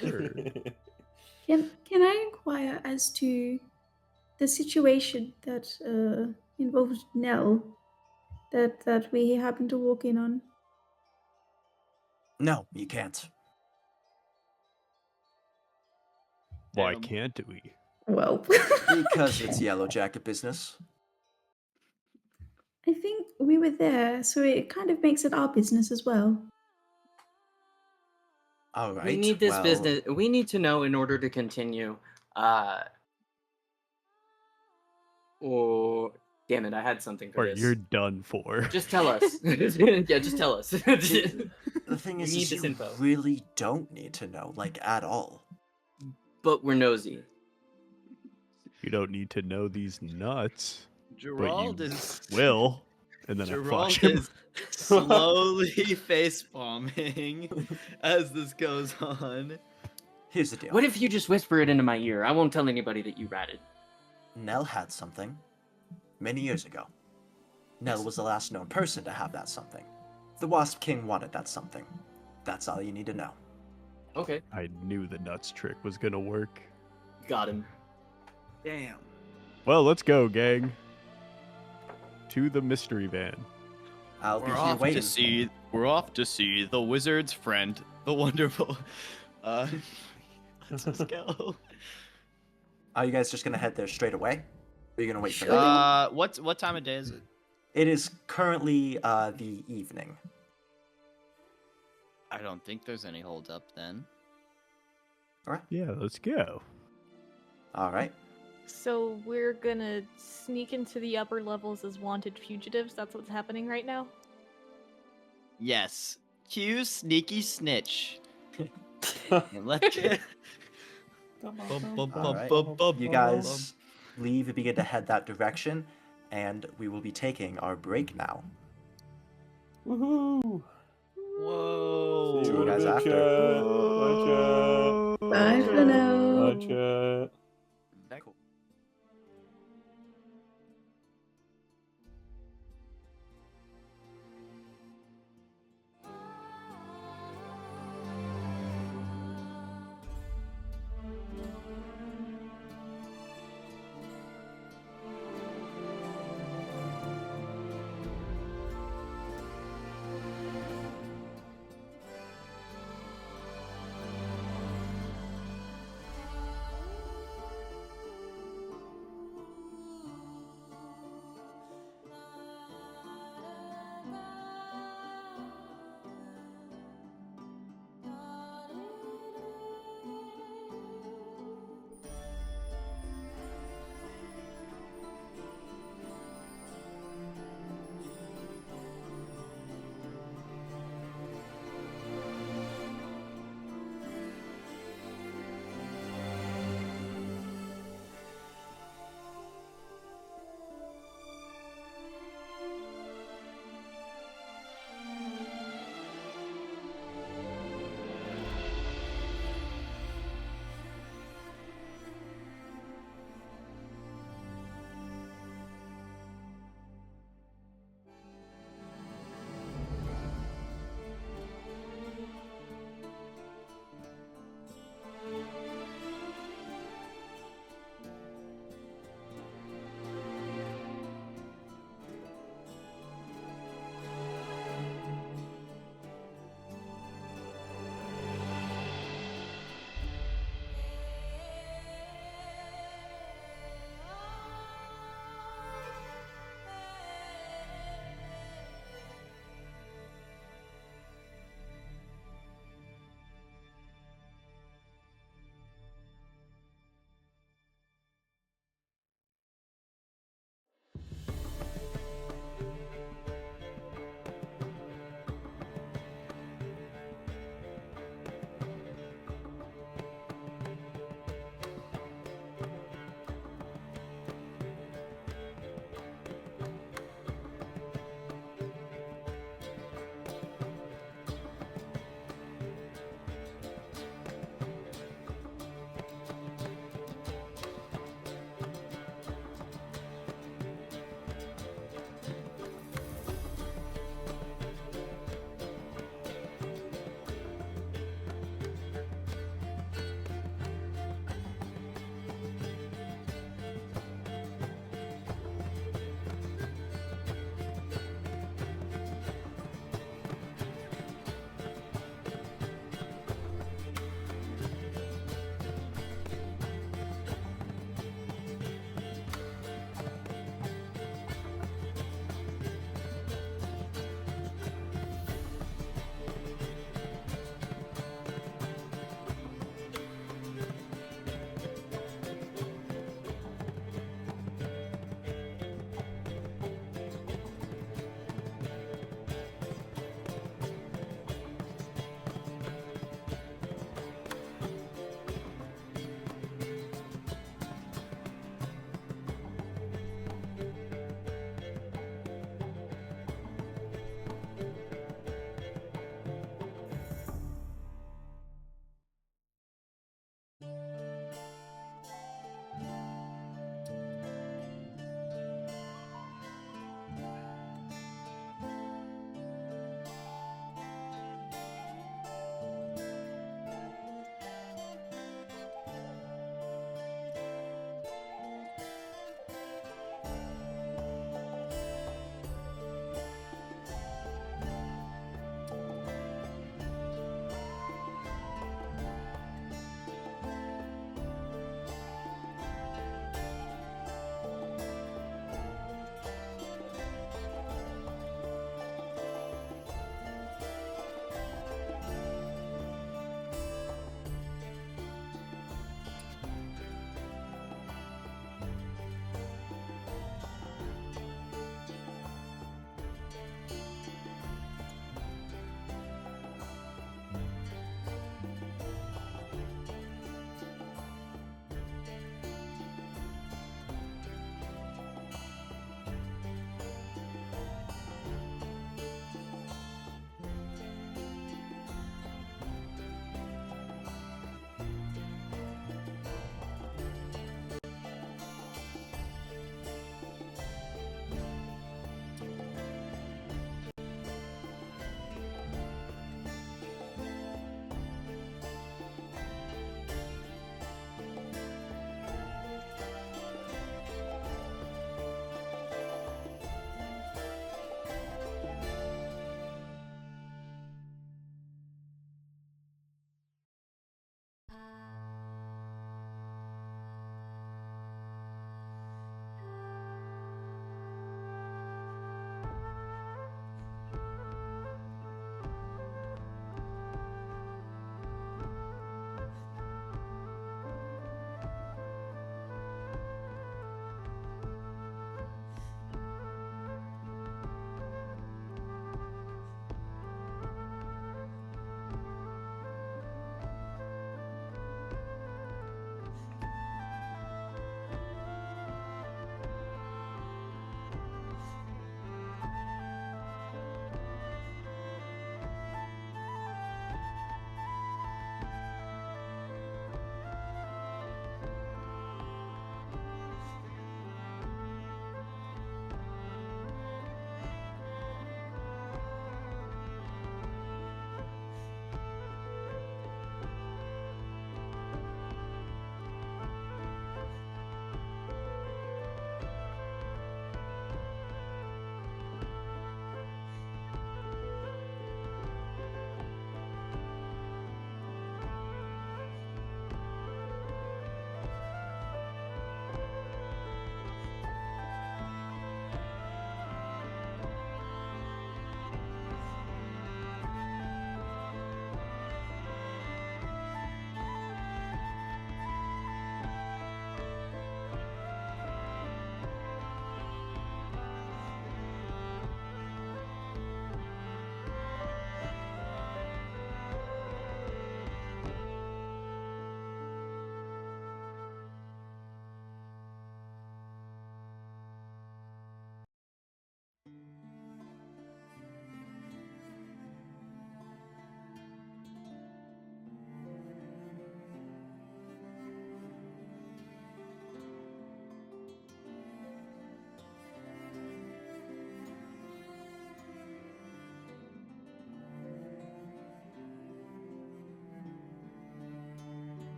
Sure. Can I inquire as to the situation that involved Nell that we happened to walk in on? No, you can't. Why Damn. can't we? Well, Because it's Yellow Jacket business. I think we were there, so it kind of makes it our business as well. All right. We need this well, business. We need to know in order to continue. Or damn it, I had something for Or this. you're done for. Just tell us. Yeah, just tell us. The thing We is, need is this you info. really don't need to know, like, at all. But we're nosy. You don't need to know these nuts. Gerald but you is will. And then I Gerald flash him. is slowly face bombing as this goes on. Here's the deal. What if you just whisper it into my ear? I won't tell anybody that you ratted. Nell had something many years ago. Nell was the last known person to have that something. The Wasp King wanted that something. That's all you need to know. Okay, I knew the nuts trick was gonna work. got him. Damn. Well, let's go, gang. To the mystery van. I'll be We're here off waiting. to see. We're off to see the wizard's friend, the wonderful. Let's just go. Are you guys just gonna head there straight away? Or are you gonna wait for night? What time of day is it? It is currently the evening. I don't think there's any hold up then. Yeah, let's go. All right. So we're gonna sneak into the upper levels as wanted fugitives. That's what's happening right now. Yes. Cue sneaky snitch. And let's get. All right. You guys leave and begin to head that direction, and we will be taking our break now. Woohoo! Whoa. See you guys after. Bye for now. Bye, chat. Cool.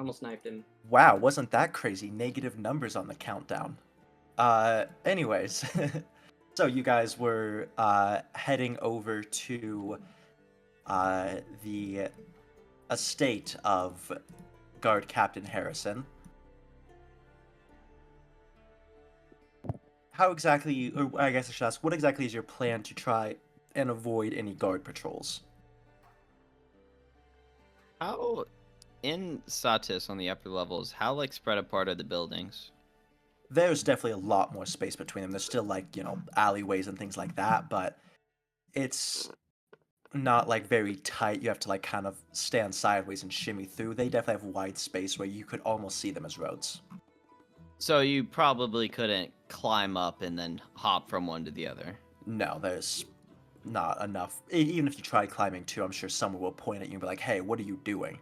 almost knifed him. Wow, wasn't that crazy? Negative numbers on the countdown. Anyways, so you guys were heading over to the estate of Guard Captain Harrison. How exactly, or I guess I should ask, what exactly is your plan to try and avoid any guard patrols? How in Satis on the upper levels, how like spread apart are the buildings? There's definitely a lot more space between them. There's still like, alleyways and things like that, but it's not like very tight. You have to like kind of stand sideways and shimmy through. They definitely have wide space where you could almost see them as roads. So you probably couldn't climb up and then hop from one to the other. No, there's not enough. Even if you try climbing too, I'm sure someone will point at you and be like, hey, what are you doing?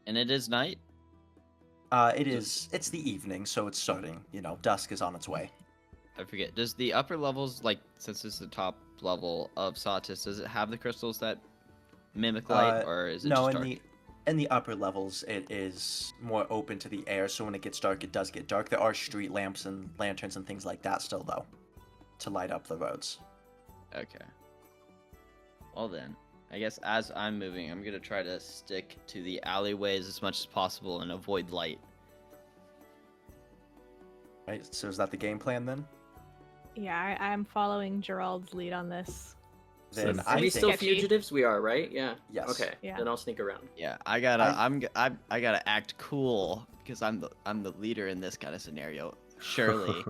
And it is night? It's the evening, so it's starting, dusk is on its way. I forget. Does the upper levels, like, since it's the top level of Satis, does it have the crystals that mimic light, or is it no, just dark? in the upper levels, it is more open to the air, so when it gets dark, it does get dark. There are street lamps and lanterns and things like that still, though, to light up the roads. Okay. Well then, I guess as I'm moving, I'm gonna try to stick to the alleyways as much as possible and avoid light. Right, so is that the game plan then? Yeah, I'm following Gerald's lead on this. Then Are we still Sketchy. fugitives? We are, right? Yeah. Yes. Okay. Yeah. Then I'll sneak around. Yeah, I gotta act cool because I'm the leader in this kind of scenario. Surely.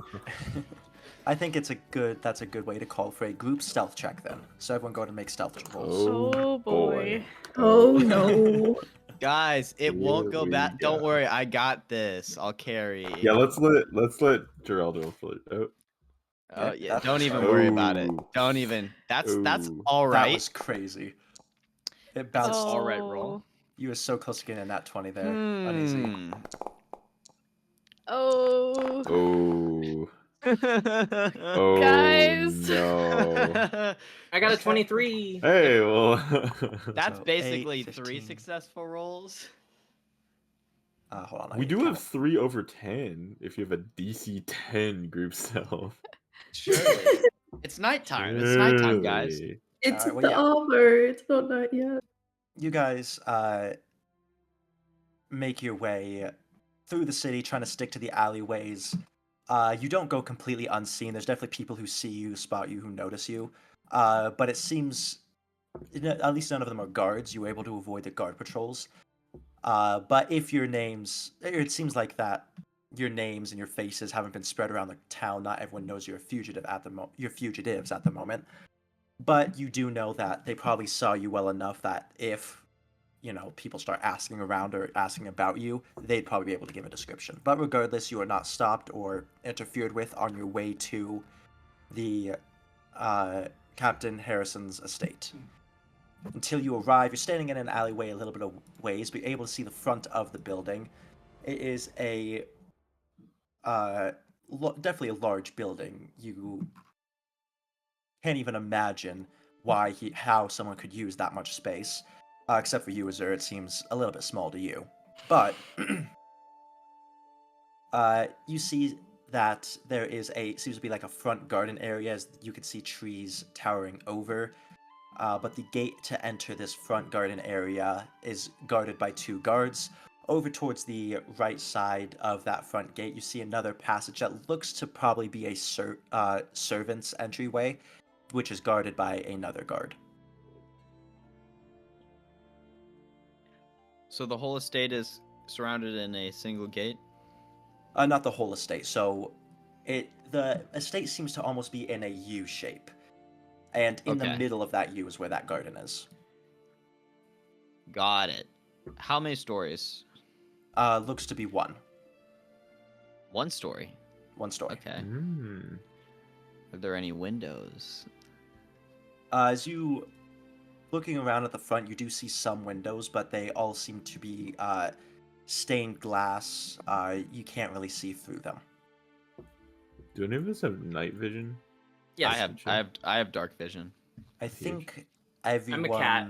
I think that's a good way to call for a group stealth check then. So everyone go ahead and make stealth rolls. Oh boy. Oh no. Guys, it won't go Here back. we Don't go. worry, I got this. I'll carry. Yeah, let's let Gerald roll for it. Oh. Oh yeah, That don't was- even worry about it. Ooh. Don't even. That's Ooh. all That right. was crazy. It That's bounced. all right roll. You were so close to getting a nat 20 there. Uneasy. Oh. Oh. Oh Guys. no. I got a 23. Hey, well. That's So, basically 8, 3 15. successful rolls. Hold on. I We need do to have count. 3 over 10 if you have a DC 10 group stealth. Surely. It's nighttime. It's nighttime, guys. Surely. It's Alright, well, the yeah. armor. It's not night yet. You guys make your way through the city, trying to stick to the alleyways. You don't go completely unseen. There's definitely people who see you, spot you, who notice you. But it seems, at least none of them are guards. You were able to avoid the guard patrols. But if it seems like that your names and your faces haven't been spread around the town. Not everyone knows you're a fugitive you're fugitives at the moment. But you do know that they probably saw you well enough that if people start asking around or asking about you, they'd probably be able to give a description. But regardless, you are not stopped or interfered with on your way to the Captain Harrison's estate. Until you arrive, you're standing in an alleyway a little bit of ways, but you're able to see the front of the building. It is definitely a large building. You can't even imagine how someone could use that much space. Except for you, Azur, it seems a little bit small to you. But you see that there seems to be like a front garden area, as you can see trees towering over. But the gate to enter this front garden area is guarded by 2 guards. Over towards the right side of that front gate, you see another passage that looks to probably be a servant's entryway, which is guarded by another guard. So the whole estate is surrounded in a single gate? Not the whole estate. So the estate seems to almost be in a U shape. And in the middle of that U is where that garden is. Got it. How many stories? Looks to be 1. 1 story. 1 story. Okay. Are there any windows? As you looking around at the front, you do see some windows, but they all seem to be stained glass. You can't really see through them. Do any of us have night vision? Yes. I have dark vision. I think everyone, I'm a cat.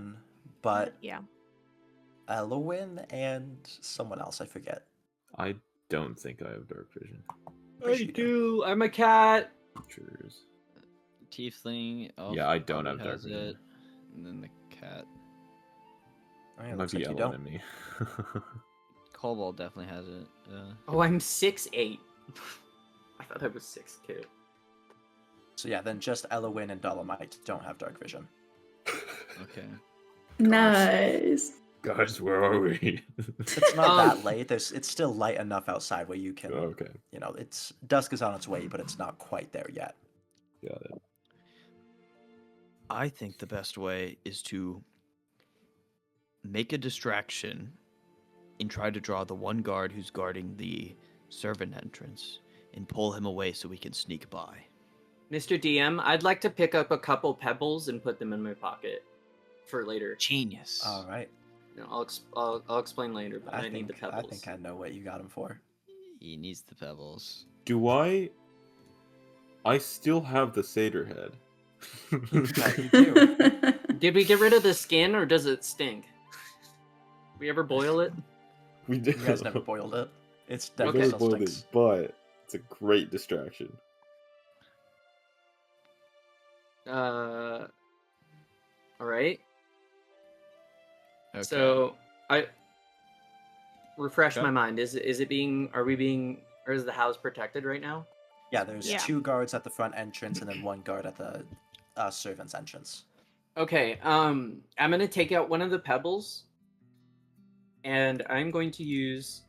but Yeah. Elowin and someone else, I forget. I don't think I have dark vision. Yes, I you do. I'm a cat. Features. Tiefling. Yeah, I don't probably have dark has vision. it. And then the cat. Oh, yeah, It might looks be like you Ellen don't. and me. Kobold definitely has it. Oh, I'm 6'8". I thought I was 6'2". So yeah, then just Elowin and Dolomite don't have dark vision. Okay. Nice. Guys, where are we? It's not that late. It's still light enough outside where you can, Okay, it's dusk is on its way, but it's not quite there yet. got it. I think the best way is to make a distraction and try to draw the one guard who's guarding the servant entrance and pull him away so we can sneak by. Mr. DM, I'd like to pick up a couple pebbles and put them in my pocket for later. Genius. All right. No, I'll explain later, but I need the pebbles. I think I know what you got him for. He needs the pebbles. Do I still have the satyr head. You do. Did we get rid of the skin, or does it stink? We ever boil it? We did. You guys never boiled it. It's I definitely never still boiled stinks. it, but it's a great distraction. All right. Okay. So I refresh Okay. my mind. Is the house protected right now? Yeah, there's Yeah. 2 guards at the front entrance and then 1 guard at the servant's entrance. Okay. I'm gonna take out one of the pebbles, and I'm going to use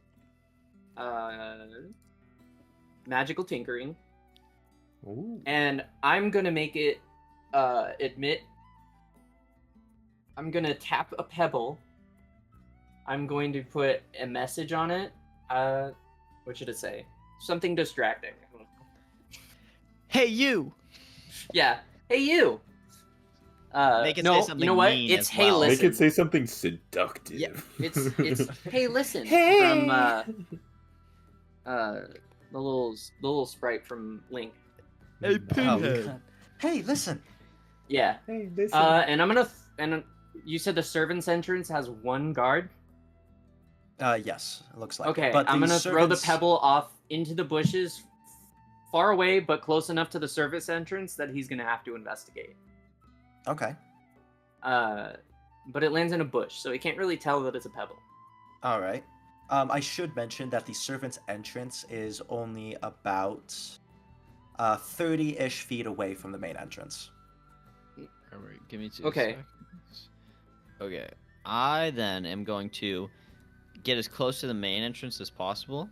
magical tinkering, Ooh. and I'm gonna make it admit. I'm gonna tap a pebble. I'm going to put a message on it. What should it say? Something distracting. Hey, you! Yeah. Hey, you. Make it no, say something you know what? mean It's as hey, well. listen. Make it say something seductive. Yeah, it's hey, listen Hey! from the little sprite from Link. Hey, Oh, pinhead. God. Hey, listen. Yeah. Hey, listen. And I'm gonna you said the servant's entrance has 1 guard. Yes, it looks like. Okay, it. But I'm the gonna throw the servants- pebble off into the bushes, far away but close enough to the service entrance that he's gonna have to investigate. Okay. But it lands in a bush, so he can't really tell that it's a pebble. All right. I should mention that the servant's entrance is only about 30-ish feet away from the main entrance. Alright, give me 2 Okay. seconds. Okay. I then am going to get as close to the main entrance as possible.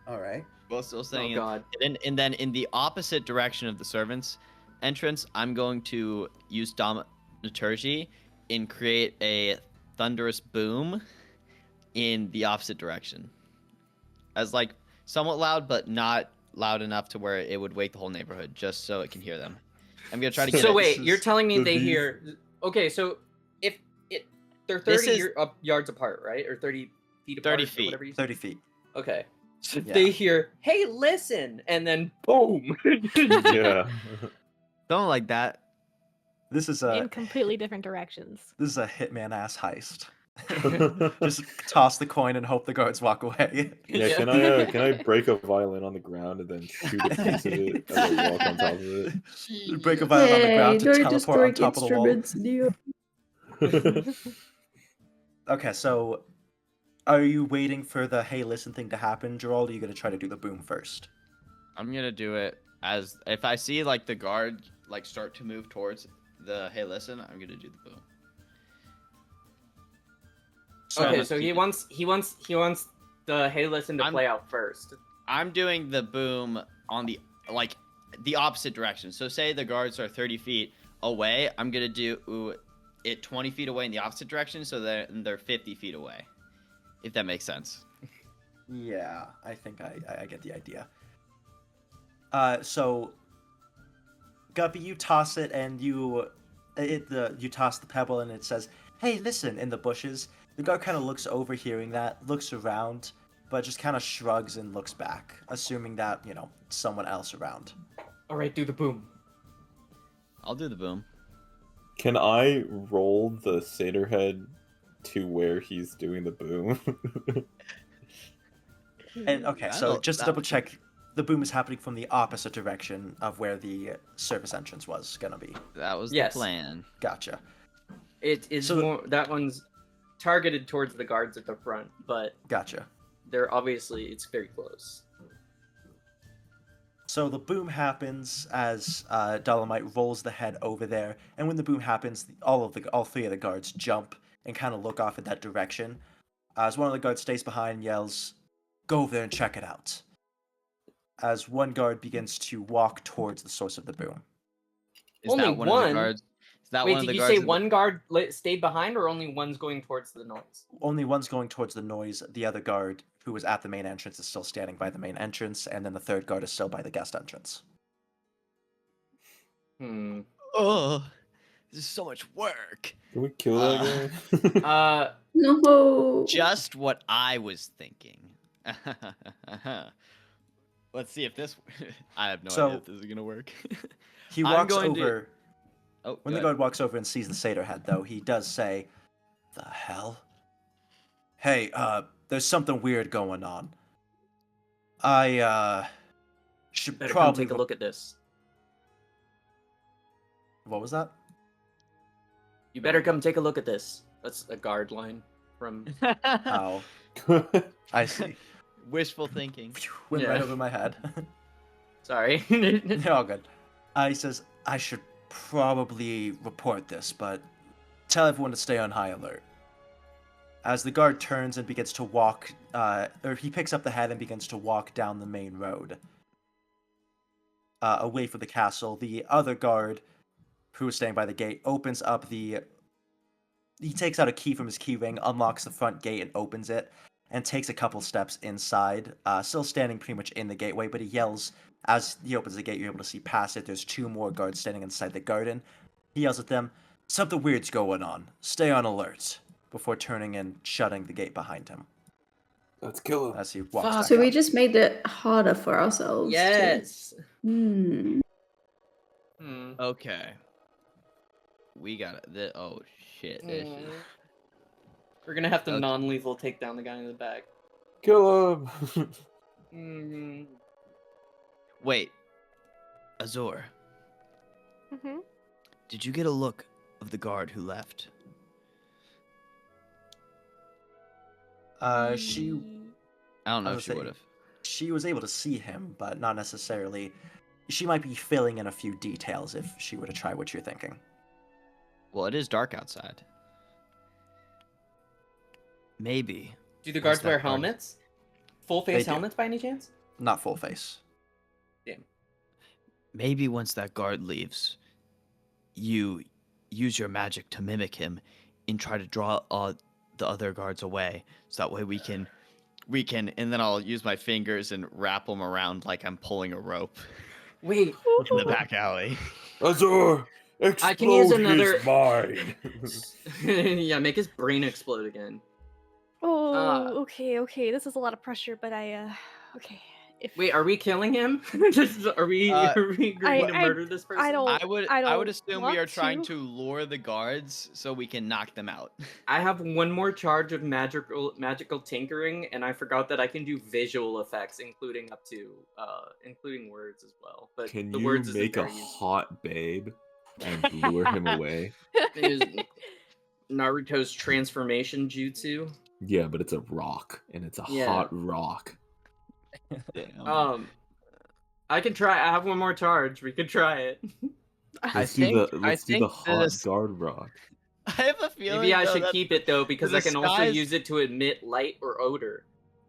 All right. While still saying Oh God. And then in the opposite direction of the servants' entrance, I'm going to use Dominaturgy and create a thunderous boom in the opposite direction. As like somewhat loud, but not loud enough to where it would wake the whole neighborhood, just so it can hear them. I'm gonna try to get So it. wait, you're telling me so they these- hear? Okay, so if they're This 30 is- yards apart, right? Or 30 feet apart? 30 or feet. whatever you said? 30 feet. Okay. So if Yeah. they hear, "Hey, listen," and then boom. Yeah. Don't like that. This is in a completely different directions. hitman ass heist. Just toss the coin and hope the guards walk away. Yeah, Yeah. can I break a violin on the ground and then shoot a piece of it as I walk on top of it? Break a violin on the Hey, ground to don't just teleport on break top of the wall. instruments, Neo. Okay, so are you waiting for the hey listen thing to happen, Gerald, or are you gonna try to do the boom first? I'm gonna do it as if I see like the guard like start to move towards the hey listen, I'm gonna do the boom. Okay, so he wants the "Hey, listen" to I'm- play out first. I'm doing the boom on the like the opposite direction. So say the guards are 30 feet away, I'm gonna do it 20 feet away in the opposite direction, so they're 50 feet away. If that makes sense. Yeah, I think I get the idea. So Guppy, you toss it and you toss the pebble and it says, "Hey, listen!" in the bushes. The guard kind of looks over, hearing that, looks around, but just kind of shrugs and looks back, assuming that someone else around. All right, do the boom. I'll do the boom. Can I roll the satyr head to where he's doing the boom. And okay, so just to double check, the boom is happening from the opposite direction of where the surface entrance was gonna be. That was Yes. the plan. Gotcha. It is So- more that one's targeted towards the guards at the front, but Gotcha. they're obviously it's very close. So the boom happens as Dolomite rolls the head over there, and when the boom happens, all three of the guards jump and kind of look off in that direction. As one of the guards stays behind and yells, "Go over there and check it out." As one guard begins to walk towards the source of the boom. Is Only that one one? of the guards? Is that Wait, one of did the you guards say in the- one guard stayed behind, or only one's going towards the noise? Only one's going towards the noise. The other guard, who was at the main entrance, is still standing by the main entrance, and then the third guard is still by the guest entrance. Hmm. Oh, this is so much work. Can we kill that guy? No. Just what I was thinking. Let's see if this. I have no So- idea if this is gonna work. He I'm walks going to- over. Oh, When go the ahead. guard walks over and sees the satyr head, though, he does say, "The hell? Hey, there's something weird going on. I should Better come probably take a look at this. What was that? You better come take a look at this. That's a guard line from. Oh, I see. Wishful thinking. Went Yeah. right over my head. Sorry. They're all good. He says, "I should probably report this, but tell everyone to stay on high alert." As the guard turns and begins to walk, or he picks up the head and begins to walk down the main road, away from the castle, the other guard, who is staying by the gate, opens up the... He takes out a key from his key ring, unlocks the front gate and opens it, and takes a couple steps inside, still standing pretty much in the gateway, but he yells, as he opens the gate, you're able to see past it, there's two more guards standing inside the garden. He yells at them, "Something weird's going on. Stay on alert," before turning and shutting the gate behind him Let's kill him. as he walks Fuck. back So we out. just made it harder for ourselves. Yes. Hmm. Hmm. Okay. We got it. Oh shit. This is- We're gonna have to Okay. non-lethal take down the guy in the back. Kill him. Mm-hmm. Wait, Azor, Mm-hmm. did you get a look of the guard who left? She I don't know I if was she saying- would have. she was able to see him, but not necessarily. She might be filling in a few details if she were to try what you're thinking. Well, it is dark outside. Maybe. Do the What's guards that wear guard? helmets? Full They face do. helmets by any chance? Not full face. Maybe once that guard leaves, you use your magic to mimic him and try to draw the other guards away. So that way we can, and then I'll use my fingers and wrap them around like I'm pulling a rope Wait. in the back alley. Azor, I can use explode another- his mind. Yeah, make his brain explode again. Oh, okay. This is a lot of pressure, but okay. If Wait, are we killing him? are we agreeing to I- murder this person? I don't- I would don't assume we are want trying to lure the guards so we can knock them out. I have one more charge of magical tinkering, and I forgot that I can do visual effects, including including words as well. But Can the you words isn't make a very useful. hot babe and lure him away? Is Naruto's transformation jutsu. Yeah, but it's a rock, and it's a Yeah. hot rock. I can try. I have one more charge. We could try it. Let's think- do the I let's do the think hot this- guard rock. I have a feeling Maybe I though, should that keep it though, because the I can also disguise- use it to emit light or odor.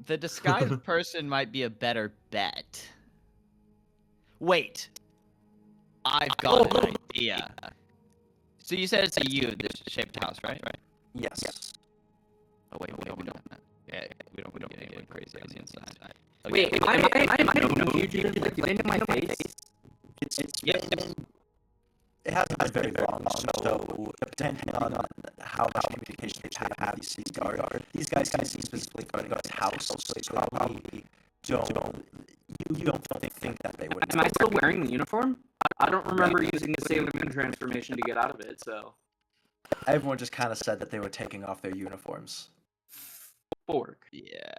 the disguised person might be a better bet. Wait, I've got an idea. So you said it's a U, this shaped house, right? Yes. Oh wait, we don't. Yeah, we don't get anything crazy on the inside. Wait, I don't know you, dude. Like, you didn't know my face. It hasn't been very long, so depending on how much communication they have these guards, these guys can see specifically guarding his house, so they probably you don't think that they would. Am I still wearing the uniform? I don't remember using the Sailor Moon transformation to get out of it, so. everyone just kind of said that they were taking off their uniforms. Fork. Yeah.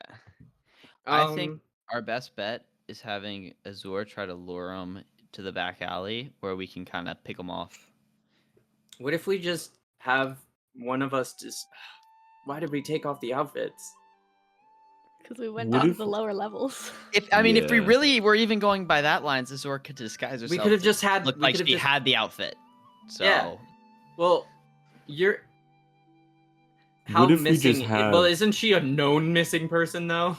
I think Um, our best bet is having Azur try to lure him to the back alley where we can kind of pick him off. What if we just have one of us just? Why did we take off the outfits? Because we went What down if- to the lower levels. If if we Yeah. really were even going by that lines, Azur could disguise herself. We could have to just had. look we like could have she just. had the outfit. So Yeah. Well, you're. How What if we missing? just had- Well, isn't she a known missing person though?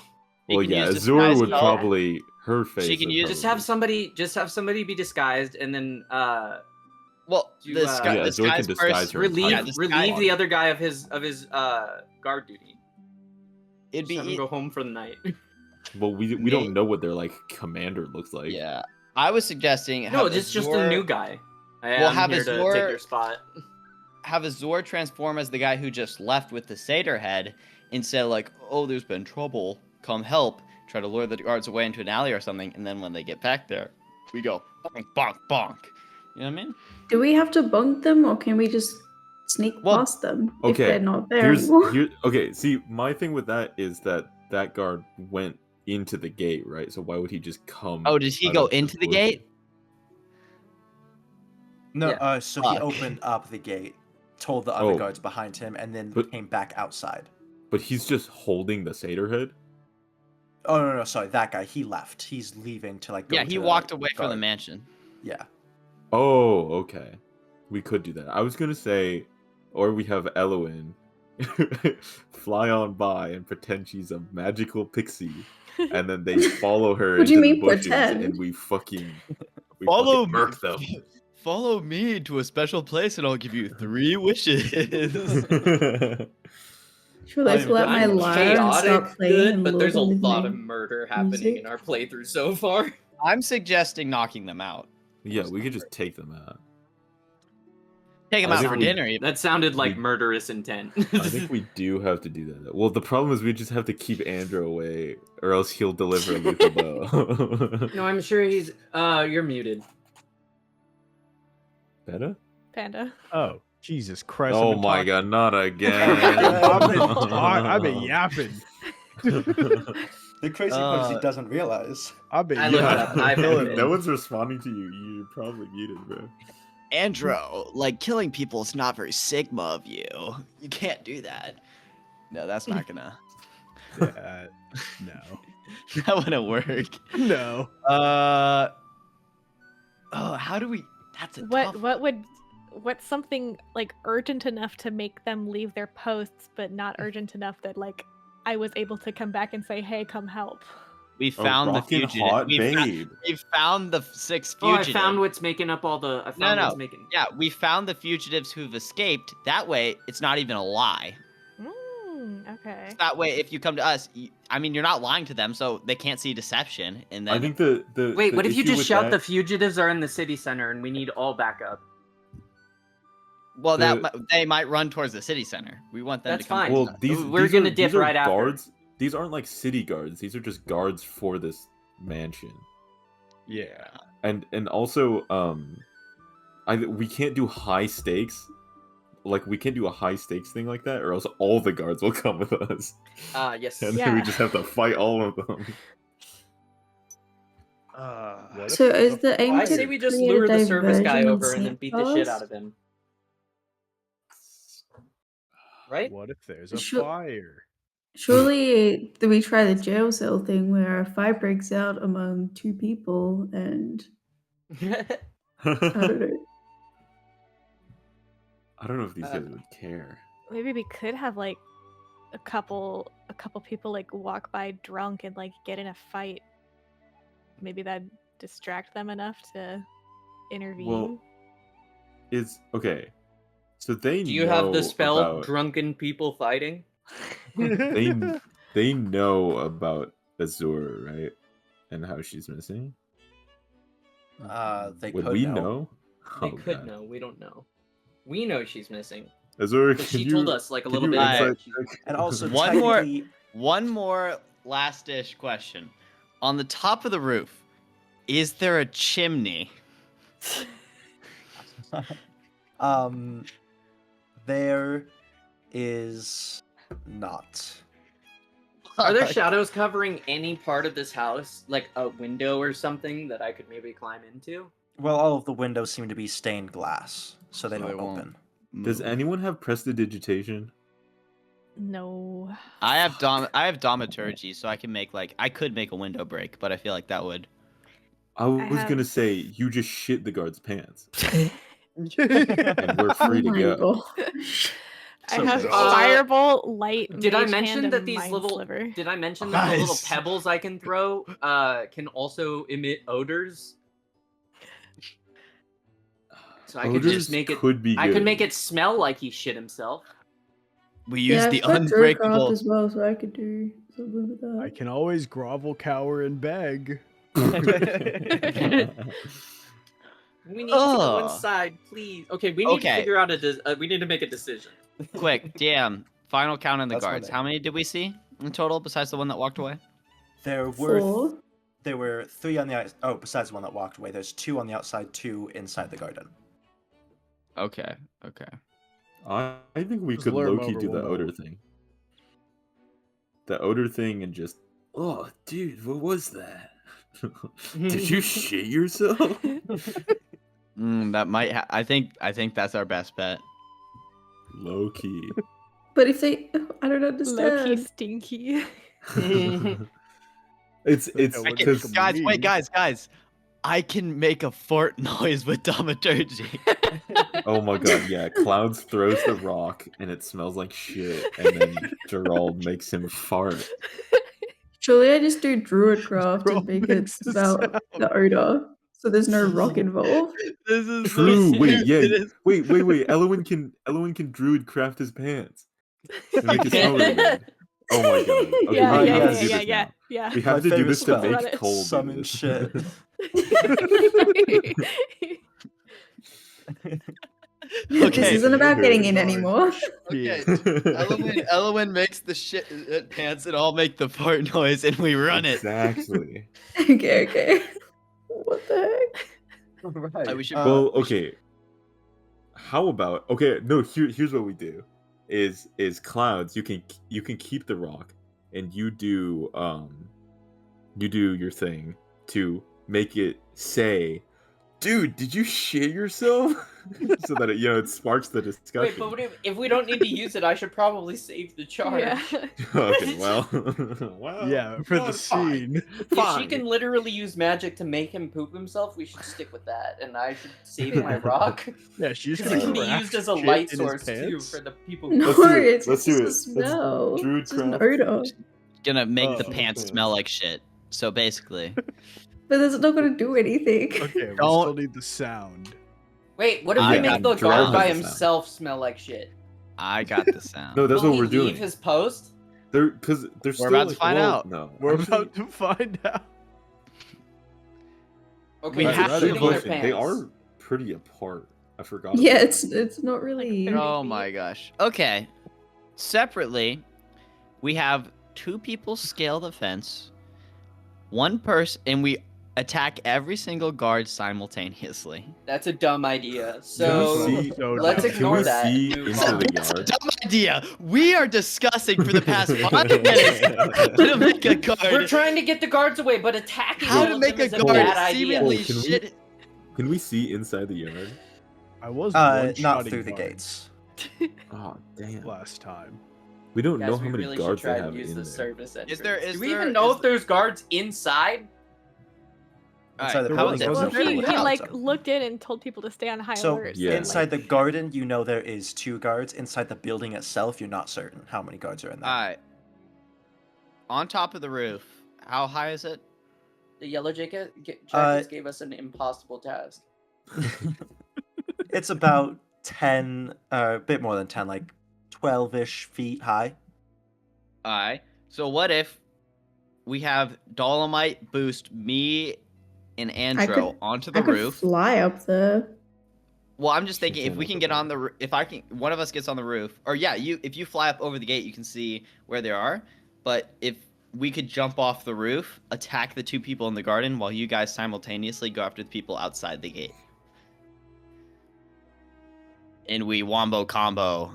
She Well, can yeah, use Azur disguise would code. probably her face. She can would use- Just probably- have somebody be disguised, and then well, You, the yeah, the Azur can disguise disguise first. her relieve Yeah, entire disguise- relieve the other guy of his guard duty. It'd Just have him be go home for the night. Well, we May- don't know what their like commander looks like. yeah. I was suggesting No, have it's just a Azur- new guy. We'll I'm have here to Azur- take your spot. have Azur transform as the guy who just left with the satyr head instead of like, oh, there's been trouble, come help, try to lure the guards away into an alley or something, and then when they get back there, we go bonk, bonk, bonk. You know what I mean? Do we have to bunk them, or can we just sneak Well, past them if Okay, they're not there anymore? okay. See, my thing with that is that guard went into the gate, right? So why would he just come? Oh, did he out go of into the bush? gate? No, Yeah. so he Fuck. opened up the gate, told the other Oh. guards behind him, and then But- came back outside. But he's just holding the satyr head. Oh no, sorry, that guy. He left. He's leaving to like go. Yeah, to he the walked away from the guard. mansion. Yeah. Oh, okay. We could do that. I was gonna say, or we have Elowen fly on by and pretend she's a magical pixie, and then they follow her What do you into the mean bushes, pretend? and we fucking Follow murk them. Follow me to a special place, and I'll give you 3 wishes. Should I pull out my I'm lyre and start chaotic playing good, and but lure there's a them with lot my of murder happening music? in our playthrough so far. I'm suggesting knocking them out. Yeah, we could just take them out. Take them I out think for we- dinner. Even. That sounded like We- murderous intent. I think we do have to do that. Well, the problem is we just have to keep Andrew away, or else he'll deliver a lethal blow. No, I'm sure he's. You're muted. Better? Panda. Oh, Jesus Christ. Oh I've been my talking- god, not again. I've been yapping. The crazy part is he Uh, doesn't realize. I've been I looked yapping. it up and I no, found it. no one's responding to you. You're probably muted, bro. Andro, like killing people is not very Sigma of you. You can't do that. No, that's not gonna. No. That wouldn't work. No. Oh, how do we? That's a tough. What's something like urgent enough to make them leave their posts, but not urgent enough that like I was able to come back and say, "Hey, come help." We found the rockin' fugitive. hot we babe. found the 6 Oh, I fugitives. found what's making up all the. I found no. what's making. Yeah, we found the fugitives who've escaped. That way, it's not even a lie. Okay. That way, if you come to us, I mean, you're not lying to them, so they can't see deception. And then I think the Wait, the what if you issue just with shout that- the fugitives are in the city center and we need all backup? well, the- they might run towards the city center. We want them That's to come. fine. towards Well, us. these We're these gonna are- dip these are right after. guards. These aren't like city guards. These are just guards for this mansion. Yeah. And also, we can't do high stakes. Like we can't do a high stakes thing like that, or else all the guards will come with us, Yes. and then we Yeah. just have to fight all of them. What So if- is the aim I to say we just create a lure the service guy diversion over and then beat the shit pass? out of him. Right? What if there's a Sure. fire? Surely we try the jail cell thing where a fight breaks out among 2 people and I don't know. I don't know if these guys would care. Maybe we could have like a couple people like walk by drunk and like get in a fight. Maybe that'd distract them enough to intervene. Well, it's okay. So they Do you have the know spell about- drunken people fighting? they know about Azur, right? And how she's missing. They Would could we know. know? They Oh, could God. know. We don't know. We know she's missing. Azur, But can she you, told us like a can little you bit. Alright. insight check? And also, One more- technically, One more last-ish question. On the top of the roof, is there a chimney? There is not. Are there shadows covering any part of this house, like a window or something that I could maybe climb into? Well, all of the windows seem to be stained glass, so they So they don't won't. open. Does anyone have prestidigitation? No. I have Domaturgy, so I can make I could make a window break, but I feel like that would. I was have- gonna say you just shit the guard's pants, and we're free to Oh my go. gosh. I So have there's- Firebolt, Light, Did I Mage mention Hand, that and these Mind little? Sliver. Did I mention that the little Nice. pebbles I can throw can also emit odors? So I could Odors just make it. could be I could good. make it smell like he shit himself. We use the I've got Druidcraft unbreakable. as well, so I could do something with that. I can always grovel, cower, and beg. We need to go Ugh. inside, please. Okay, we need to Okay. figure out we need to make a decision. Quick, DM. Final count on the That's my guards. name. How many did we see in total besides the one that walked away? There were 4. there were 3 on the outside. Oh, besides the one that walked away, there's 2 on the outside, 2 inside the garden. Okay. Okay. I think we Just could lure 'em low-key over, do the we'll know. odor thing. The odor thing and just, oh, dude, what was that? Did you shit yourself? That might. I think that's our best bet. Low-key. But if they, I don't Low-key understand. stinky. It's would because make Guys, me. wait, guys. I can make a fart noise with Domaturgy. oh my god, yeah, Clouds throws the rock and it smells like shit, and then Gerald makes him fart. Surely I just do Druidcraft Bro, and make it makes the smell sound. the odor, so there's no rock involved. This is True. Wait, yeah. It is. Wait. Elwin can druid craft his pants and make it smell really good. Oh my god. Okay, yeah, we yeah, have yeah, to do yeah, this yeah, now. yeah. We have My to do favorite this to spell. make Run it. Cole do Summon this. shit. This Okay. isn't about getting in Lord. anymore. Okay. Elwin makes the shit pants and I'll make the fart noise and we run it. Exactly. Okay. What the heck? Right. We should- Well, okay. How about no? Here's what we do: is Clouds. You can keep the rock, and you do your thing to make it say, "Dude, did you shit yourself?" so that it sparks the discussion. Wait, but what if we don't need to use it, I should probably save the charge. Yeah. Okay, well, Yeah, for no, the it's fine. scene. If she Fine. can literally use magic to make him poop himself, we should stick with that, and I should save my rock. Yeah, she's Because gonna it can be craft used as a shit light in his source too pants? for the people. No, Let's do it. it's Let's just do a it. Let's smell. Druid It's just an craft. odor. Gonna make the Oh. pants smell like shit. So basically, But that's not gonna do anything. Okay, we Don't- still need the sound. Wait, what if I we make got the Gerald guard by has the sound. himself smell like shit? I got the sound. No, that's Will what he we're doing. leave his post? Because they're We're still about to like, find well, out. No, We're actually, about to find out. Okay, We so have shit to in their vote. pants. They are pretty apart. I forgot. Yeah, about it's not really. Like, Oh my gosh. Okay. Separately, we have 2 people scale the fence, 1 person, and we attack every single guard simultaneously. That's a dumb idea. Can So we see- So let's dumb. ignore Can we that. see Move into on. the That's a yard? dumb idea. We are discussing for the past 5 minutes how to make a guard. We're trying to get the guards away, but attacking how all to of make them a is a guard bad idea. seemingly Can we- shit. Can we see inside the yard? I was Not one-shotting through the guards gates. Oh damn! last time. We don't Guys, know we how many really guards should try they to have use in the there. service entrance. there- Do is we there- even know is if there's guards inside? Inside Alright, the how building, is it? those Well, are full he of like guards. looked in and told people to stay on high So alert. Yeah. inside the garden, you know there is 2 guards. Inside the building itself, you're not certain how many guards are in there. Alright. On top of the roof, how high is it? The yellow jackets gave us an impossible task. It's about 10, a bit more than 10, like 12-ish feet high. Alright. So what if we have Dolomite boost me and Andro onto the I could roof? fly up there. Well, I'm just thinking She if we can can get on the if I can one of us gets on the roof, or yeah, if you fly up over the gate, you can see where they are. But if we could jump off the roof, attack the 2 people in the garden while you guys simultaneously go after the people outside the gate. and we wombo combo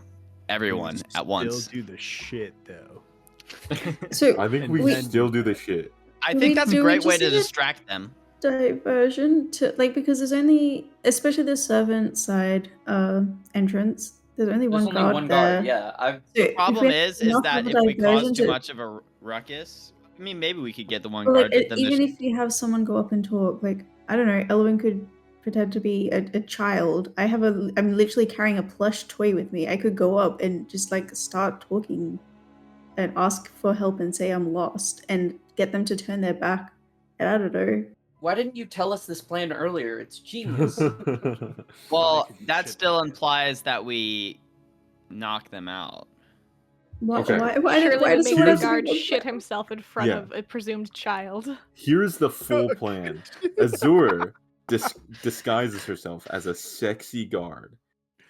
everyone at once. Still do the shit though. So I think we still do the shit. I think that's a do we great way just to need a distract them. diversion to because there's only, especially the servant side entrance. There's only There's one only guard one there. guard. Yeah, So The problem we is have enough that of if a we cause diversion too to- much of a ruckus, I mean, maybe we could get the one Well, guard. like, But then even there's if you have someone go up and talk, like I don't know, Elwyn could pretend to be a child. I'm literally carrying a plush toy with me. I could go up and just like start talking and ask for help and say I'm lost and get them to turn their back. And I don't know. Why didn't you tell us this plan earlier? It's genius. well, that still implies that we knock them out. Why, Okay. why Surely does the someone main have to guard go shit back? himself in front Yeah. of a presumed child. Here's the full plan. Azure disguises herself as a sexy guard,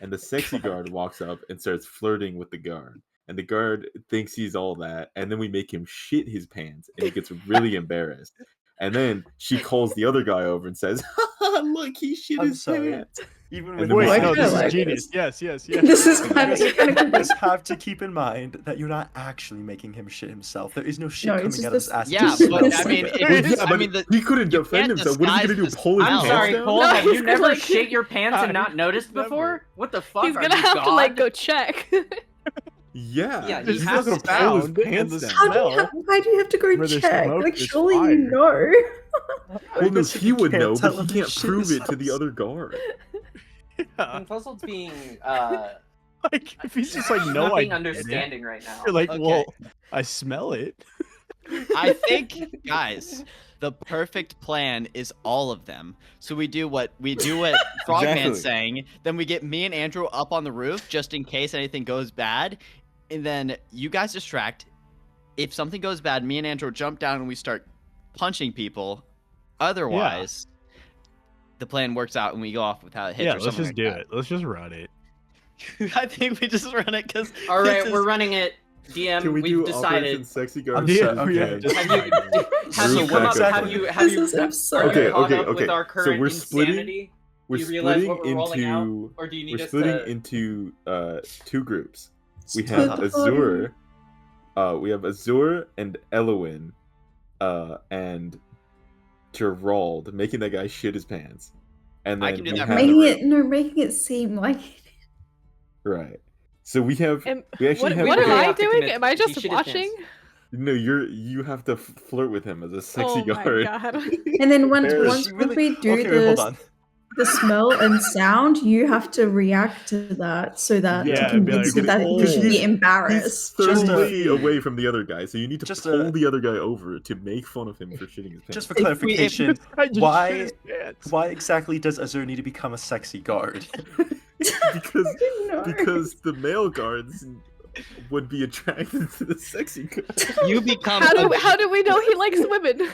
and the sexy guard walks up and starts flirting with the guard. And the guard thinks he's all that, and then we make him shit his pants, and he gets really embarrassed. And then she calls the other guy over and says, "Look, he shit I'm his sorry. pants." Even And with then we Wait, see no, kinda this like is genius. this. Yes. This is kind of you just have to keep in mind that you're not actually making him shit himself. There is no shit No, it's coming just out of his this- ass. Yeah, Just but this- I mean, Well, if, yeah, I but mean, he couldn't you defend can't himself. What are you gonna do? disguise Pull his the I'm pants sorry, down? Cole. No, Have you he's never like- shit your pants and not noticed Never. before? What the fuck? He's Are gonna you have to like God? go check. Yeah, Yeah, he's he not has gonna to pull his sound and pants the down. smell. Why do you have to go Where there's check? smoke, Like, there's surely fire. you know. Well, no, guess he you would can't know, tell but him he he can't shit prove his it to the house. other guard. I'm puzzled being Like if he's just like, no, not I being didn't. understanding right now. You're like, Okay. well, I smell it. I think, guys, the perfect plan is all of them. So we do what Frogman's Exactly. saying. Then we get me and Andrew up on the roof just in case anything goes bad, and then you guys distract. If something goes bad, me and Andrew jump down and we start punching people. Otherwise, the plan works out and we go off without a hit. Yeah, or let's something just like do that. it. Let's just run it. I think we just run it because. All right, we're running it. DM, Can we we've do Operation decided. Sexy I'm Guard? so- Okay. okay. just Have you, have Roof you come up? back Have up. you This is are absurd. you Okay, caught okay, up with okay. our So current we're splitting- insanity? We're Do you realize splitting what we're rolling out, into or do you need we're us splitting to? into two groups. We Split have the Azure. We have Azure and Elowin, and Gerald making that guy shit his pants, and I then can do we that have for Making it seem like right. So we have Am- we actually have what we am really I have to doing? commit- Am I he just shit his watching? no. You have to flirt with him as a sexy Oh my guard. god. and then once Embarrassed. we do Okay, wait, hold the on. the smell and sound, you have to react to that so that Yeah, to and be convince like, him that he should "Oh." be He's embarrassed. 30 Just a- feet away from the other guy, so you need to Just pull a- the other guy over to make fun of him for shitting his pants. Just for clarification, This guy just why- shit his pants. why exactly does Azure need to become a sexy guard? because No. because the male guards would be attracted to the sexy guard. You become. How do we know he likes women?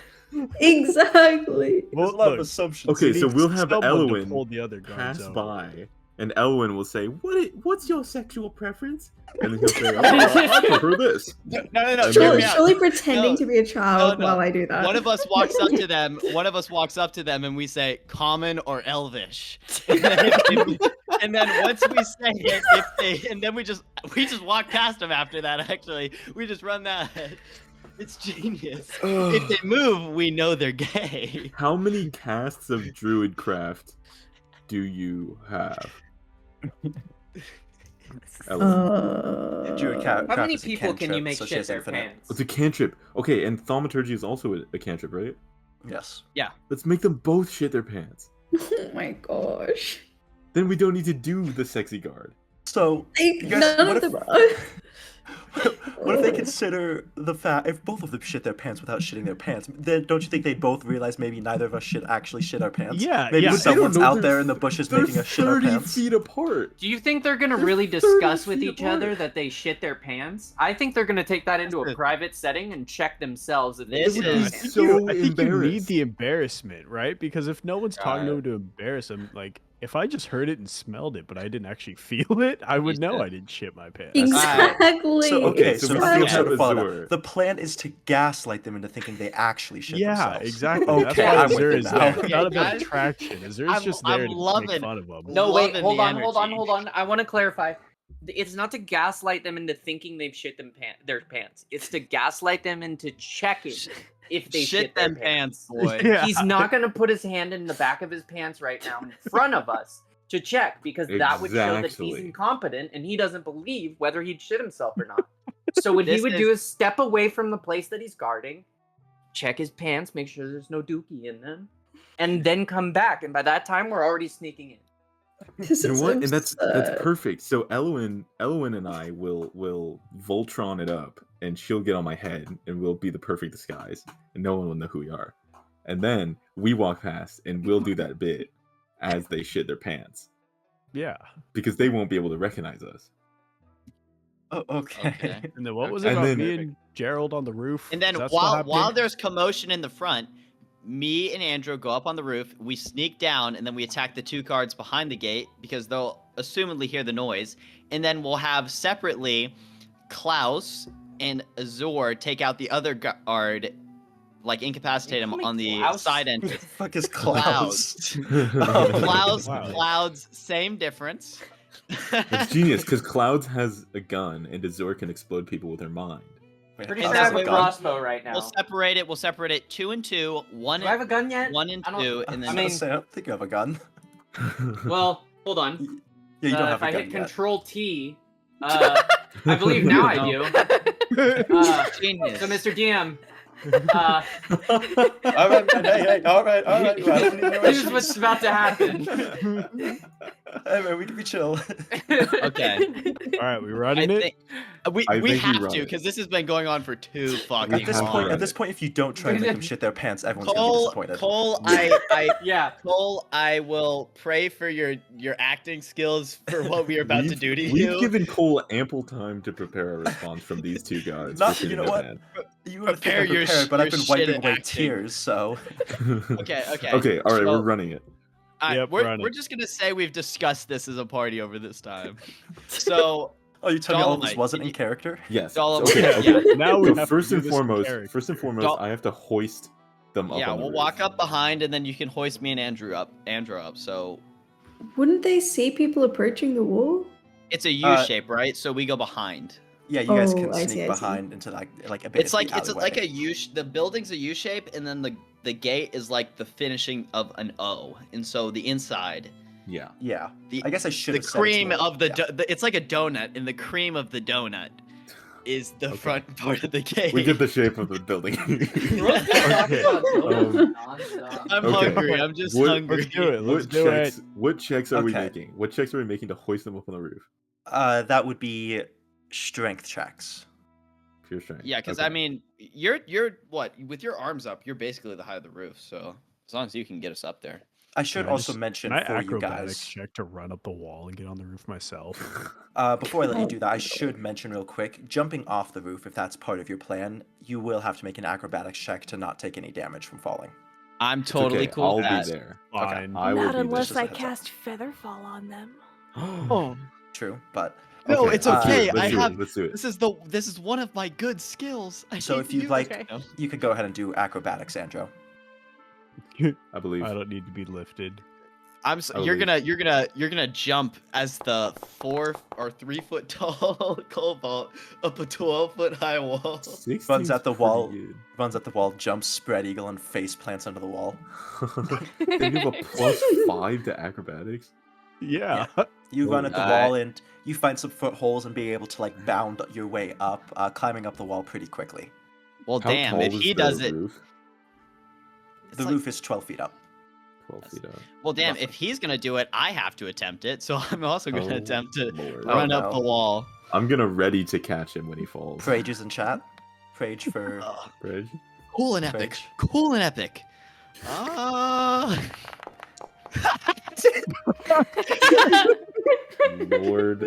Exactly. There's a lot of look, assumptions. Okay, he so needs we'll have someone to Elwyn pull the other guards pass over. by, and Elwyn will say, "What's your sexual preference?" And then he'll say, "I prefer this." No. And hear then- me out. Surely pretending No, to be a child no. while I do that. One of us walks up to them. And we say common or elvish. And then once we say it, and then we just walk past them after that. Actually, we just run that. It's genius. If they move, we know they're gay. How many casts of Druidcraft do you have? Elwyn? How many people can you make shit their pants? It's a cantrip. Okay, and thaumaturgy is also a cantrip, right? Yes. Let's make them both shit their pants. Oh my gosh. Then we don't need to do the sexy guard. So, Like, you guys, none what of if- them. what if they consider the fact if both of them shit their pants without shitting their pants? Then don't you think they'd both realize maybe neither of us should actually shit our pants? Yeah, Maybe yeah. But they don't someone's know out they're- there in the bushes They're making us shit our 30 pants. feet apart. Do you think they're gonna They're really 30 discuss with feet each other apart. that they shit their pants? I think they're gonna take that into a private setting and check themselves if they This shit It would their be is- pants. so I think you need embarrassed. the embarrassment, right? Because if no one's talking to Got him to embarrass him, like if I just heard it and smelled it, but I didn't actually feel it, I would know I didn't shit my pants. Exactly. So okay, so so we for still those have who follow Azure. that, the plan is to gaslight them into thinking they actually shit Yeah, themselves. exactly. Okay, That's why I'm with Azure you is now. there. It's not Okay, about guys, attraction. Azure's just I'm there to loving- make fun of them. No, wait, Loving hold the on, hold on, energy. hold on. I want to clarify. It's not to gaslight them into thinking they've shit their pants. It's to gaslight them into checking if they shit their them pants, boy. Yeah. He's not going to put his hand in the back of his pants right now in front of us to check because that would show that he's Exactly. incompetent and he doesn't believe whether he'd shit himself or not. So what he This would is- do is step away from the place that he's guarding, check his pants, make sure there's no dookie in them, and then come back. And by that time, we're already sneaking in. This You know is what? And that's absurd. perfect. So Elwin and I will Voltron it up, and she'll get on my head, and we'll be the perfect disguise, and no one will know who we are. And then we walk past, and we'll do that bit as they shit their pants, Yeah. because they won't be able to recognize us. Oh, okay. Okay. And then what was And it about then- me and Gerald on the roof? And then Is that still while happening? there's commotion in the front, me and Andrew go up on the roof, we sneak down, and then we attack the two guards behind the gate because they'll assumedly hear the noise. And then we'll have separately Klaus and Azor take out the other guard, like incapacitate him Call me on the Klaus? side Who the entrance. fuck is Klaus? Clouds, Wow. Clouds, same difference. It's genius, because Clouds has a gun, and Azor can explode people with her mind. Wait, Pretty Klaus sure I has have a a gun? crossbow right now. We'll separate it. We'll separate it 2 and 2, one Do I have a gun yet? 1 and I don't- 2, and I then was I gonna mean- say, I don't think you have a gun. Well, hold on. Yeah, you don't have If a I gun hit yet. Control T, I believe now I do. genius. So, Mr. DM, All right, man, hey, all right. Well, I don't need no this is issues. what's about to happen. Hey, man, we can be chill. Okay. All right, we I running it. think we I think we have run to it. because this has been going on for too fucking At this have point, to. at this point, if you don't try and make them shit their pants, everyone's gonna be Cole, disappointed. Cole, Yeah. Cole, I will pray for your acting skills for what we are about to do to We've you. given Cole ample time to prepare a response from these two guards. Not- for you know shitting what? their You would think Prepare I'm your prepared, but I've your been shit wiping at away acting. tears, so. pants. Okay. Okay, all right, So- we're running it. Yep, we're run it. just gonna say we've discussed this as a party over this time. So Oh, you tell me all this Dolomite, wasn't did in you- character? Yes. Dolomite, Okay. yeah. Okay. Now we So have first to do and this in foremost, character. Dol- I have to hoist them up. yeah, on the we'll roof. walk up behind, and then you can hoist me and Andrew up. So Wouldn't they see people approaching the wall? it's a U shape, right? So we go behind. Yeah, you guys Oh, can I see, sneak I see. behind into like a bit. It's of like the it's like alleyway. a U. The building's a U shape, and then the gate is like the finishing of an O, and so the inside, Yeah. Yeah, the I guess I should the have said cream it's more- of the, yeah. it's like a donut, and the cream of the donut is the Okay. front part of the gate. We get the shape of the building. Okay. I'm Okay. hungry. I'm just What- hungry. Let's do it. Let's What do checks? it. What checks are we Okay. making? What checks are we making to hoist them up on the roof? That would be strength checks. Pure strength. Yeah, because Okay. I mean, you're what with your arms up, you're basically the height of the roof. So as long as you can get us up there. I should Can I also just- mention Can I for you acrobatics guys, check to run up the wall and get on the roof myself? before I let you Oh, do that, I should mention real quick, jumping off the roof, if that's part of your plan, you will have to make an acrobatics check to not take any damage from falling. I'm It's totally okay, cool I'll with that. be there. Fine. I will Not be unless Just a I heads up. cast Featherfall on them. there. Oh True, but no, Okay, it's let's do okay. it, I do it, have. Let's do it. This is one of my good skills. I so hate if you'd you. like, Okay. you could go ahead and do acrobatics, Andrew. I believe. I don't need to be lifted. I'm. So, I you're believe. you're gonna jump as the 4 or 3 foot tall cobalt up a 12-foot high wall. 16's Runs at the pretty wall. good. Runs at the wall, jumps, spread eagle, and face plants under the wall. Then you have a +5 to acrobatics. Yeah. You run at the Alright. wall and you find some footholds and be able to like bound your way up, climbing up the wall pretty quickly. Well, How damn, tall if is he the does it, roof? it's The like- roof is 12 feet up. 12 feet up. Well, damn, roughly. if he's gonna do it, I have to attempt it. So I'm also gonna Oh, attempt to Lord. Oh, run up the no. wall. I'm gonna ready to catch him when he falls. Prage is in chat. Prage for Ugh. Bridge. Cool and epic. Prage. Cool and epic. Ah. Lord.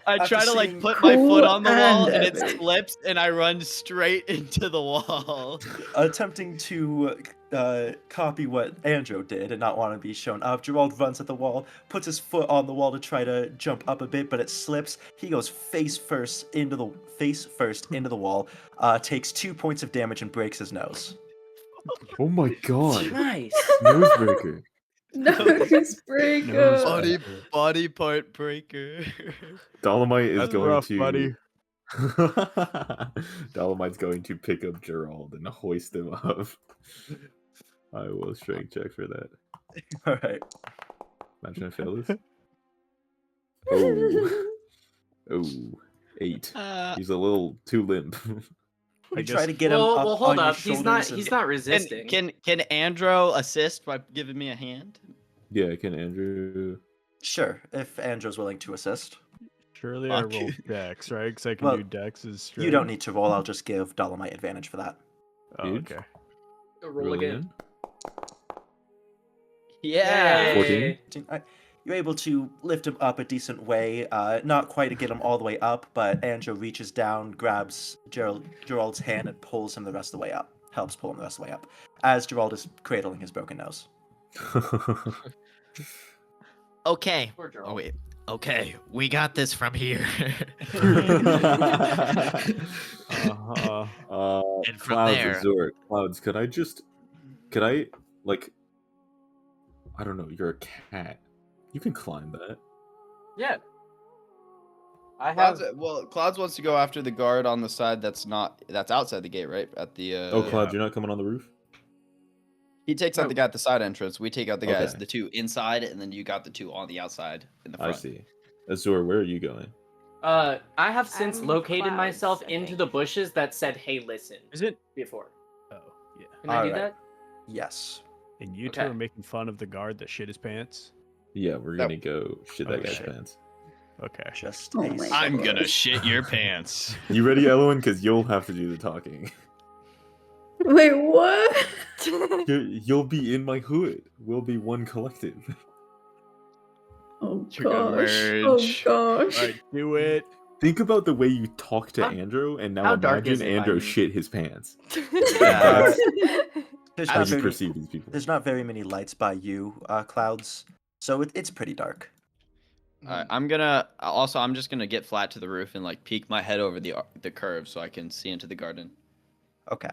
I After try to like seeing- put my foot on the wall Cool and it and slips and I run straight into the wall. Attempting to copy what Andrew did and not want to be shown up, Gerald runs at the wall, puts his foot on the wall to try to jump up a bit, but it slips. He goes face first into the wall, takes 2 points of damage and breaks his nose. Oh my god. Nice. Nosebreaker. Nosebreaker. Body part breaker. Dolomite is That's going rough, to. buddy. Dolomite's going to pick up Gerald and hoist him up. I will strength check for that. All right. Imagine I fail this. Oh. Oh. 8. He's a little too limp. You try to get him up Well, hold on your up. He's not. shoulders He's and- not resisting. Can Andro assist by giving me a hand? Yeah, can Andrew? Sure, if Andrew's willing to assist. Surely I Fuck. roll dex, right? Because I can Well, do dex as You don't need to roll, I'll just give Dolomite advantage for that. Oh, Huge. okay. Roll again. Yeah. 14. You're able to lift him up a decent way, not quite to get him all the way up, but Andrew reaches down, grabs Gerald's hand, and pulls him the rest of the way up. Helps pull him the rest of the way up, as Gerald is cradling his broken nose. Okay. Poor Gerald. Oh wait. Okay, we got this from here. Uh-huh. And from Clouds, there- Azor, Clouds, could I, I don't know, you're a cat. You can climb that. Yeah. I have. Clouds wants to go after the guard on the side that's outside the gate, right? At the Oh, Cloud, you're not coming on the roof? He takes out the guy at the side entrance. We take out the guys, Okay. the two inside, and then you got the two on the outside in the I front. see. Azor, where are you going? I have since I'm located Clouds, myself I into think. the bushes that said, "Hey, listen." Is it? Before. Oh, yeah. Can I do Alright. that? Yes. And you two Okay. are making fun of the guard that shit his pants? Yeah, we're That- gonna go shit Oh, that guy's shit. pants. Okay. Just Oh a my I'm God. gonna shit your pants. You ready, Elowen? Because you'll have to do the talking. Wait, what? You'll be in my hood. We'll be one collective. Oh You're gonna gosh. Oh merge. gosh. Alright, do it. Think about the way you talk to How- Andrew, and now how dark is imagine it by Andrew me? shit his pants. Uh, there's, How not you very, perceive these people. there's not very many lights by you, Clouds, so it's pretty dark. Alright, I'm just gonna get flat to the roof and like peek my head over the curve so I can see into the garden. Okay.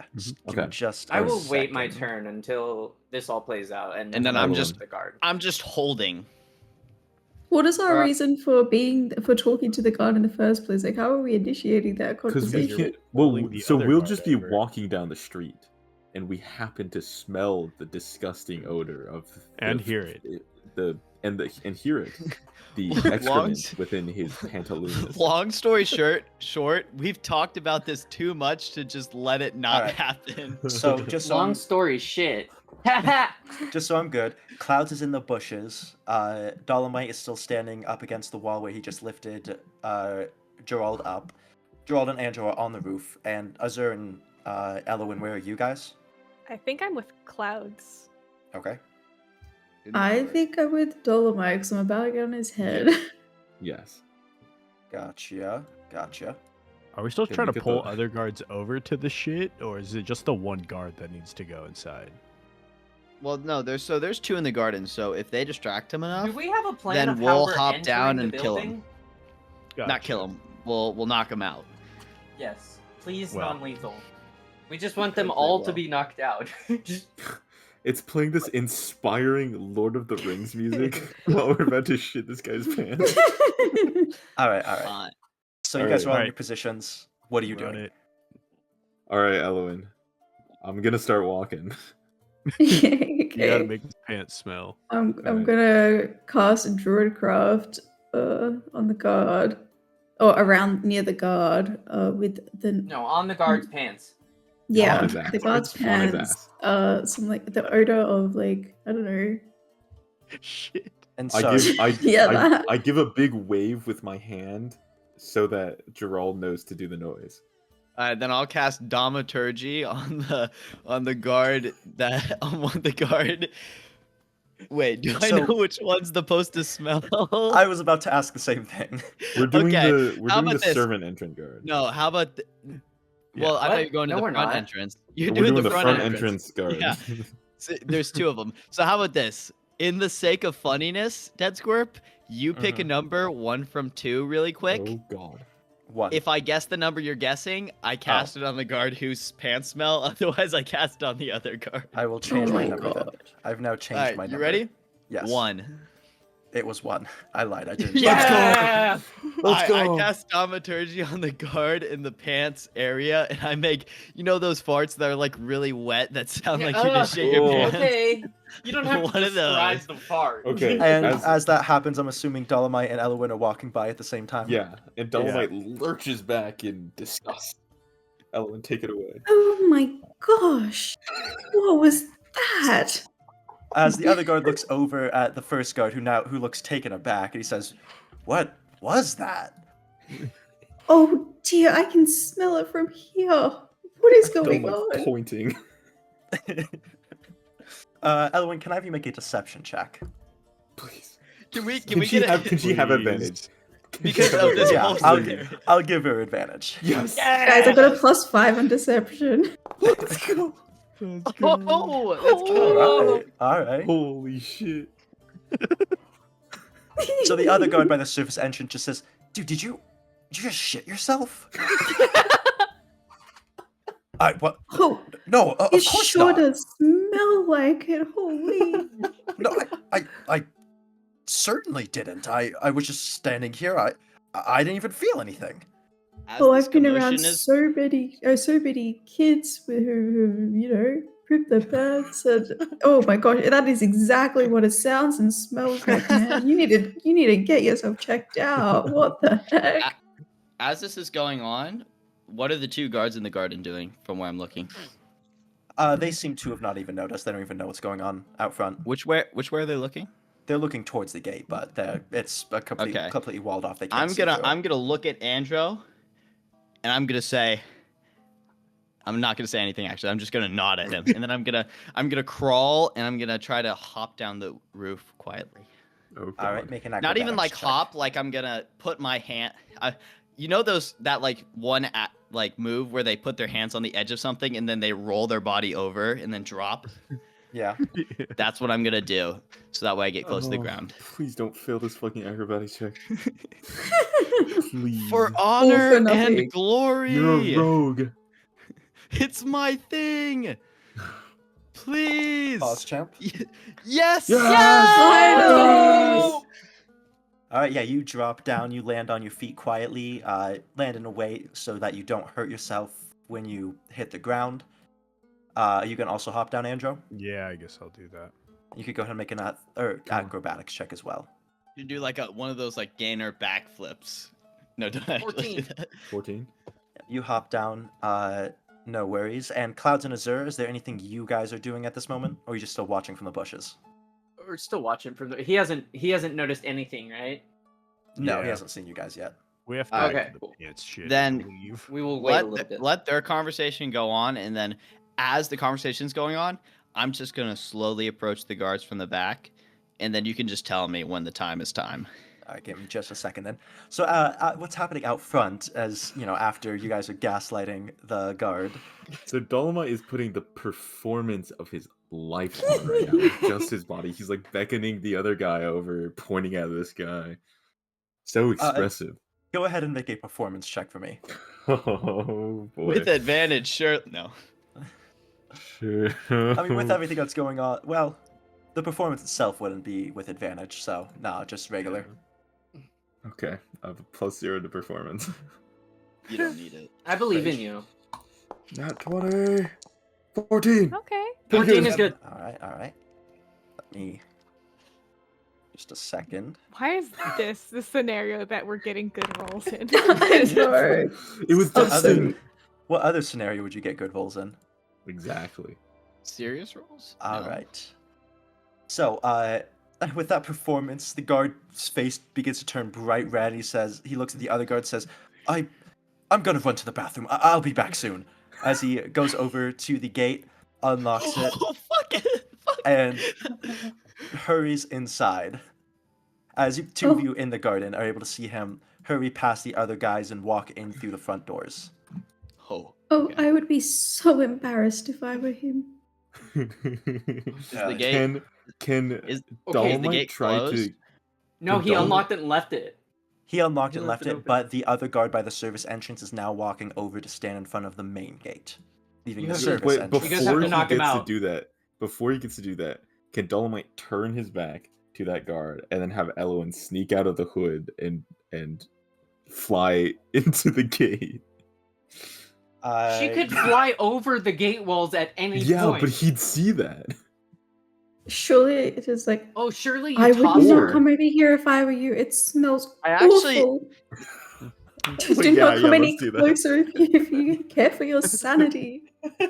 Okay. Just I a will wait my second. turn until this all plays out, and then I'll I'm go just- to the guard. I'm just holding. What is our Uh, reason for talking to the guard in the first place? Like, how are we initiating that Because we conversation? can't. Well, pulling the so other we'll guard just be over. walking down the street, and we happen to smell the disgusting odor of And hear it. and hear it, the Long- excrement within his pantaloons. Long story short, we've talked about this too much to just let it not Alright. happen. So just so Long I'm, story shit. just so I'm good, Clouds is in the bushes. Dolomite is still standing up against the wall where he just lifted Gerald up. Gerald and Andrew are on the roof, and Azur and Elowen, where are you guys? I think I'm with Clouds. Okay. I think I'm with Dolomite because I'm about to get on his head. Yes. Gotcha. Are we still Can trying we to get pull the- other guards over to the shit, or is it just the one guard that needs to go inside? Well, no, there's two in the garden, so if they distract him enough, Do we have a plan Then of how we'll we're hop entering down the and kill building? not Gotcha. kill him. We'll knock him out. Yes. Please, Well. non-lethal. We just want them Very all to well. be knocked out. It's playing this inspiring Lord of the Rings music while we're about to shit this guy's pants. All right. Fine. So you guys are all in Alright. your positions. What are you Run doing? it. All right, Elowen. I'm gonna start walking. You gotta Okay. make his pants smell. I'm Alright. gonna cast Druidcraft on the guard. Or around near the guard, with the No, on the guard's pants. yeah, On his ass. the guard's On his pants. Some like the odor of like I don't know. Shit. And I so give Yeah, that. I give a big wave with my hand so that Gerald knows to do the noise. Then I'll cast Domaturgy on the guard on the guard Wait, do I So- know which one's supposed to smell? I was about to ask the same thing. We're doing Okay, we're how doing the about this? servant entrance guard. No, how about? Well, I What? thought you were going to No, the we're front not. entrance. You're We're doing doing the front entrance. guard. Yeah. So, there's two of them. So how about this? In the sake of funniness, Dead Squirp, you pick a number 1 from 2 really quick. Oh god. 1. If I guess the number you're guessing, I cast it on the guard whose pants smell. Otherwise, I cast it on the other guard. I will change my my number then. God. I've now changed All right, my you number. ready? Yes. 1. It was 1. I lied. I didn't. Yeah. I cast Thaumaturgy on the guard in the pants area, and I make, those farts that are like really wet that sound like you just shit your pants. Okay. You don't have One to of those. describe the fart. Okay. And as- as that happens, I'm assuming Dolomite and Elowin are walking by at the same time. Yeah, and Dolomite lurches back in disgust. Ellen, take it away. Oh my gosh. What was that? As the other guard looks over at the first guard, who looks taken aback, and he says, "What was that?" Oh dear, I can smell it from here. What is going Dolomite's on? pointing. Elowin, can I have you make a deception check? Please. Can we Can get it? Can she have advantage? Because of this Yeah, whole I'll, scenario. I'll give her advantage. Yes. Guys, I got a +5 on deception. Let's go. Oh, let's go. All right. Holy shit. So the other guard by the surface entrance just says, "Dude, did you just shit yourself?" What? Oh, No, of it course sure not. does smell like it. Holy. No, I certainly didn't. I was just standing here. I didn't even feel anything. As Oh, this I've been around commotion is- so many kids who poop their pants, and oh my gosh, that is exactly what it sounds and smells like, man. You need to get yourself checked out. What the heck? As this is going on, what are the two guards in the garden doing from where I'm looking? They seem to have not even noticed. They don't even know what's going on out front. Which way are they looking? They're looking towards the gate, but it's Okay. completely walled off. They can't I'm see through it. gonna look at Andro, and I'm gonna say, I'm not gonna say anything actually. I'm just gonna nod at him, and then I'm gonna crawl, and I'm gonna try to hop down the roof quietly. Oh, All right, God. make an Not even like acrobatics check. hop, like I'm gonna put my hand. That like one like move where they put their hands on the edge of something and then they roll their body over and then drop. Yeah. That's what I'm gonna do, so that way I get close to the Oh, ground. Please don't fail this fucking acrobatics check. Please. For honor nothing. and glory. You're a rogue. It's my thing. Please. Pause, champ. Yes. Finally! All right, yeah, you drop down. You land on your feet quietly. Land in a way so that you don't hurt yourself when you hit the ground. You can also hop down, Andro. Yeah, I guess I'll do that. You could go ahead and make an acrobatics check as well. You do like one of those like gainer backflips. No, don't actually do 14. that. 14. You hop down. No worries. And Clouds and Azure, is there anything you guys are doing at this moment, or are you just still watching from the bushes? We're still watching from the. He hasn't noticed anything, right? No, he Yeah. hasn't seen you guys yet. We have to Okay, get to the cool. pants shit. Then- and leave. We will wait a little bit. Let their conversation go on, and then as the conversation's going on, I'm just gonna slowly approach the guards from the back, and then you can just tell me when the time is time. All right, give me just a second then. So, what's happening out front as, after you guys are gaslighting the guard? So Dolomite is putting the performance of his life on right now. Just his body. He's like beckoning the other guy over, pointing at this guy. So expressive. Go ahead and make a performance check for me. Oh boy. With advantage, sure. No. Sure. I mean, with everything that's going on, well, the performance itself wouldn't be with advantage, so, no, just regular. Okay. I have a +0 to performance. You don't need it. I believe in you. Not 20. 14. Okay. 14 is good. All right. Let me... Just a second. Why is this the scenario that we're getting good rolls in? I know. It was What other, destined. what other scenario would you get good rolls in? Exactly. Serious rolls? All No. right. So, with that performance, the guard's face begins to turn bright red. He looks at the other guard, says, I'm gonna run to the bathroom. I'll be back soon. As he goes over to the gate, unlocks it. Oh, fuck it. Fuck and hurries inside. As two of you in the garden are able to see him hurry past the other guys and walk in through the front doors. Oh. Oh, I would be so embarrassed if I were him. Is the gate? Can is the Dolomite gate try closed? to? No, he unlocked it and left it. He unlocked He and left left it it, open. but the other guard by the service entrance is now walking over to stand in front of the main gate, leaving You the have to- service Wait, entrance. You guys have before to he knock him gets to out. do that, can Dolomite turn his back to that guard and then have Elowen sneak out of the hood and fly into the gate? She could fly over the gate walls at any point. But he'd see that. Surely it is like, Oh, surely you I would toss not her. come over here if I were you. It smells I actually- awful. Like, Do not come any let's do that. closer if you care for your sanity.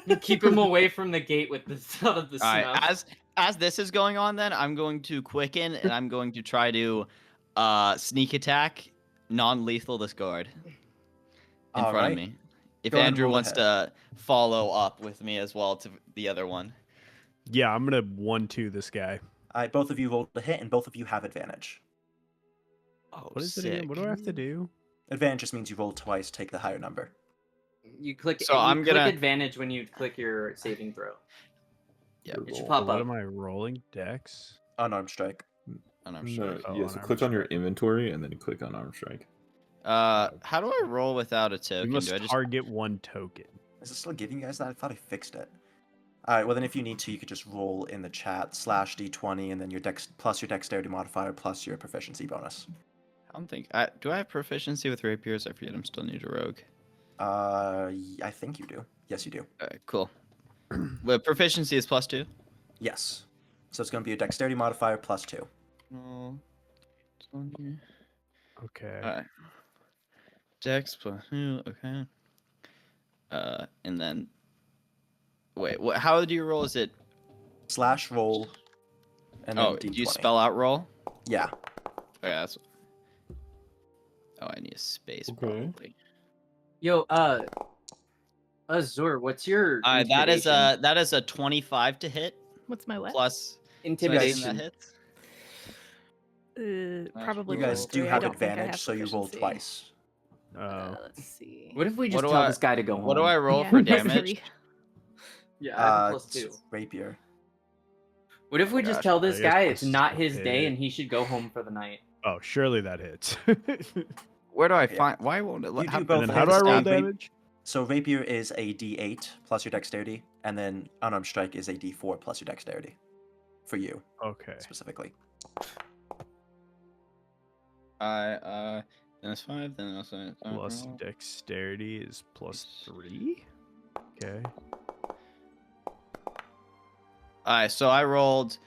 You keep him away from the gate with the sound of the All smell. right, as this is going on, then I'm going to quicken and I'm going to try to sneak attack, non-lethal this guard in front of me. If Go ahead and Andrew roll wants ahead. to follow up with me as well to the other one. Yeah, I'm gonna 1-2 this guy. Both of you rolled a hit, and both of you have advantage. Oh, What is it again? What do I have to do? Advantage just means you roll twice, take the higher number. You click. So you I'm click gonna- advantage when you click your saving throw. Yeah, It should Roll. pop What up. am I rolling? Dex? Unarmed strike. I'm sure. No, Oh, yeah, so unarmed click on your strike. inventory and then click on arm strike. How do I roll without a You token? must Do I just target one token. Is it still giving you guys that? I thought I fixed it. Alright, well then if you need to, you could just roll in the chat /d20 and then your dex plus your dexterity modifier plus your proficiency bonus. I don't think. Do I have proficiency with rapiers? I forget. I'm still new to rogue. I think you do. Yes, you do. All right, cool. But proficiency is +2. Yes. So it's going to be your dexterity modifier plus 2. Oh, 20. Okay. All right. Dex +2. Okay. And then. Wait. What? How do you roll? Is it? /roll. And then Oh, D20. do you spell out roll? Yeah. Okay, that's. Oh, I need a space Okay. probably. Yo, Azur, what's your That is intimidation? a 25 to hit What's my what? plus Intimidation. that hits. Probably You guys plus do 3. I have don't think I advantage, have so you roll proficiency. twice. Oh. Let's see. What if we What just do tell I- this guy to go home? What do I roll Yeah, for plus damage? 3. Yeah, I have a It's +2. rapier. What if we Oh just gosh, tell I this guess guy it's plus not his hit. day and he should go home for the night? Oh, surely that hits. Where do I Yeah. find? Why won't it? You How, do both And then of how them. do I roll Stab rate- damage? So rapier is a D8 plus your dexterity, and then unarmed strike is a D4 plus your dexterity. For you, Okay. specifically. then it's 5. Then also Plus dexterity is +3. Okay. Alright, so I rolled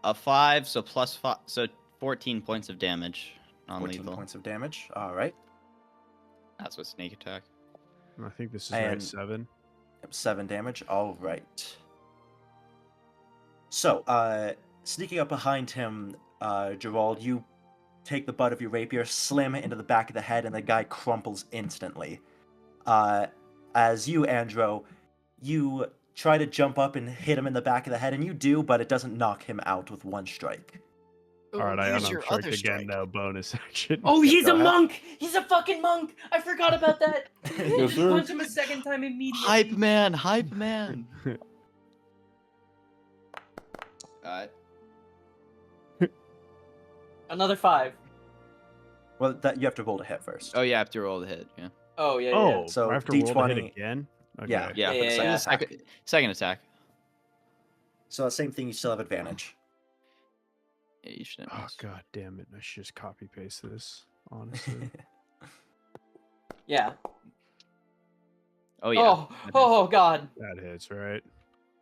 a 5, so +5, so 14 points of damage. 14 Non-lethal. points of damage. All right. That's with sneak attack. I think this is right. And- 7. 7 damage. All right. So, sneaking up behind him, Gerald, you take the butt of your rapier, slam it into the back of the head, and the guy crumples instantly. As you, Andro, you try to jump up and hit him in the back of the head, and you do, but it doesn't knock him out with one strike. All right, I Use unarmed your strike other again strike. now. Bonus action. Oh, he's Go a ahead. monk! He's a fucking monk! I forgot about that! Yes, sir. Punch him a second time immediately. Hype man, hype man. Alright. Another 5. Well, that you have to roll to hit first. Oh, yeah, I have to roll the hit. Yeah. Oh, yeah, yeah. Oh, So I have to roll to hit D20 again? Okay. Yeah. Yeah, for the Yeah, second yeah. attack. Second attack. So same thing, you still have advantage. Yeah, you shouldn't Oh, miss. god damn it. I should just copy paste this, honestly. Yeah. Oh, yeah. Oh, God. That hits, right?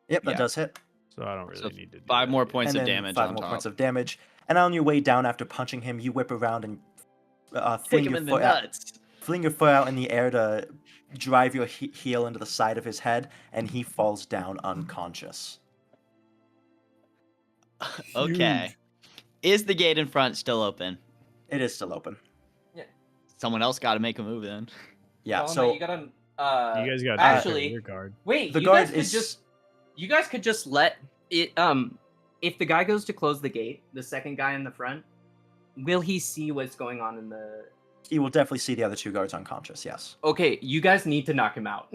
Yep, that Yeah. does hit. So I don't really So need to do 5 that more yet. points And of then damage 5 on more top. points of damage. And on your way down after punching him, you whip around and Kick fling him your in the foot out. nuts. Fling your foot out in the air to drive your heel into the side of his head, and he falls down unconscious. Okay. Is the gate in front still open? It is still open. Someone else got to make a move then. Yeah, Solomon, so you gotta. You guys got actually, your guard. wait. the you guard guys could is just. You guys could just let it. if the guy goes to close the gate, the second guy in the front, will he see what's going on in the... He will definitely see the other 2 guards unconscious, yes. Okay, you guys need to knock him out.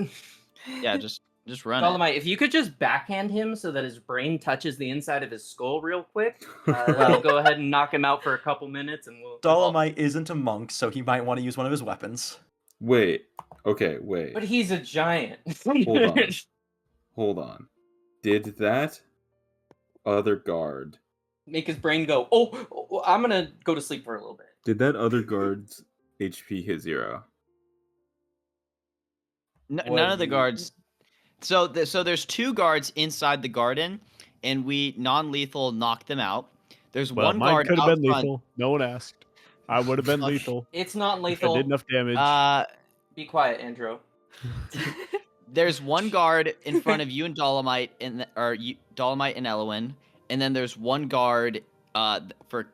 Yeah, just run it. Dolomite, if you could just backhand him so that his brain touches the inside of his skull real quick, that'll go ahead and knock him out for a couple minutes, and we'll... Dolomite isn't a monk, so he might want to use one of his weapons. Wait. Okay, wait. But he's a giant. Hold on. Hold on. Did that other guard... Make his brain go, oh, I'm gonna go to sleep for a little bit. Did that other guard's HP hit 0? None of the guards. So there's 2 guards inside the garden, and we non-lethal knocked them out. There's one mine guard could have out been front. lethal. No one asked. I would have been lethal. It's not I lethal. did enough damage. Be quiet, Andrew. There's one guard in front of you and Dolomite, Dolomite and Elwyn, and then there's one guard for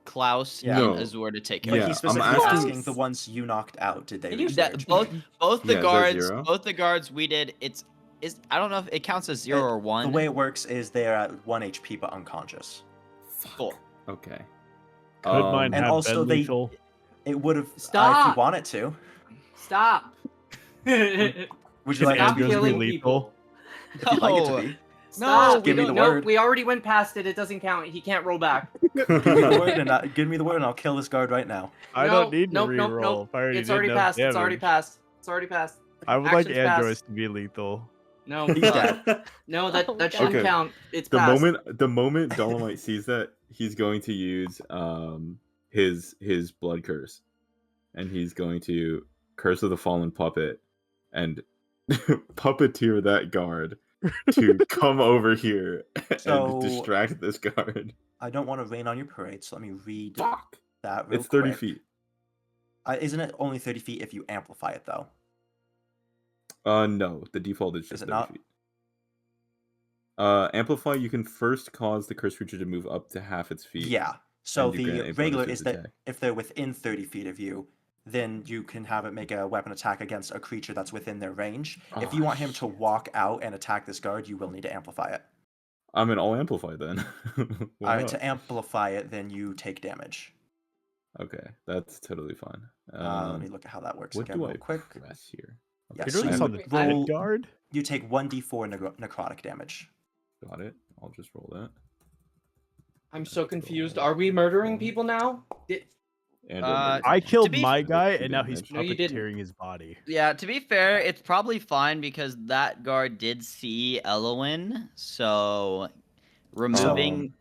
Klaus and Azur to take care But of. he's specifically asking the ones you knocked out. Did they reach their HP? Both the Yeah, is that guards, 0? both the guards we did. I don't know if it counts as 0 or 1. The way it works is they're at 1 HP but unconscious. Cool. Okay. Could mine and have also been lethal? It would have if Stop. you wanted to. Stop. Would you like Stop to be killing lethal? people. If you'd like it to be. Stop. Give me the No, word. we already went past it. It doesn't count. He can't roll back. Give me the word and I'll kill this guard right now. I don't need to reroll. Nope. If I already It's did already enough passed. It's already damage. passed. It's already passed. I would like Action's androids passed. to be lethal. No, He's dead. no, that Oh, shouldn't Okay. count. It's The passed. moment Dolomite sees that, he's going to use his blood curse, and he's going to curse of the fallen puppet and puppeteer that guard to come over here So- and distract this guard. I don't want to rain on your parade, so let me read Fuck. that real It's 30 quick. feet. Isn't it only 30 feet if you amplify it, though? No, the default is just Is it 30 not? feet. Amplify, you can first cause the cursed creature to move up to half its feet. Yeah. So And you grant the a regular bonus is to its that attack. if they're within 30 feet of you, then you can have it make a weapon attack against a creature that's within their range. If you Oh, want him to walk out and attack this guard, you will need to amplify it. I mean, I'll amplify then. Why Alright, not? to amplify it, then you take damage. Okay, that's totally fine. Let me look at how that works What again do real I quick. press here? Yeah, You're so doing you something roll- dead guard? You take 1d4 necrotic damage. Got it. I'll just roll that. I'm so confused. Are we murdering people now? And I killed be my f- guy, and now he's No, you didn't. puppeteering his body. Yeah, to be fair, it's probably fine because that guard did see Elwyn, so removing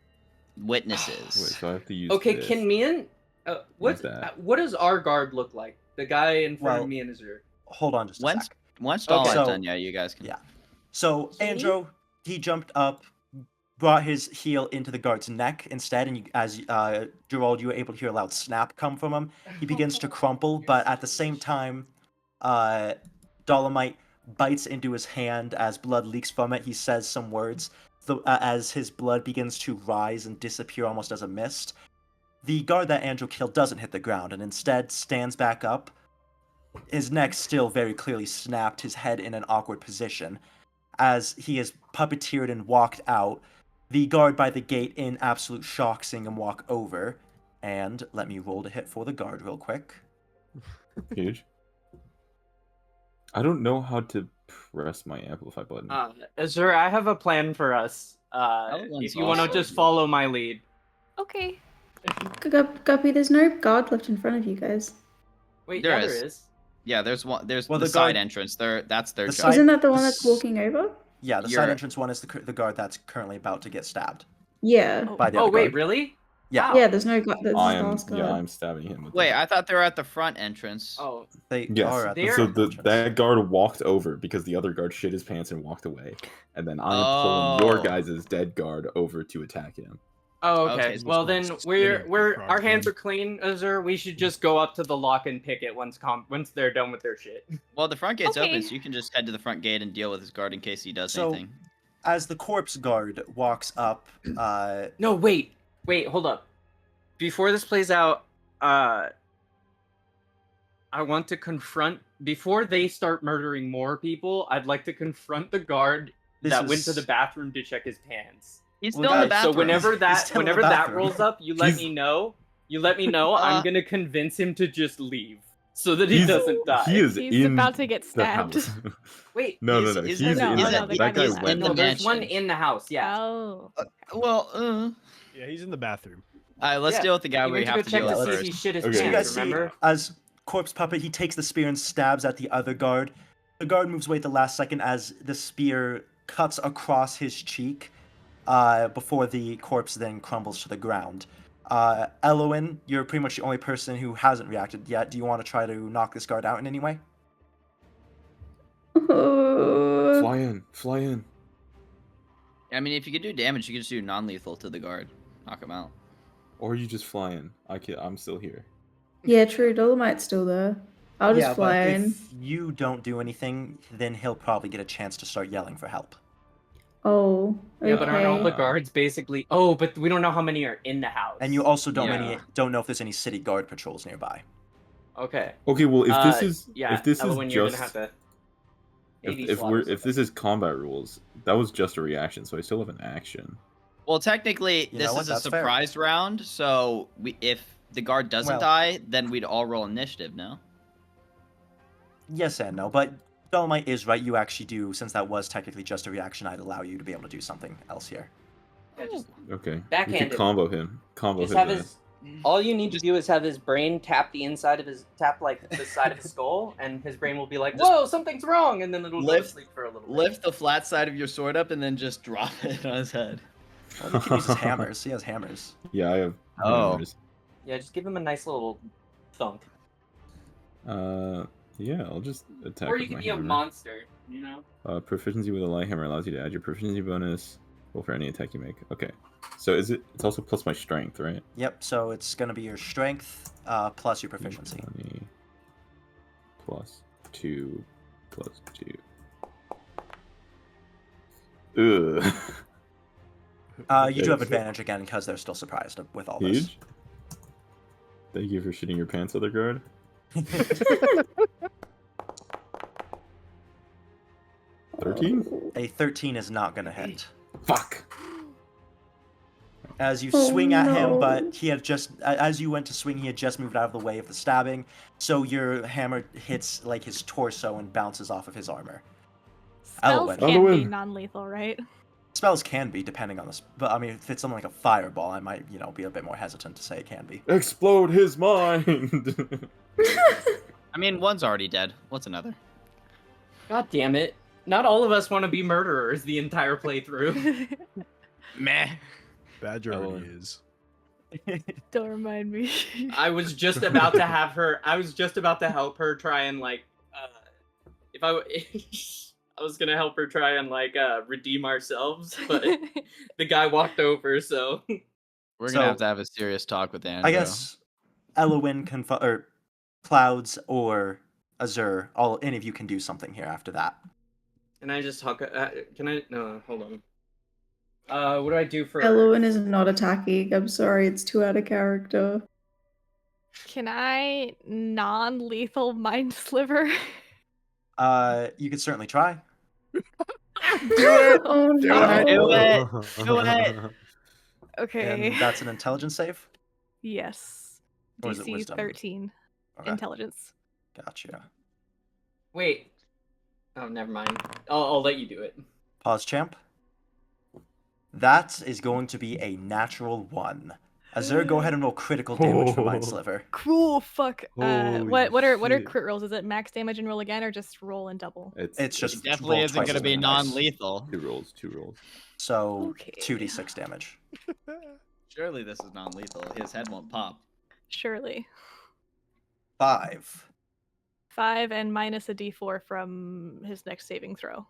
witnesses. Wait, so I have to use. Okay, this. can me and What's that? what does our guard look like? The guy in front Well, of me and Azure. Hold on just a Once sec. Dolomite's so- done, yeah, you guys can. Yeah. So Kitty? Andrew, he jumped up, brought his heel into the guard's neck instead, and as Gerald, you were able to hear a loud snap come from him. He begins to crumple, but at the same time, Dolomite bites into his hand as blood leaks from it. He says some words as his blood begins to rise and disappear almost as a mist. The guard that Andrew killed doesn't hit the ground and instead stands back up. His neck still very clearly snapped, his head in an awkward position. As he is puppeteered and walked out, the guard by the gate in absolute shock seeing him walk over. And let me roll to hit for the guard real quick. Huge. I don't know how to press my amplify button. Azure, I have a plan for us. Elwyn's If you want to awesome. just follow my lead. Okay. Guppy, there's no guard left in front of you guys. Wait, There yeah, is. there is. Yeah, there's one. There's Well, the the side guard- entrance. That's their the job. side- Isn't that the one that's s- walking over? Yeah, the You're- side entrance one is the guard that's currently about to get stabbed Yeah. by the Oh other wait, guard. really? Yeah. Wow. Yeah, there's no guard. That's the last guard. I'm stabbing him. With Wait, that. I thought they were at the front entrance. Oh, They Yes. are at the They're- So front entrance. that guard walked over because the other guard shit his pants and walked away, and then I'm pulling your Oh. guys' dead guard over to attack him. oh, Okay, okay. so Well, it's then not we're spinning our hands properly. are clean, Azure. We should just go up to the lock and pick it once they're done with their shit. Well, the front gate's Okay. open, so you can just head to the front gate and deal with his guard in case he does So- anything. As the corpse guard walks up, No, wait, hold up. Before this plays out, I want to confront before they start murdering more people. I'd like to confront the guard This that went to is- the bathroom to check his pants. He's We still in the got- So bathroom. whenever He's that still in the whenever that bathroom. rolls up, you let He's- me know. You let me know. I'm gonna convince him to just leave so that he He's- doesn't die. He is He's in about to get the stabbed. house. Wait. No, He's- no, no. is- He's no, in oh, the- no, the that guy guy was went. No, there's mansion. one in the house. Yeah. Oh. Well, Yeah, he's in the bathroom. all right, let's Yeah. deal with the guy You we went to have go to check deal to with see if he first. shit his Okay. So you guys pants. see, Remember? as Corpse Puppet, he takes the spear and stabs at the other guard. The guard moves away at the last second as the spear cuts across his cheek before the corpse then crumbles to the ground. Elowen, you're pretty much the only person who hasn't reacted yet. Do you want to try to knock this guard out in any way? Fly in. Fly in. I mean, if you could do damage, you could just do non-lethal to the guard. Knock him out. Or you just fly in. I'm still here. Yeah, true. Dolomite's still there. I'll just fly but in. if you don't do anything, then he'll probably get a chance to start yelling for help. Oh, okay. Yeah, but aren't all the guards basically? Oh, but we don't know how many are in the house. And you also don't Yeah. know if there's any city guard patrols nearby. Okay. Okay, well, if this is yeah, if this Elowen, is you're just gonna have to. if this is combat rules, that was just a reaction, so I still have an action. Well, technically, You this know what? is a That's fair. surprise round, so if the guard doesn't Well- die, then we'd all roll initiative, no? Yes and no, but Dolomite is right. You actually do, since that was technically just a reaction, I'd allow you to be able to do something else here. Yeah, just Okay. We Backhand could it. combo him. just have then. his. All you need to do is have his brain tap the inside of his like the side of his skull, and his brain will be like, "Whoa, something's wrong," and then it'll go to Lift- sleep for a little bit. Lift the flat side of your sword up and then just drop it on his head. Well, you can use his hammers. He has hammers. Yeah, I have. Oh. hammers. Yeah, just give him a nice little thunk. Yeah, I'll just attack. Or with you can my be a hammer. monster, you know. Proficiency with a light hammer allows you to add your proficiency bonus roll for any attack you make. Okay, so it's also plus my strength, right? Yep, so it's going to be your strength plus your proficiency. 20 plus 2 plus 2. Ugh. You do have Okay. advantage again because they're still surprised with all this. Huge. Thank you for shitting your pants, other guard. 13? A 13 is not going to hit. Fuck. As you Oh, swing at him, no. but he had just, as you went to swing, he had just moved out of the way of the stabbing, so your hammer hits like his torso and bounces off of his armor. Spells Elowen. can be Elowen. non-lethal, right? Spells can be, depending on this, but I mean, if it's something like a fireball, I might, be a bit more hesitant to say it can be. Explode his mind! I mean, one's already dead. What's another? God damn it! Not all of us want to be murderers the entire playthrough. Meh. Badger already Elowen. is. Don't remind me. I was just about to have her. I was just about to help her try and if I was gonna help her try and redeem ourselves, but the guy walked over, so We're So- gonna have to have a serious talk with Andrew. I guess Elowen, or Clouds, or Azur, any of you can do something here after that. can I just talk? Can I? No, hold on. What do I do for? Elowen is not attacking. I'm sorry, it's too out of character. Can I non-lethal mind sliver? You could certainly try. Oh no. Do it. Do it. Okay. And that's an intelligence save? Yes. Or is it DC wisdom? 13. Okay, Intelligence. gotcha. Wait. Oh, never mind. I'll let you do it. Pause, champ. That is going to be a natural 1. Azur, go ahead and roll critical damage for Mind Sliver. Cool. Fuck. Holy What are shit. crit rolls? Is it max damage and roll again, or just roll and double? It's just It definitely roll isn't twice gonna as be many dice. non-lethal. 2 rolls, 2 rolls. So Okay. 2d6 damage. Surely this is non-lethal. His head won't pop. Surely. 5. 5 and minus a d4 from his next saving throw.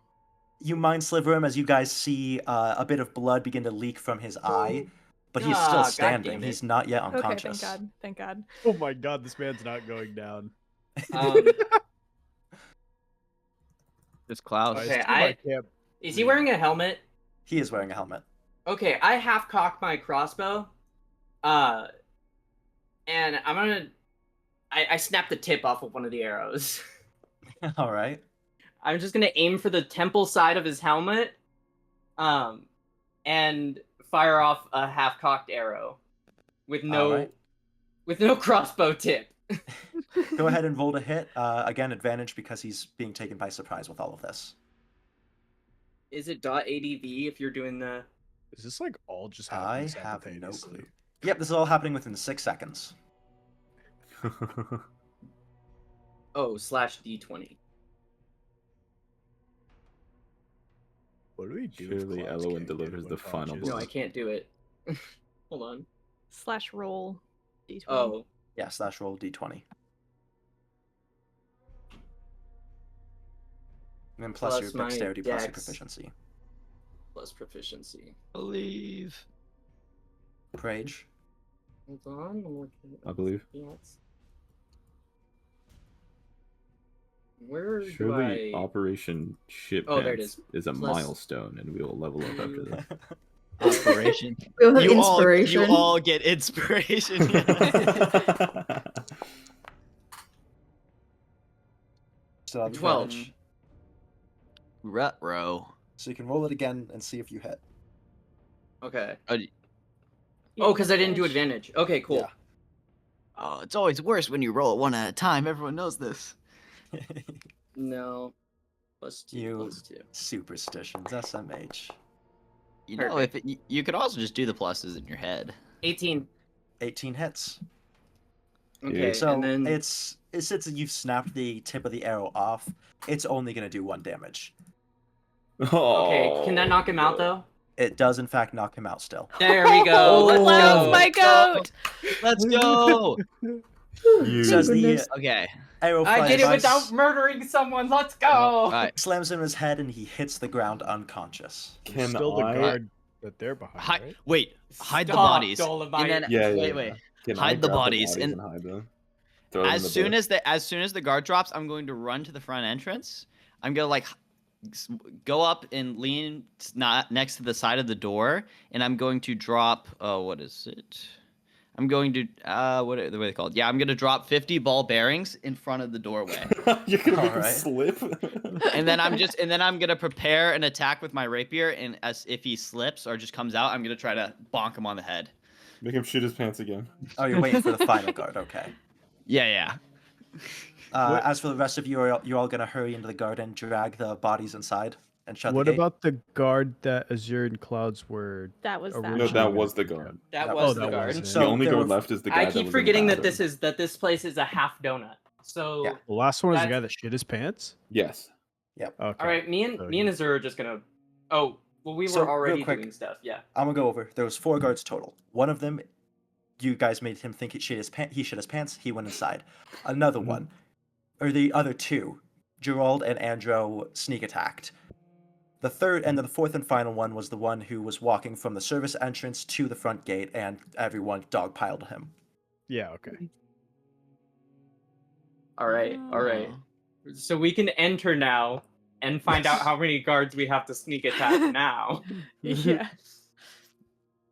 You Mind Sliver him as you guys see a bit of blood begin to leak from his eye, but he's Ah, still God standing. damn it. He's not yet Okay, unconscious. thank God. Thank God. Oh my god, this man's not going down. This Klaus. Okay, I I- can't. Is he wearing a helmet? He is wearing a helmet. Okay, I half cocked my crossbow, and I'm gonna. I snapped the tip off of one of the arrows. All right. I'm just gonna aim for the temple side of his helmet, and fire off a half-cocked arrow with no Alright. with no crossbow tip. Go ahead and roll to hit. Again, advantage because he's being taken by surprise with all of this. Is it .adv if you're doing the? Is this like all just I happening have no simultaneously? clue. Yep, this is all happening within 6 seconds. Oh, /d20. What do we do? if Surely Klaus Elowen can't delivers get the final unconscious? No, I can't do it. Hold on. /roll d20. Oh, Yeah, /roll d20. And then plus your Plus my dexterity plus your dex. proficiency. plus proficiency. Believe. Prage. Hold on. I'm looking I believe. Yes. Where do Surely I? Operation Shit Oh, there it Pants is. is a Plus- milestone, and we will level up after this. Inspiration. We'll have You inspiration. all get inspiration. Yeah. So have 12. advantage. Retro. So you can roll it again and see if you hit. Okay. Oh, Oh, because I didn't do advantage. Okay, cool. Yeah. Oh, it's always worse when you roll it one at a time. Everyone knows this. No. +2, You- +2. Superstitions, SMH. You know, if you could also just do the pluses in your head. 18. 18 hits. Okay, So and then it's since you've snapped the tip of the arrow off, it's only going to do 1 damage. okay. Can that knock him out though? It does in fact knock him out still. There we go. Let's Cloud's go. my goat! Let's go. You- So as the goodness. Okay. arrow I flies did it by, without murdering someone. Let's go. All right. slams him in his head, and he hits the ground unconscious. There's Can still the I- guard that they're behind, right? Wait. Hide the Stop, bodies. Dolomite. And then Yeah, yeah, wait. yeah. Can I Hide the grab bodies and- hide them? Throw them in As the soon bush? as the guard drops, I'm going to run to the front entrance. I'm gonna like go up and lean not next to the side of the door, and I'm going to drop. Oh, what is it? I'm going to what are they called? Yeah, I'm gonna drop 50 ball bearings in front of the doorway, You're gonna make him Alright. slip. and then I'm gonna prepare an attack with my rapier, and as if he slips or just comes out, I'm gonna try to bonk him on the head. Make him shoot his pants again. Oh, you're waiting for the final guard. Okay. Yeah. As for the rest of you, you're all going to hurry into the guard and drag the bodies inside and shut What the gate. about the guard that Azure and Clouds were? That was that. Originally No, one. that gonna was the pick guard. up? That Oh, was that the guard. was it. So the only there guard were- left is the guy I that keep was in forgetting the that this bathroom. this place is a half donut. So Yeah. The last one is the That's- guy that shit his pants. Yes. Okay. all right, me and Azure are just gonna. Oh, well, we So, were real already quick, doing stuff. Yeah. I'm going to go over. There was 4 guards total. One of them, you guys made him think he shit his pants. He went inside. Another one, or the other 2, Gerald and Andro sneak attacked. The third and the fourth and final one was the one who was walking from the service entrance to the front gate, and everyone dogpiled him. Yeah. Okay. All right. All right. Oh. So we can enter now and find out how many guards we have to sneak attack now. Yeah.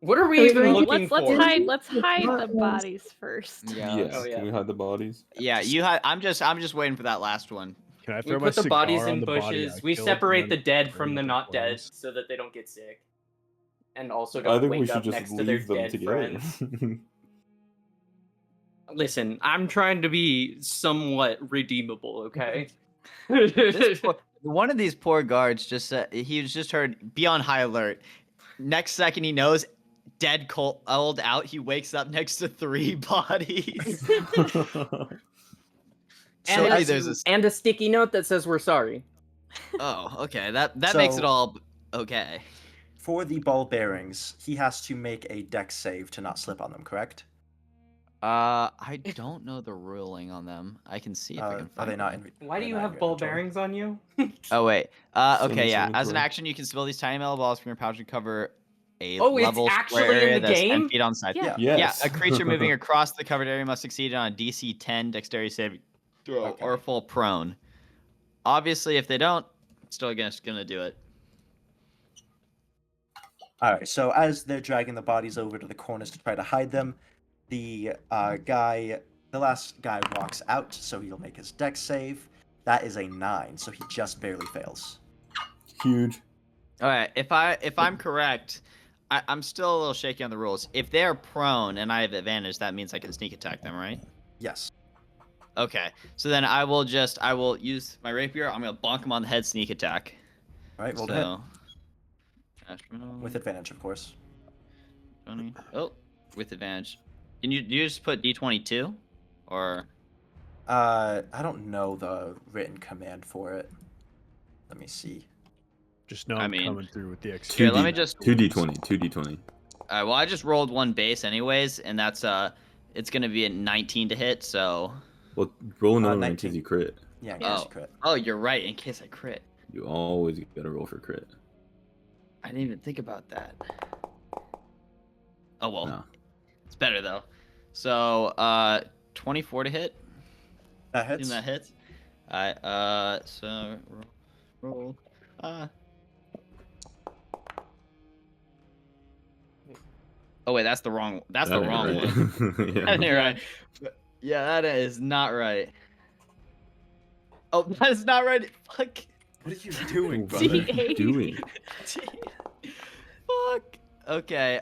What are we Okay, even well, looking Let's for? hide the Not ones. bodies first. Yeah. Yes. Oh, yeah. Can we hide the bodies? Yeah. I'm just waiting for that last one. Can I We throw my put the cigar bodies on in the body bushes. I We killed separate and the then dead burn from the the not dead flames? so that they don't get sick. And also I don't think we wake should up just next to their leave them dead together. friends. Listen, I'm trying to be somewhat redeemable, okay? One of these poor guards just said he was just heard be on high alert. Next second he knows dead cold out. He wakes up next to 3 bodies. And, Surely a, there's a and a sticky note that says we're sorry. Oh, okay. That makes it So- all okay. For the ball bearings, he has to make a dex save to not slip on them, correct? I don't know the ruling on them. I can see if I can find Are they not one. in? Why do they're you not in have your ball inventory? bearings on you? Oh wait. From Okay, his yeah. As an inventory. action, you can spill these tiny metal balls from your pouch and cover a Oh, it's level actually square area in the that's game? 10 feet on side. Yeah. Yes. Yeah, a creature moving across the covered area must succeed on a DC 10 dexterity saving throw Okay. or fall prone. Obviously, if they don't, still gonna do it. All right. So as they're dragging the bodies over to the corners to try to hide them, the last guy walks out, so he'll make his dex save. That is a 9, so he just barely fails. Huge. All right, if I'm correct, I'm still a little shaky on the rules. If they're prone and I have advantage, that means I can sneak attack them, right? Yes. Okay. So then I will use my rapier. I'm gonna bonk him on the head, sneak attack. All right, roll to hit. With advantage, of course. 20. Oh, with advantage. Do you just put D22, or? I don't know the written command for it. Let me see. Just know I'm coming through with the extra. Here, let me just 2d20. 2d20. Well, I just rolled one base anyways, and that's it's gonna be a 19 to hit. So. Well, roll another one in case you crit. Yeah, in case you crit. Oh, you're right. In case I crit. You always gotta roll for crit. I didn't even think about that. Oh well. No. It's better though. So 24 to hit. That hits. That hits. Alright, so roll. Oh wait, that's the wrong. That's the wrong one. Yeah. You're right. Yeah, that is not right. Oh, that is not right. Fuck. What are you doing, What are you doing? Fuck. Okay.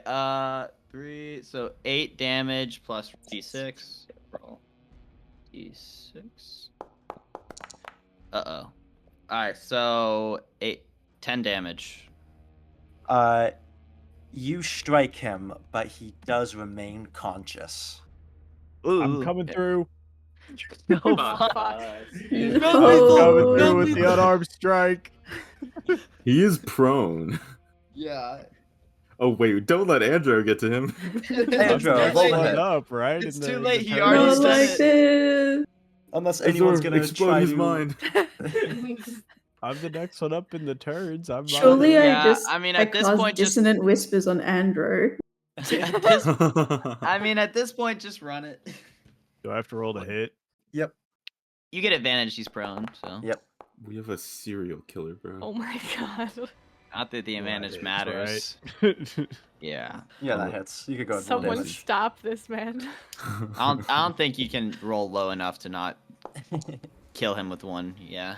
3. So 8 damage plus d6. Roll. D6. Uh-oh. Alright, so 10 damage. You strike him, but he does remain conscious. I'm coming through. No, fuck. I'm coming through with the unarmed strike. He is prone. Yeah. Oh wait, don't let Andrew get to him. Andrew, I'm roll next it up, right? It's In too the- late. the He turn. already Not said like it. this. Unless anyone's gonna explode try his to... mind. I'm the next one up in the turns. I'm Surely not- Yeah, I I mean, at this point, just dissonant whispers on Andrew. at this point, just run it. Do I have to roll to hit? Yep. You get advantage. He's prone, so. Yep. We have a serial killer, bro. Oh my god. Not that the advantage hits, matters. right? Yeah. Yeah, that hits. You could go ahead and roll Someone damage. stop this man. I don't think you can roll low enough to not kill him with one. Yeah.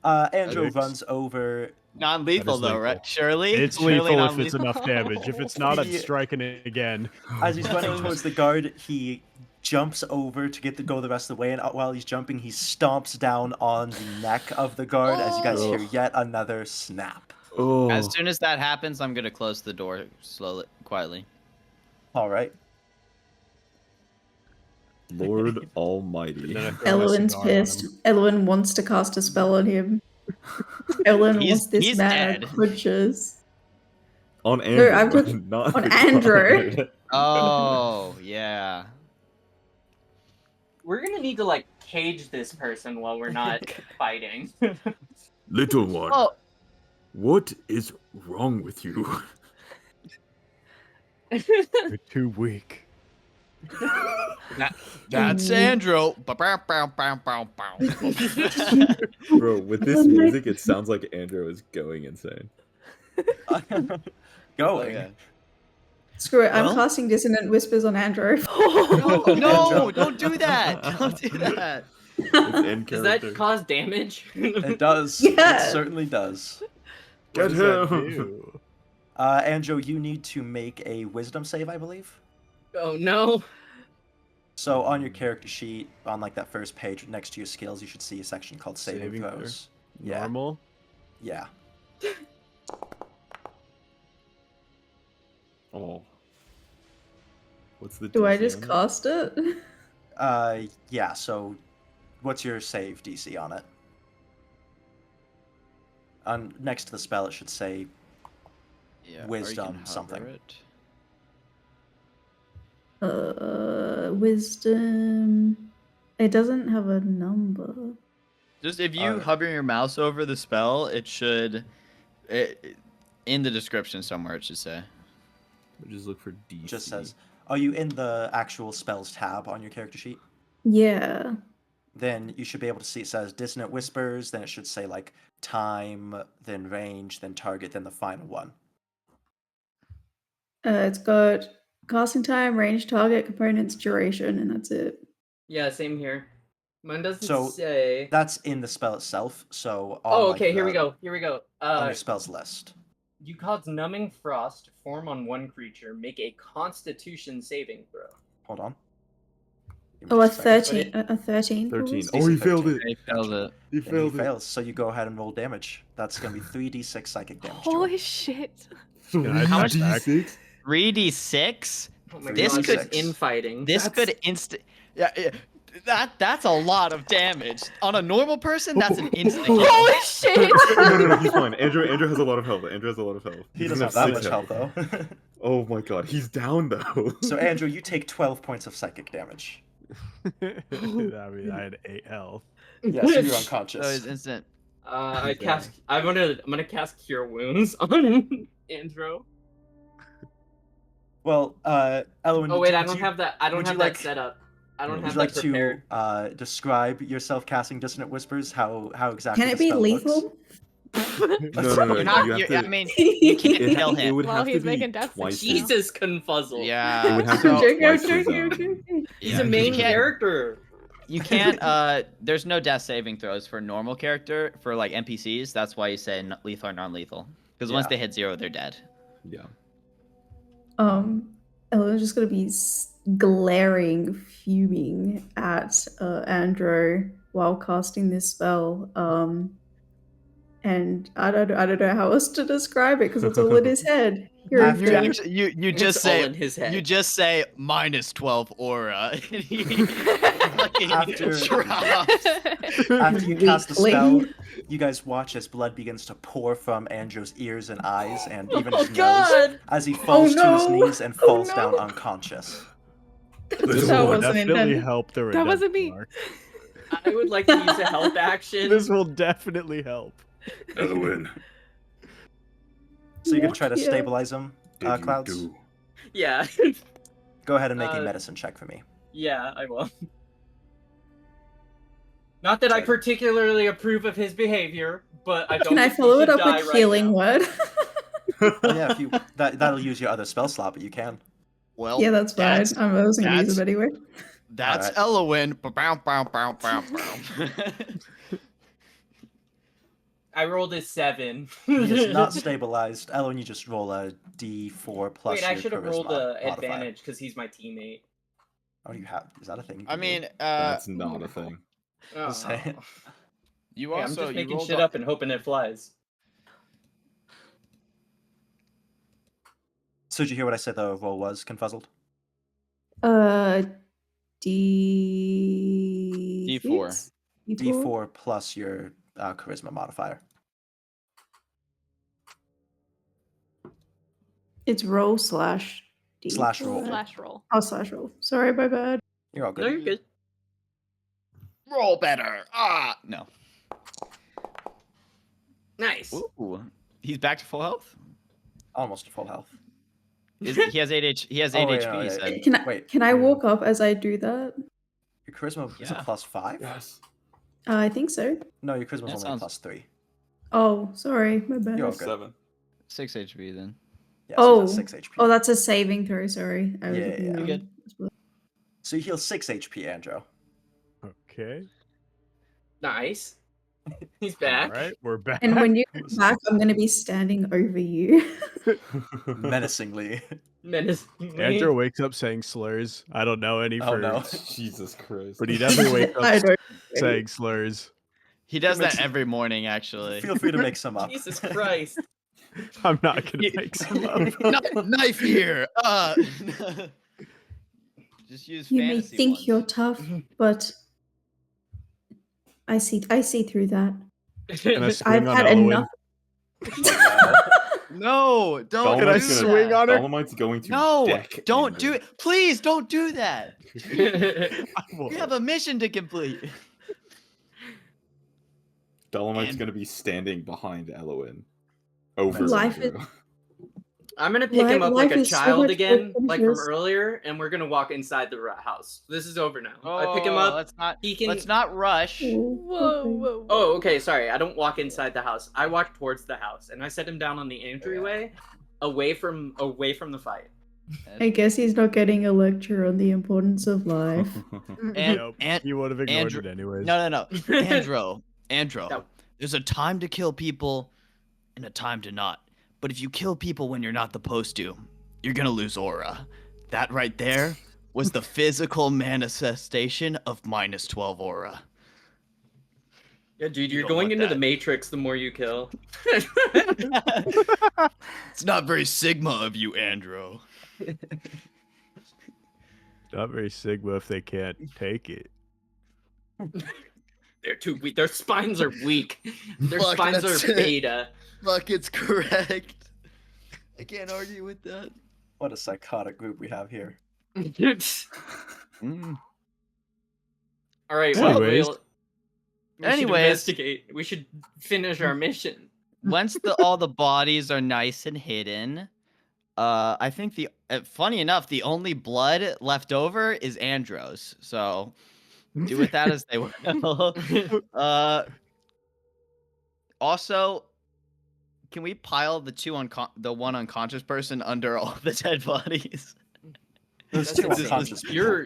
Andrew Alex. runs over. Non-lethal That is though, right? lethal. Surely. It's Surely lethal if it's non-lethal? enough damage. If it's not, I'm He- striking it again. As he's running towards the guard, he jumps over to go the rest of the way, and while he's jumping, he stomps down on the neck of the guard as you guys hear yet another snap. Oh. As soon as that happens, I'm gonna close the door slowly, quietly. All right. Lord Almighty. Then I throw my Elwyn's cigar on pissed. him. Elwyn wants to cast a spell on him. Elwyn wants this he's man dead. crunches. On Andrew, I'm but talking not on the Andrew. guard. Oh yeah. We're gonna need to like cage this person while we're not fighting. Little one, Oh. what is wrong with you? You're too weak. That's Sandro. Bow, bow, bow, bow, bow. Bro, with this music, it sounds like Andrew is going insane. Going. Screw it, I'm Well? casting dissonant whispers on Andrew. No, don't do that. Don't do that. It's in Does character. that cause damage? It does. Yeah. It certainly does. What Get does that him! do? Andrew, you need to make a wisdom save, I believe. Oh no. So on your character sheet, on like that first page next to your skills, you should see a section called saving Saving throws. Yeah. Normal? Yeah. Oh. What's the Do I DC just on that? cast it? Yeah, so what's your save DC on it? On next to the spell, it should say Yeah, or you Wisdom can hover something. it. Wisdom. It doesn't have a number. Just if you hover your mouse over the spell, it should. In the description somewhere, it should say. Just look for DC. just says, are you in the actual spells tab on your character sheet? Yeah. Then you should be able to see it says Dissonant Whispers, then it should say like time, then range, then target, then the final one. It's got casting time, range, target, components, duration, and that's it. Yeah, same here. Mine doesn't So say. that's in the spell itself. So on, Oh, like, okay. Here we the- go. Here we go. on your spells list. You cause numbing frost to form on one creature. Make a Constitution saving throw. Hold on. Give me Oh, a just a second. 13. A 13. 13. Probably. Oh, he DC failed 13. it. He failed it. He Then he failed it. fails, so you go ahead and roll damage. That's gonna be 3d6 psychic damage. Holy shit. Can I How touch much- back? 3d6. Oh my This god, could- just infighting. This could that's a lot of damage. On a normal person, that's an instant kill. Holy shit. No, he's fine. Andrew has a lot of health. Andrew has a lot of health. He He's doesn't have gonna that much sit health down. though. Oh my god, he's down though. So Andrew, you take 12 points of psychic damage. I mean, I had 8 health. Yes, you're So it's unconscious. instant. I'm gonna cast Cure Wounds on Andrew. Well, Elwin. Oh wait, do I don't you- have that. I don't would have you that like- set up. I don't Would have you like that prepared. to describe yourself casting Dissonant Whispers? How exactly? Can it the be spell looks? lethal? No. You're not, you have I to- mean, you can't it, kill it him. would While have he's to be making death twice. saves. his- Jesus, confuzzle. It Yeah. would have to So, be twice his, He's Yeah, a main you can't- character. you can't. There's no death saving throws for normal character for like NPCs. That's why you say lethal or non-lethal. Because once Yeah. they hit 0, they're dead. Yeah. Ellen's just gonna be glaring, fuming at Andrew while casting this spell. And I don't know how else to describe it because it's all in his head. You're After- You very- actually, you It's just all say in his head. you just say -12 aura. And he fucking After- drops. After you cast the Weakling. spell, you guys watch as blood begins to pour from Andrew's ears and eyes, and even Oh his nose, god! as he falls to his no. knees and Oh, falls no. down unconscious. that That wasn't Definitely intended. help the That wasn't me. redemption arc. I would like to use a health action. This will definitely help. Elwin, So you're gonna try to Yeah. stabilize him, did you Clouds? do? Yeah, Go ahead and make a Uh, medicine check for me. yeah, I will. Not that I Okay. particularly approve of his behavior, but I don't. Can I think he follow it should up die with right healing now. word? Oh, yeah, if you that'll use your other spell slot, but you can. Well, Yeah, that's fine. that's- I was gonna use that's- them anyway. That's Alright. Elowin. Bow, bow, bow, bow, bow. I rolled a 7. He is not stabilized. Ellen, you just roll a D4 plus Wait, I your should have charisma rolled the modifier. advantage because he's my teammate. Oh, you have? Is that a thing? You I can do? mean, That's not a thing. Oh. Just saying. you Yeah, I'm also just you making rolled shit a- up and hoping it flies. So did you hear what I said the roll was, Confuzzled? D4. D4 plus your charisma modifier. It's roll slash D4. Slash roll. Slash roll. Oh, slash roll. Sorry, my bad. You're all good. No, you're good. Roll better. No. Nice. Ooh, he's back to full health. Almost full health. He has 8 He has 8 Oh, wait, HP. no, he yeah, said. yeah. Can Wait. I walk up as I do that? Your charisma is a Yeah. +5? Yes. I think so. No, your charisma's That only sounds- +3. Oh, sorry, my bad. You're all good. 7. 6 HP then. Yeah, Oh, so that's 6 HP. Oh, that's a saving throw. Sorry. I was Yeah, looking yeah, down. You're good. So you heal 6 HP, Andrew. Okay. Nice. He's back. All right, we're back. And when you come back, I'm going to be standing over you. Menacingly. Menacingly. Andrew wakes up saying slurs. I don't know any Oh, no. Jesus Christ. but he definitely wakes I up don't. saying slurs. He does makes that every morning, actually. Feel free to make some up. Jesus Christ. I'm not gonna make some up. Knife here. Just use You may fantasy think ones. you're tough, but I see through that. Can I I've swing on had Owen? enough. No, don't Can I do swing that. on her? Dolomite's going to No, deck don't do Andrew. it. Please don't do that. I won't. We have a mission to complete. Dolomite's And- going to be standing behind Elowin. Over Life Andrew. I'm gonna pick him up like Life a is so child much again, more like from precious. earlier, and we're gonna walk inside the house. This is over now. I pick him up. Let's not. He can. Let's not rush. Whoa, whoa, whoa. Oh, okay. Sorry, I don't walk inside the house. I walk towards the house, and I set him down on the entryway, away from the fight. I guess he's not getting a lecture on the importance of life. And, Nope, and he would have ignored Andrew- it anyways. no. Andrew, No. there's a time to kill people and a time to not. but if you kill people when you're not supposed to, you're gonna lose aura. That right there was the physical manifestation of -12 aura. Yeah, dude, You you're don't going want into the that. Matrix the more you kill. It's not very Sigma of you, Andro. Not very Sigma if they can't take it. They're too weak. Their spines are weak. Their Fuck, spines that's are it. beta. Fuck, it's correct. I can't argue with that. What a psychotic group we have here. Mm. All right, well, Anyways. we should investigate. We should finish our mission. Once all the bodies are nice and hidden, I think funny enough, the only blood left over is Andros. So do with that as they will. Also, can we pile the one unconscious person under all the dead bodies? There's That's two insane. unconscious people. You're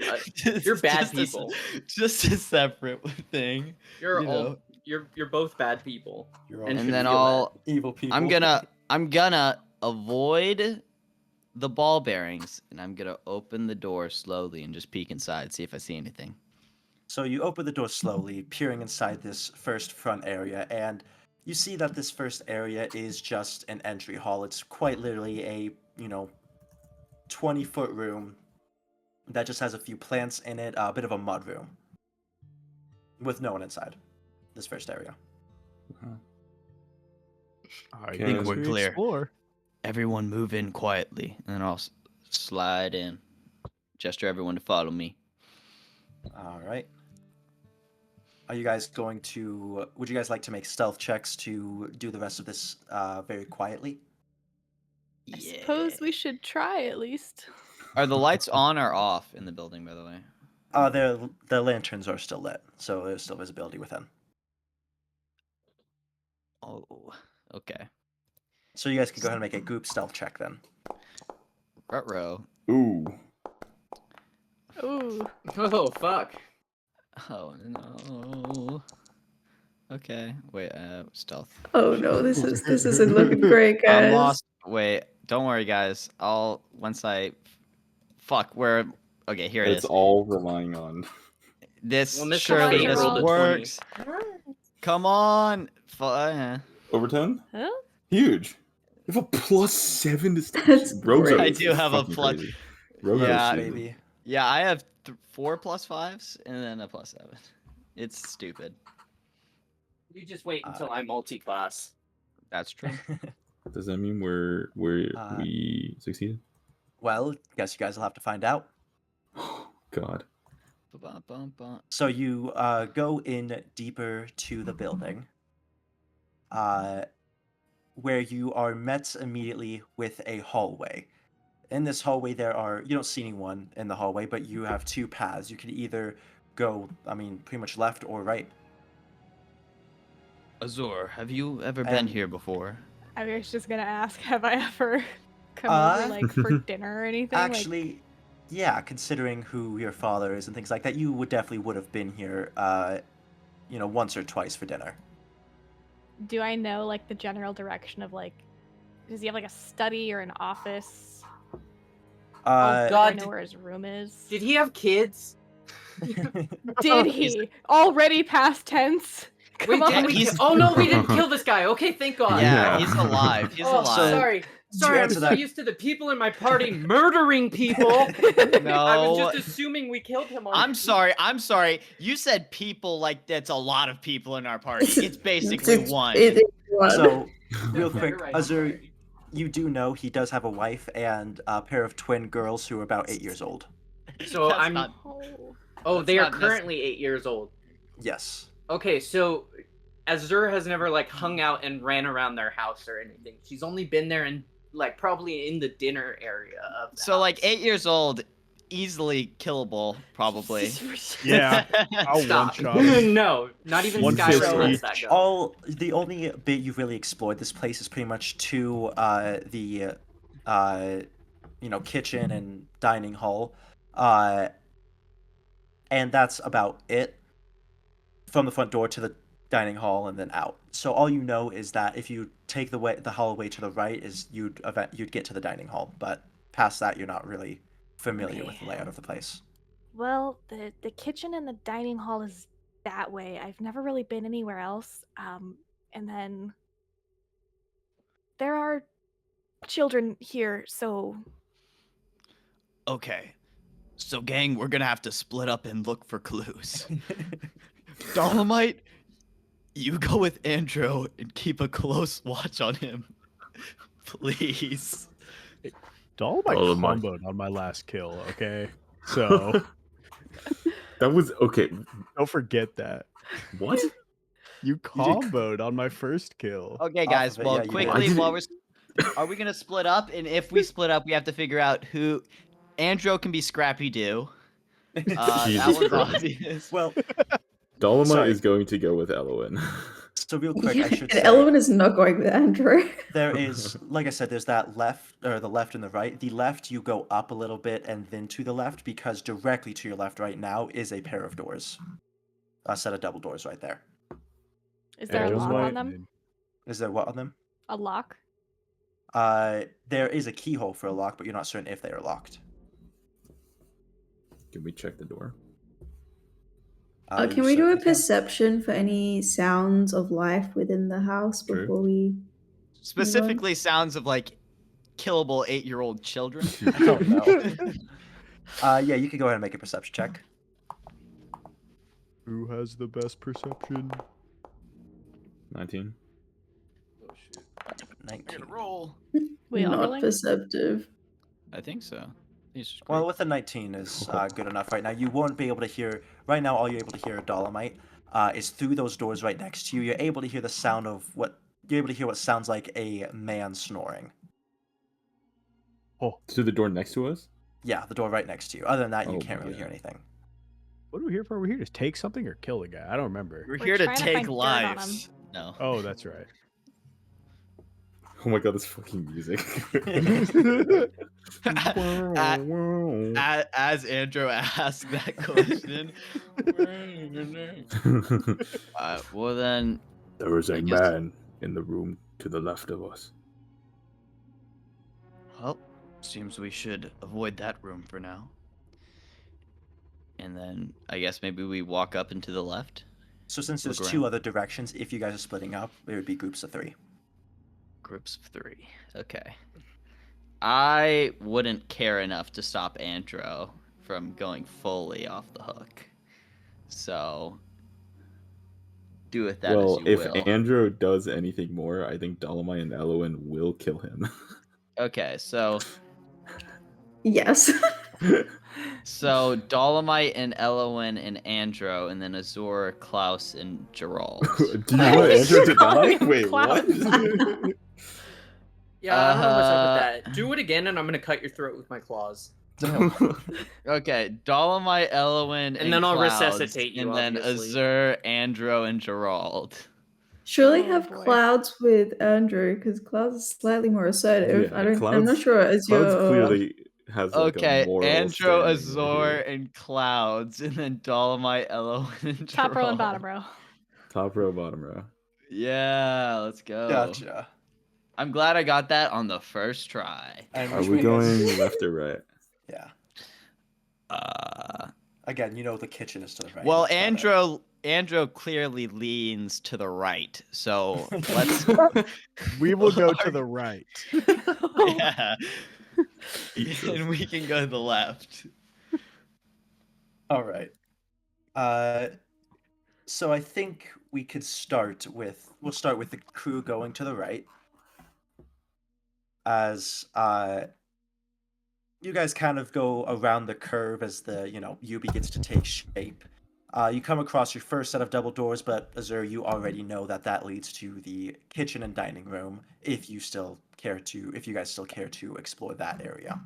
bad Just people. Just a separate thing. You're you all know. you're both bad people. You're all And And then feel evil people. I'm gonna avoid the ball bearings, and I'm gonna open the door slowly and just peek inside, see if I see anything. So you open the door slowly, peering inside this first front area, and you see that this first area is just an entry hall. It's quite literally a, 20-foot room that just has a few plants in it, a bit of a mud room. With no one inside this first area. I Can think guess we're we clear. explore. Everyone move in quietly, and then I'll slide in. Gesture everyone to follow me. All right. Are you guys would you guys like to make stealth checks to do the rest of this very quietly? I suppose we should try at least. Are the lights on or off in the building, by the way? The lanterns are still lit, so there's still visibility within. Oh, okay. So you guys can go ahead and make a group stealth check then. Ruh-roh. Ooh. Ooh. Oh fuck. Oh no. Okay. Wait. Stealth. Oh no, this isn't looking great, I'm guys. lost. Wait. Don't worry, guys. Fuck. Where? Okay. Here it It's is. all relying on. This Well, Mr. surely Fate this rolled a 20. works. Come on. Over 10? Huh? Huge. You have a +7 to stealth. That's Rogues are great. I do have a fucking plus- crazy. Rogues Yeah, are stupid. Baby. Yeah, I have 4 +5s and then a +7. It's stupid. You just wait until I multi-class. That's true. Does that mean we succeeded? Well, guess you guys will have to find out. God. Ba-ba-bum-bum. So you go in deeper to the building, where you are met immediately with a hallway. In this hallway, you don't see anyone in the hallway, but you have two paths. You can either go, pretty much left or right. Azur, have you ever been here before? I was just gonna ask, have I ever come over like for dinner or anything? Actually, yeah, considering who your father is and things like that, you definitely would have been here, once or twice for dinner. Do I know like the general direction of like, does he have like a study or an office? Oh Do I God! know where his room is? Did he have kids? Did he? Already past tense? Come Wait, on. oh no, we didn't kill this guy. Okay, thank God. Yeah, Yeah. he's alive. He's Oh, alive. sorry. Sorry, I'm answer so that? used to the people in my party murdering people. No. I was just assuming we killed him. I'm sorry. You said people like that's a lot of people in our party. It's basically one. It's one. So, real Okay, quick, you're right, I'm Azur, sorry. you do know he does have a wife and a pair of twin girls who are about 8 years old. So That's I'm. not- Oh, that's they are not necessary. currently 8 years old. Yes. Okay, so Azur has never like hung out and ran around their house or anything. She's only been there and like probably in the dinner area of the So like house. 8 years old, easily killable, probably. Yeah. I'll Stop. one shot. No, not even One Skyrim fist lets each. that go. The only bit you've really explored this place is pretty much to the kitchen and dining hall, and that's about it. From the front door to the dining hall, and then out. So all you know is that if you take the hallway to the right, is you'd get to the dining hall. But past that, you're not really familiar with the layout of the place. Well, the kitchen and the dining hall is that way. I've never really been anywhere else. And then there are children here, so Okay. So, gang, we're gonna have to split up and look for clues. Dolomite, you go with Andrew and keep a close watch on him. Please. Dolomite Dolomite. comboed on my last kill, okay? So That was okay. don't forget that. What? You comboed on my first kill. Okay, Off guys. of it, Well, yeah, you did. quickly, while are we gonna split up? And if we split up, we have to figure out who. Andrew can be Scrappy Doo. That Jesus one's Christ. obvious. Well, Dolomite Sorry. is going to go with Elowin. so real quick, I should And say Elwin is not going with Andrew. there is, like I said, there's that left or the left and the right. The left, you go up a little bit and then to the left, because directly to your left right now is a pair of doors, a set of double doors right there. is there a lock on Dolomite, them? Is there what on them? A lock? There is a keyhole for a lock, but you're not certain if they are locked. Can we check the door? Can You we do a certainly can. perception for any sounds of life within the house True. before we? Specifically, sounds of like killable 8-year-old children. Oh no. Yeah, you can go ahead and make a perception check. Who has the best perception? 19. Oh shit! 19. Roll. We all Not rolling? perceptive. I think so. He's just Well, great. with a 19 is good enough right now. You won't be able to hear right now. All you're able to hear, Dolomite, is through those doors right next to you. You're able to hear the sound of what sounds like a man snoring. To the door next to us? Yeah, the door right next to you. Other than that, you Oh can't my really hear God. anything. What are we here for? Are we here to take something or kill the guy? I don't remember. We're We're here to trying to take find dirt on lives. No. Oh, that's right. Oh my god, this fucking music. As Andrew asked that question. Well then, There is I a guess- man in the room to the left of us. well, seems we should avoid that room for now. And then I guess maybe we walk up and to the left. So since there's Look two around. other directions, if you guys are splitting up, it would be groups of 3. Groups of 3. Okay. I wouldn't care enough to stop Andrew from going fully off the hook. So do with that Well, as you if will. Andrew does anything more, I think Dolomite and Elowin will kill him. Okay, so Yes. Dolomite and Elowin and Andrew, and then Azor, Klaus, and Gerald. Do you want Andrew to Calling die? him Wait, Klaus. what? Yeah, I don't know what's up with that. Do it again, and I'm gonna cut your throat with my claws. Okay, Dolomite, Elowin, And then I'll Klaus, resuscitate you, and then obviously. Azur, Andrew, and Gerald. Surely Oh, have boy. Clouds with Andrew because Clouds is slightly more assertive. Yeah, I'm not sure as Clouds your clearly has like Okay, a moral Andrew, standing Azor, here. and Clouds, and then Dolomite, Elowin, and Top row and Gerald. bottom row. Top row, bottom row. Yeah, let's go. Gotcha. I'm glad I got that on the first try. And Are which we way goes- going left or right? Yeah. Uh, Again, you know the kitchen is to the right. well, That's about it. Andrew clearly leans to the right, so let's. We will go to the right. Yeah, and we can go to the left. All right. So I think we'll start with the crew going to the right. As you guys kind of go around the curve as the U begins to take shape. You come across your first set of double doors, but Azur, you already know that leads to the kitchen and dining room. If you guys still care to explore that area.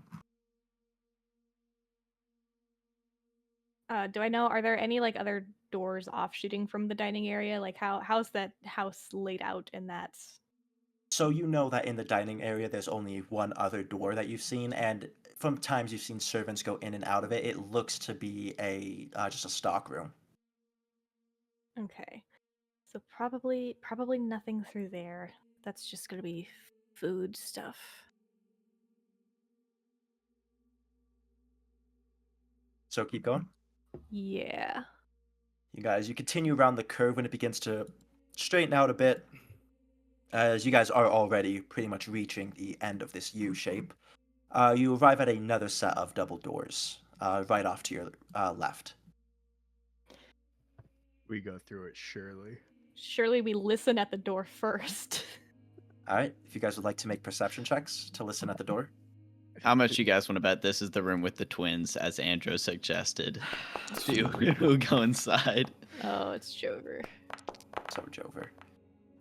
Do I know? Are there any like other doors offshooting from the dining area? Like how's that house laid out in that? So you know that in the dining area, there's only one other door that you've seen, and from times you've seen servants go in and out of it, it looks to be just a stock room. Okay. So probably nothing through there. That's just gonna be food stuff. So keep going. Yeah. You guys, you continue around the curve when it begins to straighten out a bit. As you guys are already pretty much reaching the end of this U shape, you arrive at another set of double doors, right off to your left. We go through it, surely. Surely we listen at the door first. All right, if you guys would like to make perception checks to listen at the door. How much you guys want to bet this is the room with the twins, as Andrew suggested? To go inside. Oh, it's Jover. So Jover.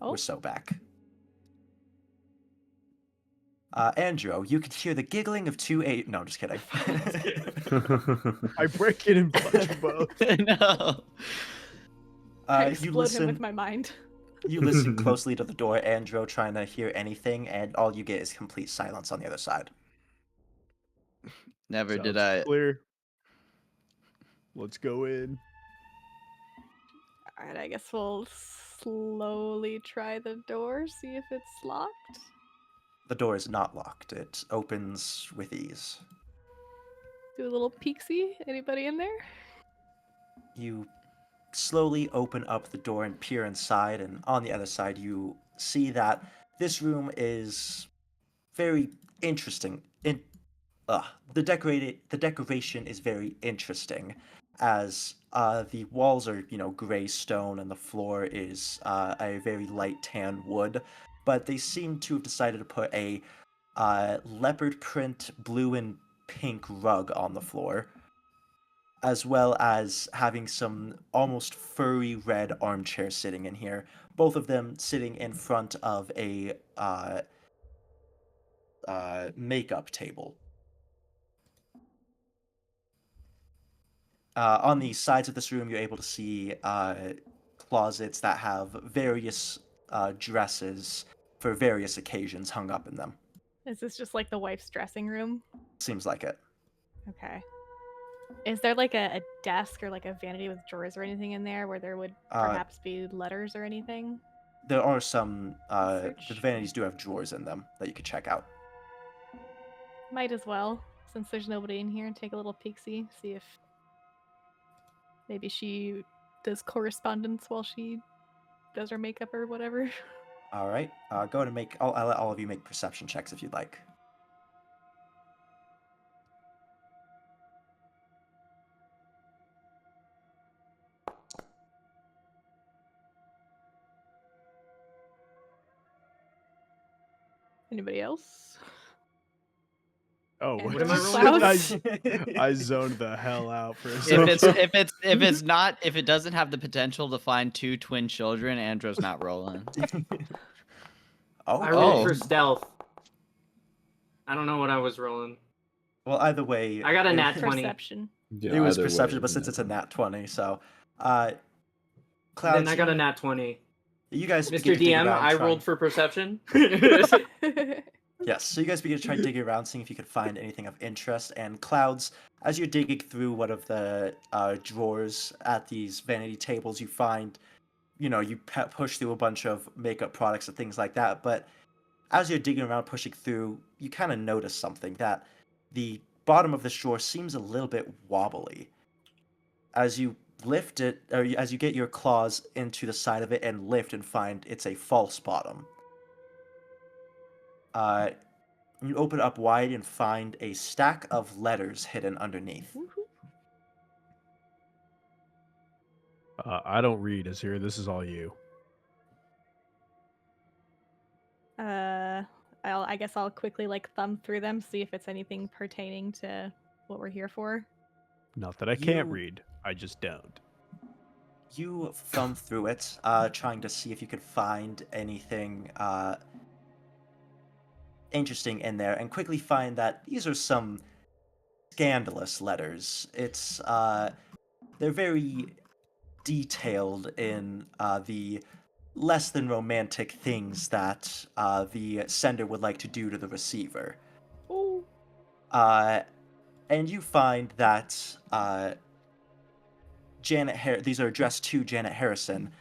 Oh. We're so back. Andrew, you could hear the giggling of two A. No, I'm just kidding. I break it and punch both. No. I You explode listen. him with my mind. You listen closely to the door, Andrew, trying to hear anything, and all you get is complete silence on the other side. Never did Sounds I. clear. Let's go in. Alright, I guess we'll slowly try the door, see if it's locked. The door is not locked. It opens with ease. Do a little peeksy. Anybody in there? You slowly open up the door and peer inside, and on the other side you see that this room is very interesting. The decoration is very interesting, as the walls are, gray stone and the floor is a very light tan wood, but they seem to have decided to put a leopard print blue and pink rug on the floor, as well as having some almost furry red armchairs sitting in here, both of them sitting in front of a makeup table. On the sides of this room, you're able to see closets that have various dresses for various occasions hung up in them. Is this just like the wife's dressing room? Seems like it. Okay. Is there like a desk or like a vanity with drawers or anything in there where there would perhaps be letters or anything? There are some. Search. The vanities do have drawers in them that you could check out. Might as well, since there's nobody in here, and take a little peeksy, see if maybe she does correspondence while she does her makeup or whatever. All right. Go ahead and make. I'll let all of you make perception checks if you'd like. Anybody else? Oh, And what am I rolling? I zoned the hell out for a If second. if it doesn't have the potential to find two twin children, Andrew's not rolling. I rolled Oh. for stealth. I don't know what I was rolling. Well, either way, I got a nat 20. Perception. Yeah, it was either way, perception, but it's since it's a nat nat 20, so Then Clouds, I got a nat 20. you guys begin Mr. to dig DM, around I trying- rolled for perception. Yes, so you guys begin to try digging around, seeing if you could find anything of interest. And Clouds, as you're digging through one of the drawers at these vanity tables, you find, you push through a bunch of makeup products and things like that. But as you're digging around, pushing through, you kind of notice something, that the bottom of this drawer seems a little bit wobbly. As you lift it, or as you get your claws into the side of it and lift and find it's a false bottom. You open it up wide and find a stack of letters hidden underneath. I don't read, Azir. This is all you. I guess I'll quickly thumb through them, see if it's anything pertaining to what we're here for. Not that I can't You- read. I just don't. You thumb through it, trying to see if you could find anything interesting in there, and quickly find that these are some scandalous letters. It's they're very detailed in the less than romantic things that the sender would like to do to the receiver. Oh. And you find that these are addressed to Janet Harrison,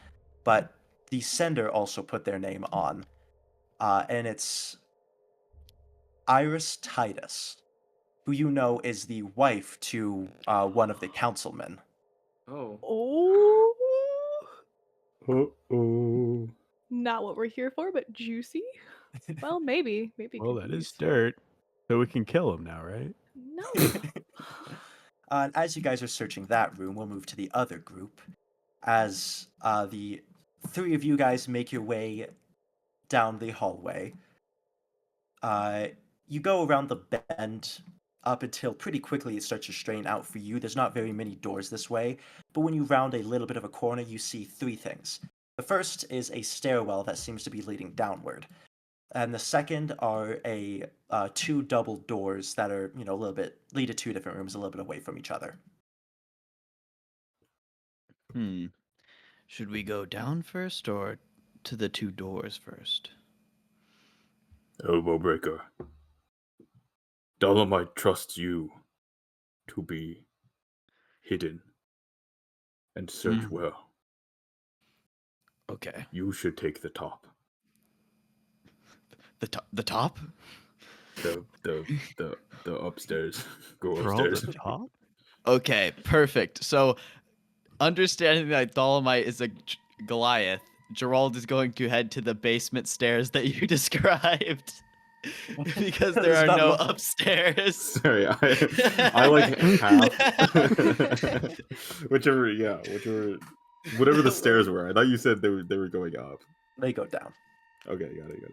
but the sender also put their name on, and it's Iris Titus, who you know is the wife to one of the councilmen. Oh. Oh, Uh-oh. not what we're here for, but juicy. Well, maybe Well, could that be is useful. dirt. So we can kill him now, right? No. And as you guys are searching that room, we'll move to the other group. As the three of you guys make your way down the hallway, you go around the bend up until pretty quickly it starts to strain out for you. There's not very many doors this way, but when you round a little bit of a corner, you see three things. The first is a stairwell that seems to be leading downward, and the second are two double doors that are, a little bit lead to two different rooms, a little bit away from each other. Should we go down first or to the two doors first? Elbow breaker. Dolomite trusts you to be hidden and search well. Okay. You should take the top. The top? The upstairs. Go For all upstairs. the top? Okay, perfect. So, understanding that Dolomite is a Goliath, Gerald is going to head to the basement stairs that you described. Because there are no upstairs. Sorry, I like half. Whatever the stairs were. I thought you said they were going up. They go down. Okay, got it.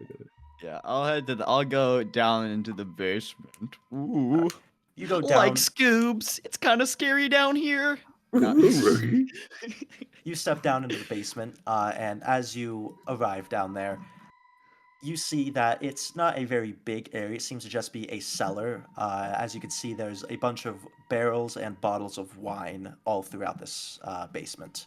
Yeah, I'll go down into the basement. Ooh. You go down. Like Scoobs. It's kind of scary down here. You step down into the basement, and as you arrive down there, you see that it's not a very big area. It seems to just be a cellar. As you can see, there's a bunch of barrels and bottles of wine all throughout this basement.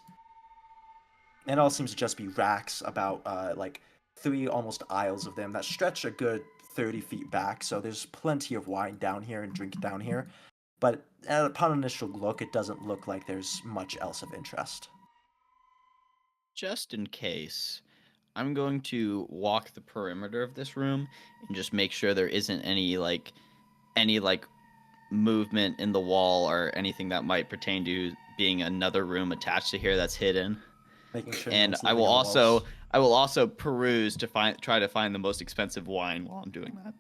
And it all seems to just be racks, about like 3 almost aisles of them that stretch a good 30 feet back. So there's plenty of wine down here and drink down here. But upon initial look, it doesn't look like there's much else of interest. Just in case, I'm going to walk the perimeter of this room and just make sure there isn't any movement in the wall or anything that might pertain to being another room attached to here that's hidden. Making sure And I will also peruse to try to find the most expensive wine while I'm doing that.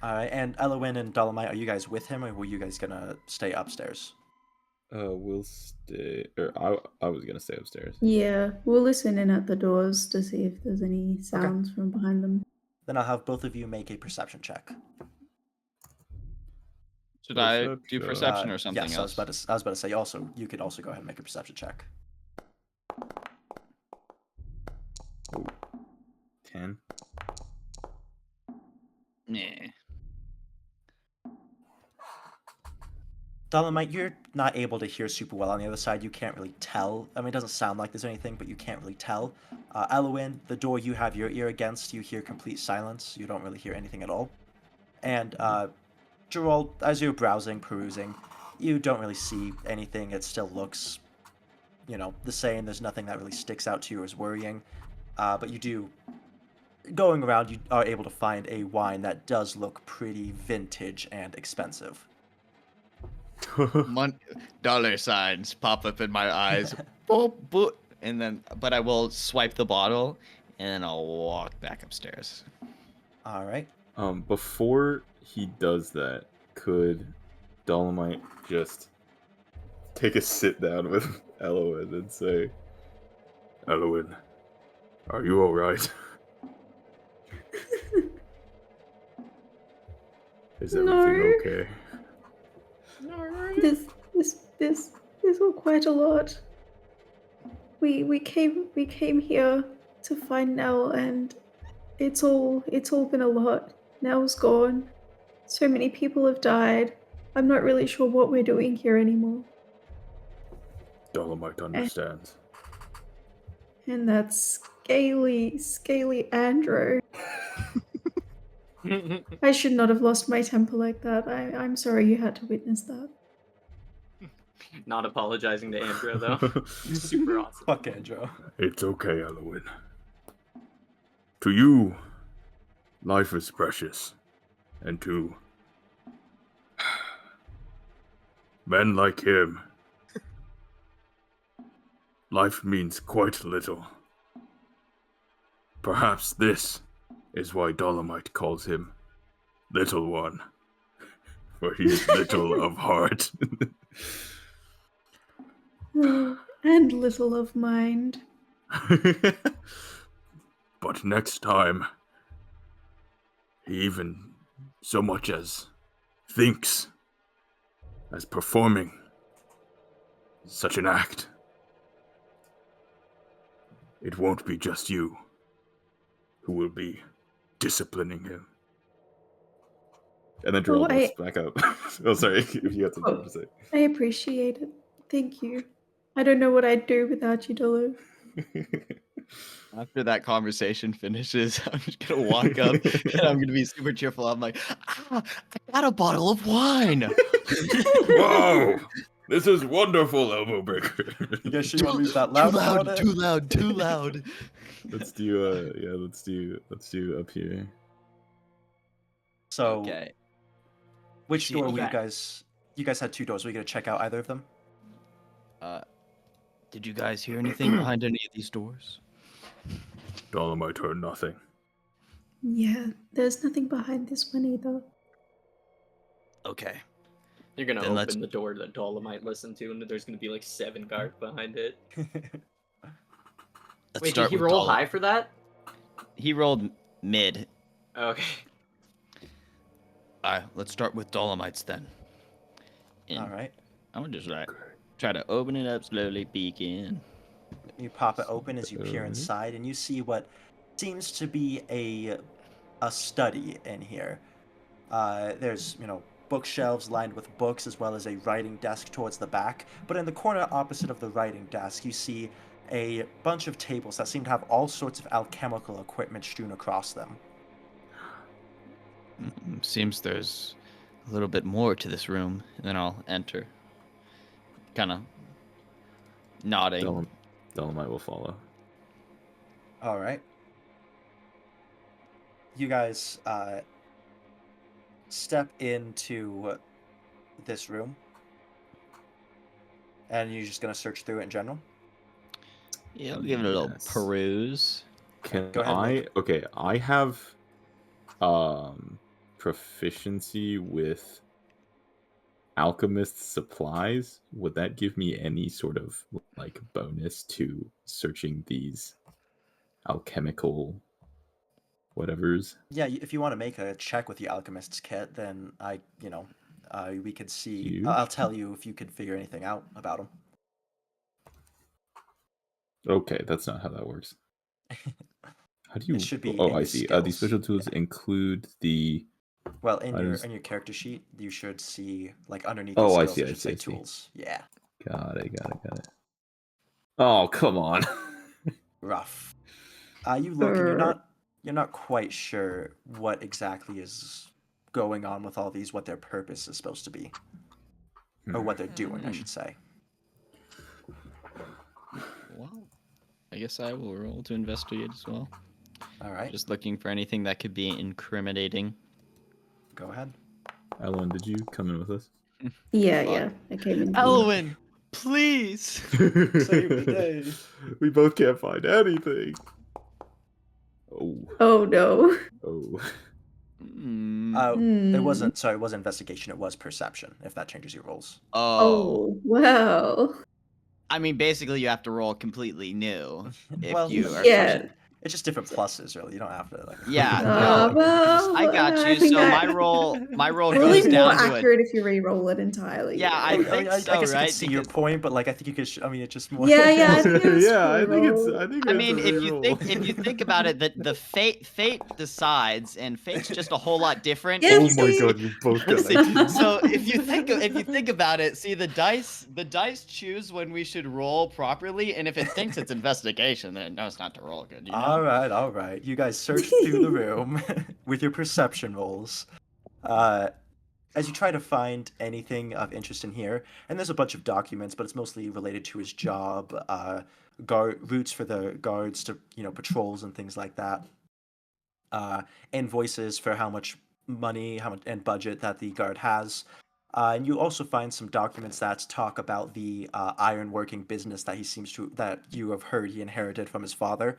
Alright, and Elowin and Dolomite, are you guys with him, or were you guys gonna stay upstairs? We'll stay. Or I was gonna stay upstairs. Yeah, we'll listen in at the doors to see if there's any sounds from behind them. Then I'll have both of you make a perception check. Should I do perception or something yes, else? I was about to say you could also go ahead and make a perception check. 10. Yeah. Dolomite, you're not able to hear super well on the other side. You can't really tell. I mean, it doesn't sound like there's anything, but you can't really tell. Elowin, the door you have your ear against, you hear complete silence. You don't really hear anything at all. And Gerald, as you're browsing, perusing, you don't really see anything. It still looks, the same. There's nothing that really sticks out to you as worrying. But you do, going around, you are able to find a wine that does look pretty vintage and expensive. Dollar signs pop up in my eyes. Boop, boop. And then, but I will swipe the bottle, and then I'll walk back upstairs. All right. Before he does that, could Dolomite just take a sit down with Elowin and say, Elowin, are you alright? Is everything okay? This all quite a lot. We came here to find Nell, and it's all been a lot. Nell's gone. So many people have died. I'm not really sure what we're doing here anymore. Dolomite understands. And that scaly Andrew. Mm-hmm. I should not have lost my temper like that. I'm sorry you had to witness that. Not apologizing to Andrew though. Super awesome. Fuck Andrew. It's okay, Elowen. To you, life is precious. And to men like him, life means quite little. Perhaps this is why Dolomite calls him Little One, for he is little of heart. And little of mind. But next time, he even so much as thinks as performing such an act, it won't be just you who will be disciplining him. And then Droll looks back up. Oh, sorry, if you had something to say. I appreciate it. Thank you. I don't know what I'd do without you, Dolo. After that conversation finishes, I'm just gonna walk up and I'm gonna be super cheerful. I'm like, I got a bottle of wine. Whoa! This is wonderful, elbow breaker. You guys should want to read that loud. Too loud. Let's do let's do up here. So, Okay. which door were Okay. you guys had 2 doors. Were you gonna check out either of them? Did you guys hear anything behind any of these doors? Dolomite heard nothing. Yeah, there's nothing behind this one either. Okay. You're gonna Then open let's- the door that Dolomite listened to, and there's gonna be like 7 guards behind it. Let's Wait, start did he with roll Dolomite. high for that? He rolled mid. Okay. Let's start with Dolomites then. And All right. I'm gonna just try to open it up slowly, peek in. You pop it open as you peer inside, and you see what seems to be a study in here. There's bookshelves lined with books, as well as a writing desk towards the back. But in the corner opposite of the writing desk, you see a bunch of tables that seem to have all sorts of alchemical equipment strewn across them. Seems there's a little bit more to this room, and then I'll enter. Kind of nodding. Dolomite will follow. All right. You guys step into this room, and you're just gonna search through it in general. Yeah, I'll give it a little Yes. peruse. Can Go ahead, I? Nick. Okay, I have proficiency with alchemist supplies. Would that give me any sort of like bonus to searching these alchemical whatevers? Yeah, if you want to make a check with your alchemist's kit, then we could see. You? I'll tell you if you could figure anything out about them. Okay, that's not how that works. How do you? It should be Oh, in I your see. These skills. special tools include the. Well, in I your just- character sheet, you should see like underneath. Oh, your I skills, see, it I should see, say I see. tools. Yeah, Got it. Oh, come on. rough. You look and you're not quite sure what exactly is going on with all these, what their purpose is supposed to be, or what they're doing, I should say. Well, I guess I will roll to investigate as well. All right, Just looking for anything that could be incriminating. go ahead. Ellen, did you come in with us? Yeah. I came in. Elwin, please. Save the day. We both can't find anything. Oh no. Oh. Mm. It wasn't. Sorry, it wasn't investigation. It was perception. If that changes your rolls. Oh wow. I mean, basically, you have to roll completely new if Well, you are. Yeah. It's just different pluses, really. You don't have to like. Yeah, no, well, I got I you. think So I- my roll Probably goes more down to accurate if you re-roll it entirely. Yeah, I you know? think I so, guess you right? can see your Because- point, but like I think you could. It's just more. Yeah, I think it's I think it's. re-roll. I think. I it's mean, a if you reroll. think about it, that the fate decides, and fate's just a whole lot different. Yeah, Oh If my you god, you both got See, it. so if you think about it, see the dice choose when we should roll properly, and if it thinks it's investigation, then it knows not to roll good. You know? All right. You guys search through the room with your perception rolls. as you try to find anything of interest in here, and there's a bunch of documents, but it's mostly related to his job, routes for the guards to, patrols and things like that, invoices for how much money, how much and budget that the guard has. And you also find some documents that talk about the ironworking business that you have heard he inherited from his father.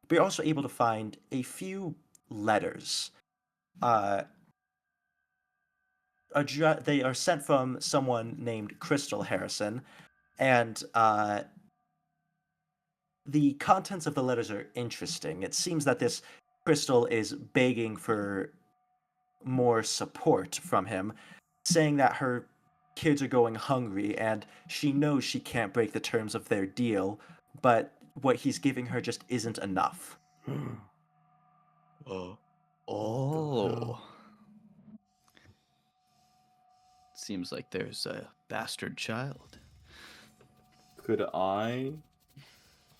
But you're also able to find a few letters. Uh, they are sent from someone named Crystal Harrison, and the contents of the letters are interesting. It seems that this Crystal is begging for more support from him, saying that her kids are going hungry and she knows she can't break the terms of their deal, but what he's giving her just isn't enough. Oh. Seems like there's a bastard child. Could I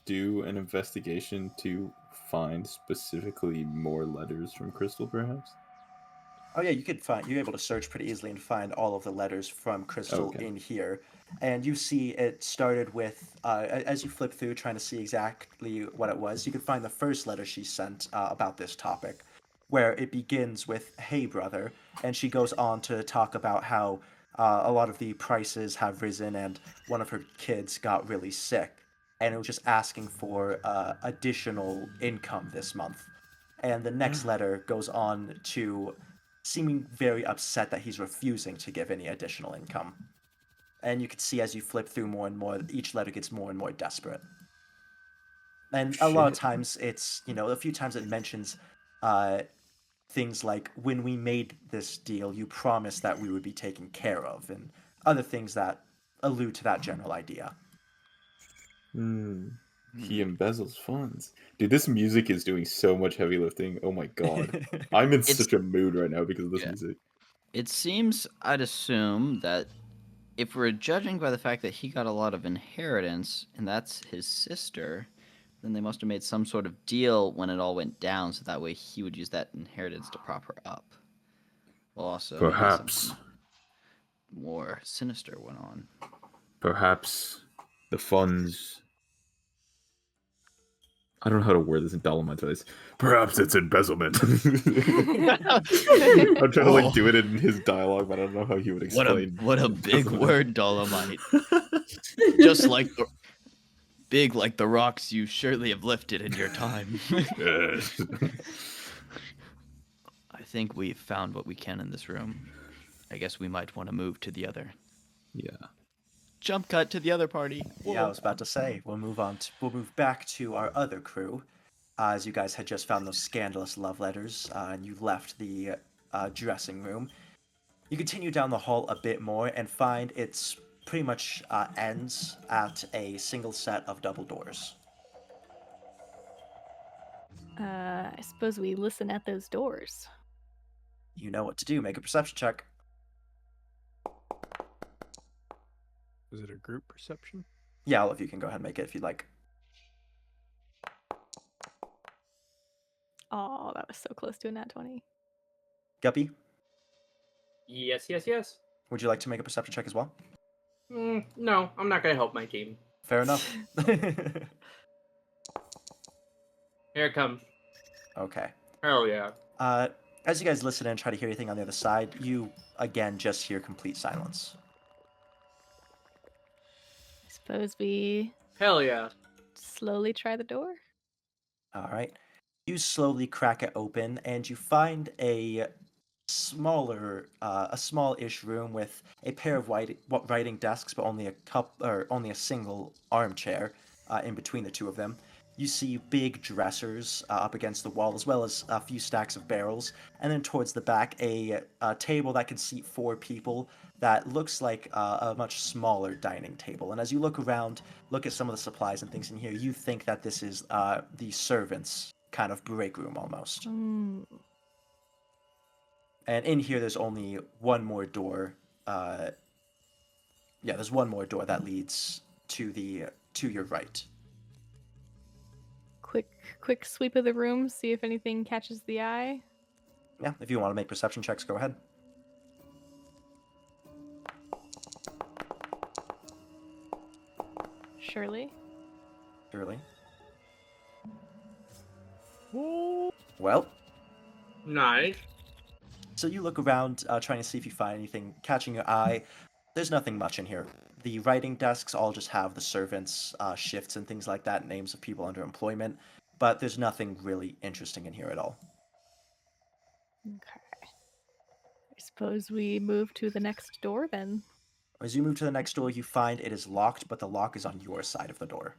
do an investigation to find specifically more letters from Crystal, perhaps? Oh yeah, you're able to search pretty easily and find all of the letters from Crystal in here. And you see it started with, as you flip through trying to see exactly what it was, you could find the first letter she sent about this topic, where it begins with, "Hey brother," and she goes on to talk about how a lot of the prices have risen and one of her kids got really sick. And it was just asking for additional income this month. And the next letter goes on to seeming very upset that he's refusing to give any additional income. And you can see as you flip through more and more, each letter gets more and more desperate. And a lot of times it's, a few times it mentions things like, "When we made this deal, you promised that we would be taken care of," and other things that allude to that general idea. He embezzles funds. Dude, this music is doing so much heavy lifting. Oh my god. I'm in such a mood right now because of this music. It seems, I'd assume, that if we're judging by the fact that he got a lot of inheritance, and that's his sister, then they must have made some sort of deal when it all went down, so that way he would use that inheritance to prop her up. Well, also, Perhaps. maybe something more sinister went on. Perhaps the funds... I don't know how to word this in Dolomite voice. Perhaps it's embezzlement. I'm trying to do it in his dialogue, but I don't know how he would explain. What a big word, Dolomite. Just like big like the rocks you surely have lifted in your time. I think we've found what we can in this room. I guess we might want to move to the other. Yeah. Jump cut to the other party. Yeah, I was about to say, we'll move back to our other crew, as you guys had just found those scandalous love letters, and you left the dressing room. You continue down the hall a bit more and find it's pretty much ends at a single set of double doors. I suppose we listen at those doors. You know what to do. Make a perception check. Is it a group perception? Yeah, all of you can go ahead and make it if you'd like. Oh, that was so close to a nat 20. Guppy, Yes. would you like to make a perception check as well? No, I'm not gonna help my team. Fair enough. Here it comes. Okay. Hell yeah. As you guys listen and try to hear anything on the other side, you, again, just hear complete silence. I suppose we Hell yeah. slowly try the door. All right. You slowly crack it open, and you find a small-ish room with a pair of writing desks, but only a single armchair in between the two of them. You see big dressers up against the wall, as well as a few stacks of barrels, and then towards the back, a table that can seat 4 people that looks like a much smaller dining table. And as you look around, look at some of the supplies and things in here, you think that this is the servants' kind of break room almost. And in here, there's only one more door. There's one more door that leads to your right. Quick sweep of the room, see if anything catches the eye. Yeah, if you want to make perception checks, go ahead. Surely. Surely. Well, Nice. so you look around, trying to see if you find anything catching your eye. There's nothing much in here. The writing desks all just have the servants' shifts and things like that, names of people under employment, but there's nothing really interesting in here at all. Okay. I suppose we move to the next door then. As you move to the next door, you find it is locked, but the lock is on your side of the door.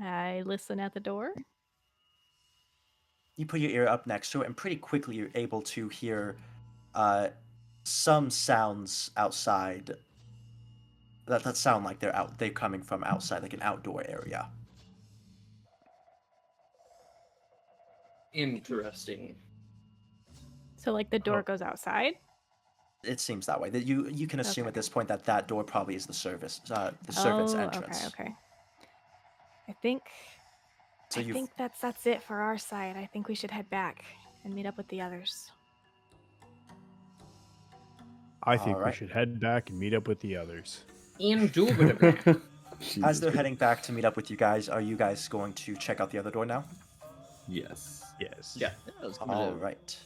I listen at the door. You put your ear up next to it, and pretty quickly you're able to hear some sounds outside that sound like they're coming from outside, like an outdoor area. Interesting. So like the door goes outside? It seems that way. That you can assume at this point that door probably is the servant's entrance. Okay. I think that's it for our side. I think we should head back and meet up with the others. I think we Alright. should head back and meet up with the others. Indubitably. As they're heading back to meet up with you guys, are you guys going to check out the other door now? Yes. Yes. Yeah. I was gonna All right.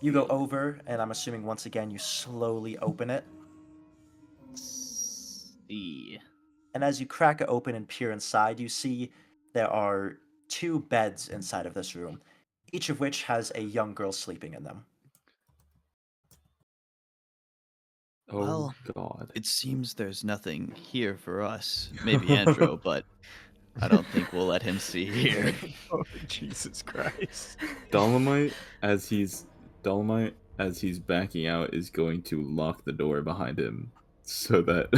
You go over, and I'm assuming once again you slowly open it. see. And as you crack it open and peer inside, you see there are 2 beds inside of this room, each of which has a young girl sleeping in them. Oh Well, God. It seems there's nothing here for us. Maybe Andrew, but I don't think we'll let him see here. Oh, Jesus Christ. Dolomite, as he's backing out, is going to lock the door behind him, so that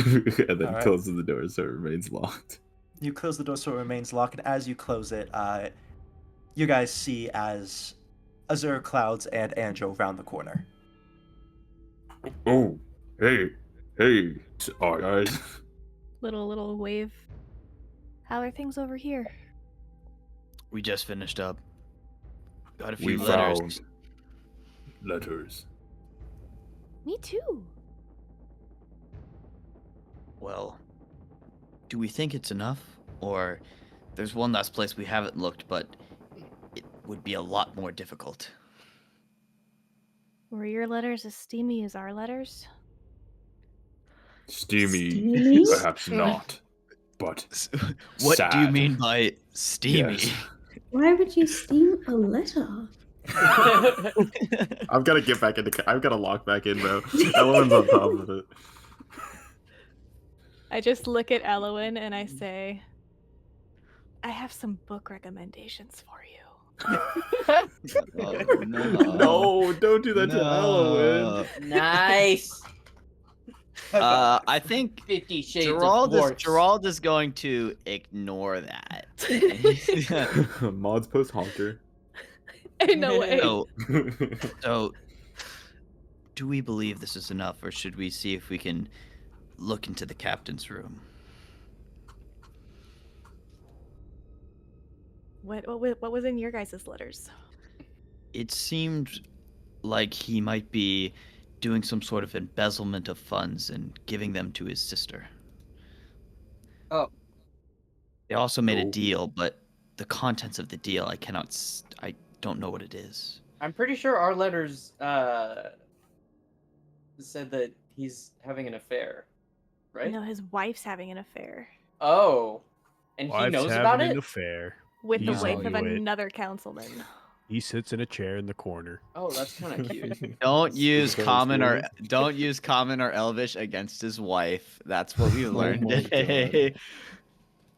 and then Alright. closes the door so it remains locked. You close the door so it remains locked, and as you close it, you guys see as Azure Clouds and Andrew round the corner. Oh, hey, guys. Little wave. How are things over here? We just finished up. Got a We few letters. found letters. Me too. Well, do we think it's enough? Or there's one last place we haven't looked, but it would be a lot more difficult. Were your letters as steamy as our letters? Steamy, perhaps not, but What do you sad. mean by steamy? Yes. Why would you steam a letter? I've got to get back into. I've got to lock back in, bro. Elowen's on top of it. I just look at Elowen and I say, I have some book recommendations for you. Oh, no. No, don't do that to No. Elowen. Nice. I think 50 Shades of Gerald Quartz. is going to ignore that. Mods post honker. No way. So, do we believe this is enough, or should we see if we can look into the captain's room? What was in your guys' letters? It seemed like he might be doing some sort of embezzlement of funds and giving them to his sister. Oh. They also made a Oh. deal, but the contents of the deal, I don't know what it is. I'm pretty sure our letters said that he's having an affair, right? No, his wife's having an affair Oh. And he Wife's knows having about an it? affair. with the He's wife of into it. another councilman. He sits in a chair in the corner. Oh, that's kind of cute. Don't use Super common or cool. Elvish against his wife. That's what we learned my today.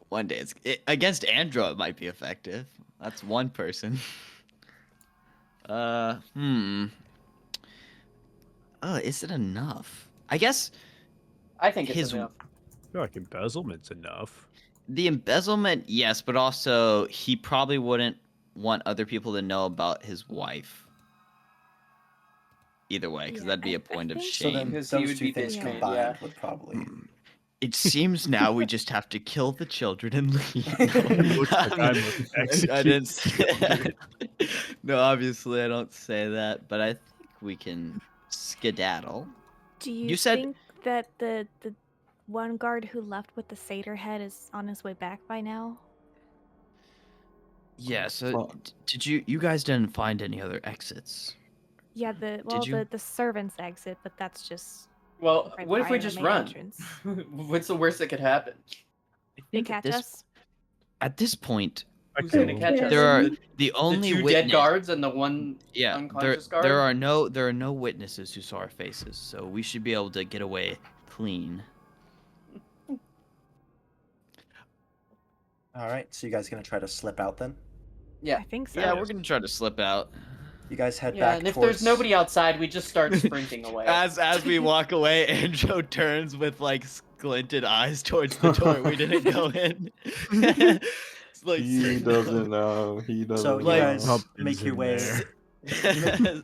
One day, against Andrew, it might be effective. That's one person. Oh, is it enough? I guess I think it's his enough. I feel like embezzlement's enough. the embezzlement, yes, but also he probably wouldn't want other people to know about his wife. Either way, because Yeah, that'd be I a point of think- So then shame. Because he those would two be things dismayed, combined yeah. would probably... It seems now we just have to kill the children and leave. Looks like I must execute I didn't say that. No, obviously I don't say that, but I think we can skedaddle. Do you, You said- think that the one guard who left with the satyr head is on his way back by now? Yeah. So Fuck. did you guys didn't find any other exits? Yeah, you? the servants exit, but that's just Well, right what if we behind the just main run? entrance. What's the worst that could happen? They catch us. At this point, Who's gonna catch us? there are Okay. the only the two witness. dead guards and the one Yeah, unconscious guard. there are no witnesses who saw our faces, so we should be able to get away clean. All right, so you guys gonna try to slip out then? Yeah. I think so. Yeah, we're gonna try to slip out. You guys head Yeah, back and if towards... there's nobody outside, we just start sprinting away. As we walk away, Andrew turns with like squinted eyes towards the door we didn't go in. It's like He doesn't know. He doesn't So know. you guys Pumpkins make your in way. there.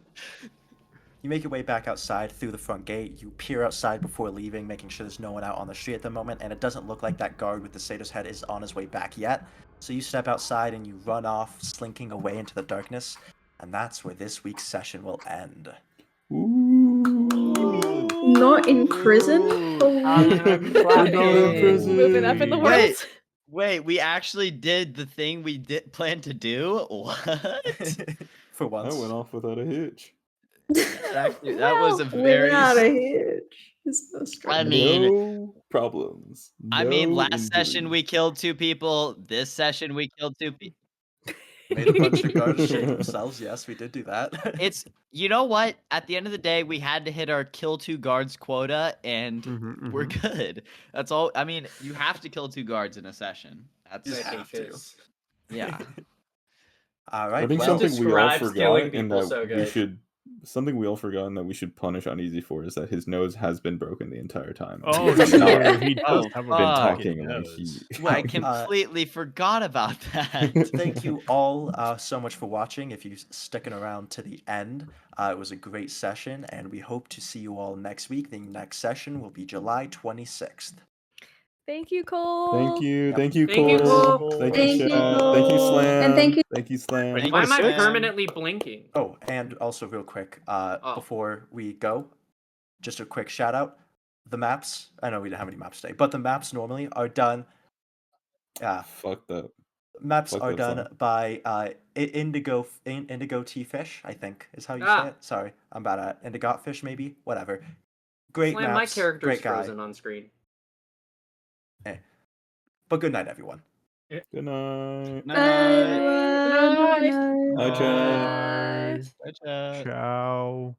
You make your way back outside through the front gate. You peer outside before leaving, making sure there's no one out on the street at the moment, and it doesn't look like that guard with the satyr's head is on his way back yet. So you step outside and you run off, slinking away into the darkness, and that's where this week's session will end. Not in prison? I'm clapping. Moving up in the world. Wait, we actually did the thing we did plan to do? What? For I once. went off without a hitch. Actually, that was a Well, very without a hitch. It's no struggle. I mean, no problems. last session we killed 2 people. This session we killed 2 people. Made a bunch of guards shit themselves. Yes, we did do that. It's you know what? At the end of the day, we had to hit our kill 2 guards quota, and we're good. That's all. I mean, you have to kill 2 guards in a session. That's You have to. yeah. All right. I think well, something we all describes killing forgot and people that so we good. should something we all forgot and that we should punish Uneasy for is that his nose has been broken the entire time. Oh, He's not no, he does Oh, have a been fuck. talking broken like nose. he. Well, I completely forgot about that. thank you all so much for watching. If you're sticking around to the end, it was a great session, and we hope to see you all next week. The next session will be July 26th. Thank you, Cole. Thank you, Yep. thank you, Thank you, Cole. Cole. Thank Thank you, you, Chat. Cole. Thank you, Slam. And thank you- Thank you, Slam. Ready? Why am I Slam. permanently blinking? Oh, and also real quick, before we go, just a quick shout out. The maps, I know we didn't have any maps today, but the maps normally are done. Fucked up. Maps Fuck are that done song. by Indigo T Fish, I think is how you say it. Sorry, I'm bad at Indigo Fish, maybe. Whatever. Great Slam, maps. my character's great guy. frozen on screen. But good night, everyone. Good night. Bye, everyone. Good night. Bye, Chat. Bye, chat. Ciao.